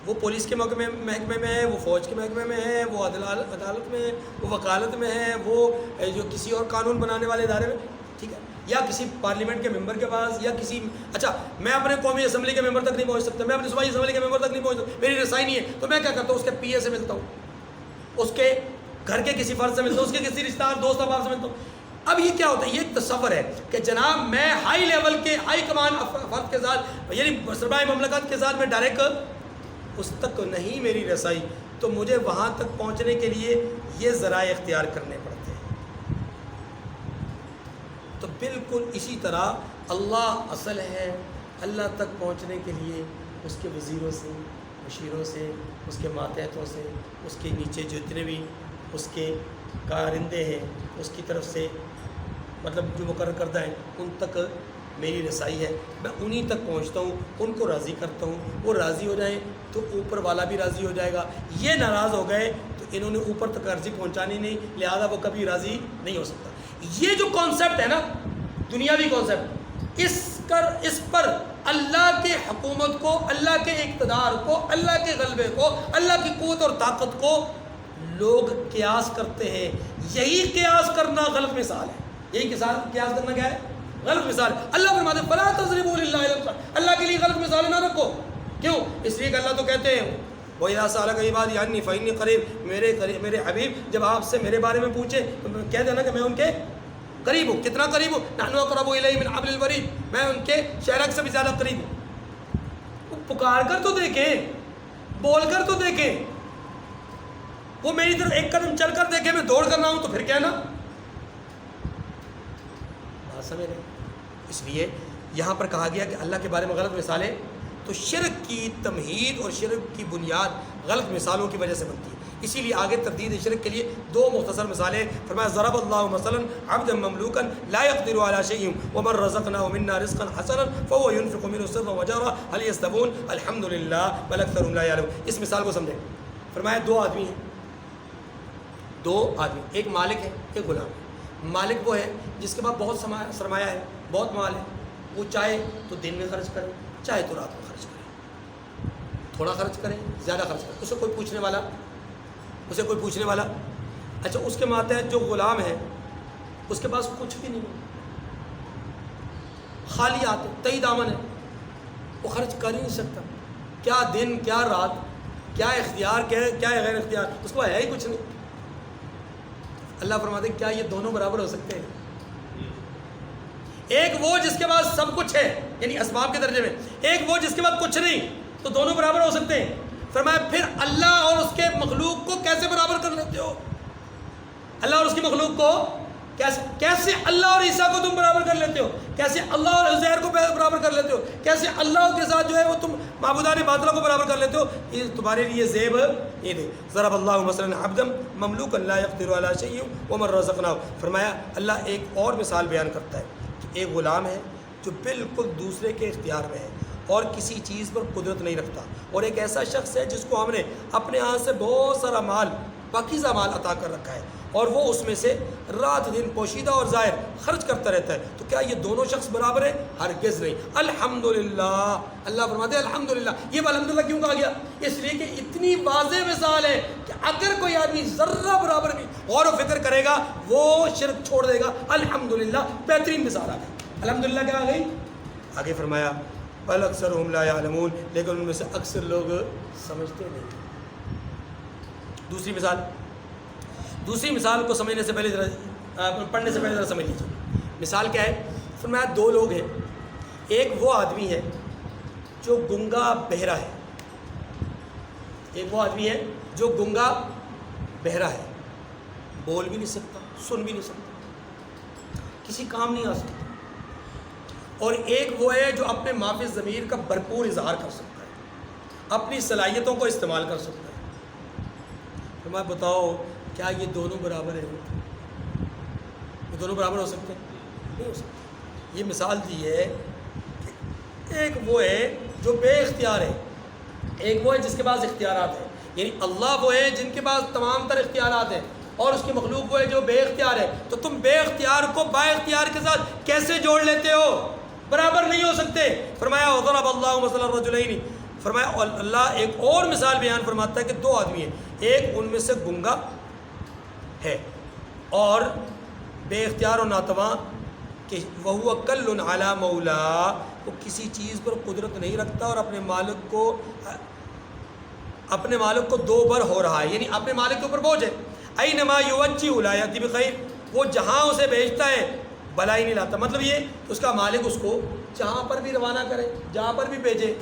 وہ پولیس کے محکمے میں ہے، وہ فوج کے محکمے میں ہے، وہ عدالت میں ہے، وہ وکالت میں ہے، وہ جو کسی اور قانون بنانے والے ادارے میں، ٹھیک ہے، یا کسی پارلیمنٹ کے ممبر کے پاس، یا کسی، اچھا میں اپنے قومی اسمبلی کے ممبر تک نہیں پہنچ سکتا، میں اپنی صوبائی اسمبلی کے ممبر تک نہیں پہنچ سکتا، میری رسائی نہیں ہے، تو میں کیا کرتا ہوں، اس کے پی اے سے ملتا ہوں، اس کے گھر کے کسی فرد سے ملتا ہوں، اس کے کسی رشتہ دار دوست احباب سے ملتا ہوں. اب یہ کیا ہوتا ہے، یہ ایک تصور ہے کہ جناب میں ہائی لیول کے ہائی کمان فرد کے ساتھ، یعنی سربراہ مملکت کے ساتھ میں ڈائریکٹ اس تک نہیں میری رسائی، تو مجھے وہاں تک پہنچنے کے لیے یہ ذرائع اختیار کرنے پڑتے ہیں. تو بالکل اسی طرح اللہ اصل ہے، اللہ تک پہنچنے کے لیے اس کے وزیروں سے، مشیروں سے، اس کے ماتحتوں سے، اس کے نیچے جتنے بھی اس کے کارندے ہیں اس کی طرف سے، مطلب جو مقرر کردہ ہیں ان تک میری رسائی ہے. میں انہی تک پہنچتا ہوں، ان کو راضی کرتا ہوں، وہ راضی ہو جائیں تو اوپر والا بھی راضی ہو جائے گا. یہ ناراض ہو گئے تو انہوں نے اوپر تک عرضی پہنچانی نہیں، لہذا وہ کبھی راضی نہیں ہو سکتا. یہ جو کانسیپٹ ہے نا، دنیاوی کانسیپٹ، اس پر اللہ کے حکومت کو، اللہ کے اقتدار کو، اللہ کے غلبے کو، اللہ کی قوت اور طاقت کو لوگ قیاس کرتے ہیں. یہی قیاس کرنا غلط مثال ہے. یہی قیاس کرنا کیا ہے؟ غلط مثال. اللہ فرماتے ہیں فَلَا تَضْرِبُوا لِلَّهِ الْأَمْثَالَ، اللہ کے لیے غلط مثالیں نہ رکھو. کیوں؟ اس لیے کہ اللہ تو کہتے ہیں وَإِذَا سَأَلَكَ عِبَادِي عَنِّي فَإِنِّي قَرِيبٌ، میرے حبیب جب آپ سے میرے بارے میں پوچھے تو کہہ دینا کہ میں ان کے قریب ہوں. کتنا قریب ہوں؟ نحن اقرب الیہ من حبل الورید، میں ان کے شہرک سے بھی زیادہ قریب ہوں. وہ پکار کر تو دیکھیں، بول کر تو دیکھیں، وہ میری طرف ایک قدم چل کر دیکھیں، میں دوڑ کر نہ ہوں تو پھر کیا نا بات سمجھ رہے. اس لیے یہاں پر کہا گیا کہ اللہ کے بارے میں غلط مثالیں، تو شرک کی تمہید اور شرک کی بنیاد غلط مثالوں کی وجہ سے بنتی ہے. اسی لیے آگے تردید شرک کے لیے دو مختصر مثالیں فرمایا ضرب اللہ مثلا عبدا مملوکا لا يقدر على شيء ومن رزقناه منا رزقا حسنا فهو ينفق منه سرا وجهرا هل يستوون الحمد للہ بل اکثرهم لا يعلمون. اس مثال کو سمجھیں. فرمایا دو آدمی ہیں، ایک مالک ہے، ایک غلام ہے. مالک وہ ہے جس کے پاس بہت سرمایہ ہے، بہت مال ہے. وہ چاہے تو دن میں خرچ کرے، چاہے تو رات میں خرچ کرے، تھوڑا خرچ کرے، زیادہ خرچ کرے، اسے کوئی پوچھنے والا. اچھا اس کے ماتحت جو غلام ہے اس کے پاس کچھ بھی نہیں، خالی ہاتھ ہے، تہی دامن ہے، وہ خرچ کر ہی نہیں سکتا. کیا دن، کیا رات، کیا اختیار، کیا غیر اختیار، اس کو ہے ہی کچھ نہیں. اللہ فرماتے ہیں کیا یہ دونوں برابر ہو سکتے ہیں؟ ایک وہ جس کے پاس سب کچھ ہے، یعنی اسباب کے درجے میں، ایک وہ جس کے پاس کچھ نہیں، تو دونوں برابر ہو سکتے ہیں؟ فرمایا پھر اللہ اور اس کے مخلوق کو کیسے برابر کر لیتے ہو؟ اللہ اور اس کی مخلوق کو کیسے اللہ اور عیسیٰ کو تم برابر کر لیتے ہو؟ کیسے اللہ اور عزیر کو برابر کر لیتے ہو؟ کیسے اللہ کے ساتھ جو ہے وہ تم معبودان باطلہ کو برابر کر لیتے ہو؟ یہ تمہارے لیے زیب یہ دے. ضرب اللہ مثلا عبدا مملوکا لا يقدر على شيء ومن رزقناه. فرمایا اللہ ایک اور مثال بیان کرتا ہے کہ ایک غلام ہے جو بالکل دوسرے کے اختیار میں ہے اور کسی چیز پر قدرت نہیں رکھتا، اور ایک ایسا شخص ہے جس کو ہم نے اپنے ہاتھ سے بہت سارا مال، پاکیزہ مال عطا کر رکھا ہے، اور وہ اس میں سے رات دن پوشیدہ اور ظاہر خرچ کرتا رہتا ہے. تو کیا یہ دونوں شخص برابر ہیں؟ ہرگز نہیں. الحمدللہ. اللہ فرماتے ہیں الحمدللہ. یہ الحمدللہ کیوں کہا گیا؟ اس لیے کہ اتنی واضح مثال ہے کہ اگر کوئی آدمی ذرہ برابر بھی غور و فکر کرے گا وہ شرک چھوڑ دے گا. الحمدللہ بہترین مثال آ گئی. الحمدللہ کیا آ گئی؟ آگے فرمایا بل اکثرهم لا يعلمون، لیکن ان میں سے اکثر لوگ سمجھتے نہیں. دوسری مثال کو سمجھنے سے پہلے پڑھنے سے پہلے ذرا سمجھ لیجیے. مثال کیا ہے؟ فرمایا دو لوگ ہیں. ایک وہ آدمی ہے جو گنگا بہرا ہے. ایک وہ آدمی ہے جو گنگا بہرا ہے، بول بھی نہیں سکتا، سن بھی نہیں سکتا، کسی کام نہیں آ سکتا. اور ایک وہ ہے جو اپنے معافی ضمیر کا بھرپور اظہار کر سکتا ہے، اپنی صلاحیتوں کو استعمال کر سکتا ہے. تو میں بتاؤ کیا یہ دونوں برابر ہیں؟ یہ دونوں برابر ہو سکتے ہیں؟ نہیں ہو سکتے. یہ مثال دی ہے کہ ایک وہ ہے جو بے اختیار ہے، ایک وہ ہے جس کے پاس اختیارات ہیں. یعنی اللہ وہ ہے جن کے پاس تمام تر اختیارات ہیں، اور اس کی مخلوق وہ ہے جو بے اختیار ہے. تو تم بے اختیار کو با اختیار کے ساتھ کیسے جوڑ لیتے ہو؟ برابر نہیں ہو سکتے. فرمایا وضرب اللہ مثلا الرجلین، فرمایا اللہ ایک اور مثال بیان فرماتا ہے کہ دو آدمی ہیں، ایک ان میں سے گنگا ہے اور بے اختیار و ناتواں، کہ وہو کل علی مولا، وہ کسی چیز پر قدرت نہیں رکھتا اور اپنے مالک کو دو بر ہو رہا ہے، یعنی اپنے مالک کے اوپر بوجھ ہے. اینما یوجہ لا یأتی بخیر، وہ جہاں اسے بھیجتا ہے بلائی نہیں لاتا. مطلب یہ اس کا مالک اس کو جہاں پر بھی روانہ کرے، جہاں پر بھی بھیجے،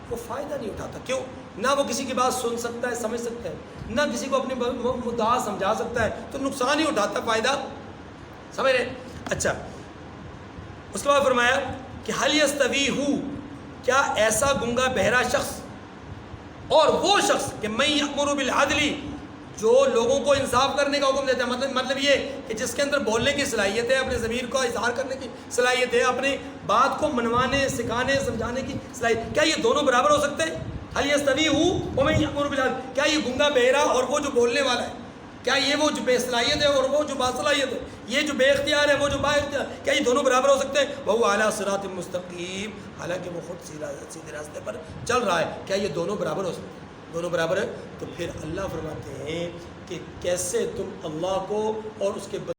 وہ فائدہ نہیں اٹھاتا. کیوں؟ نہ وہ کسی کی بات سن سکتا ہے، سمجھ سکتا ہے، نہ کسی کو اپنی مدعا سمجھا سکتا ہے، تو نقصان ہی اٹھاتا، فائدہ سمجھ رہے؟ اچھا، اس کے بعد فرمایا کہ حل یستوی ہو، کیا ایسا گنگا بہرا شخص اور وہ شخص کہ من یأمر بالعدل، جو لوگوں کو انصاف کرنے کا حکم دیتا ہے، مطلب یہ کہ جس کے اندر بولنے کی صلاحیت ہے، اپنے ضمیر کا اظہار کرنے کی صلاحیت ہے، اپنی بات کو منوانے، سکھانے، سمجھانے کی صلاحیت، کیا یہ دونوں برابر ہو سکتے ہیں؟ حل یستوی ہو ومن یأمر بالعدل، کیا یہ گنگا بہرا اور وہ جو بولنے والا ہے، کیا یہ وہ جو بے صلاحیت ہے اور وہ جو باصلاحیت ہے، یہ جو بے اختیار ہے وہ جو با اختیار، کیا یہ دونوں برابر ہو سکتے ہیں؟ وہو علی صراط مستقیم، حالانکہ وہ خود سیدھے راستے پر چل رہا ہے. کیا یہ دونوں برابر ہو سکتے ہیں؟ دونوں برابر ہے. تو پھر اللہ فرماتے ہیں کہ کیسے تم اللہ کو اور اس کے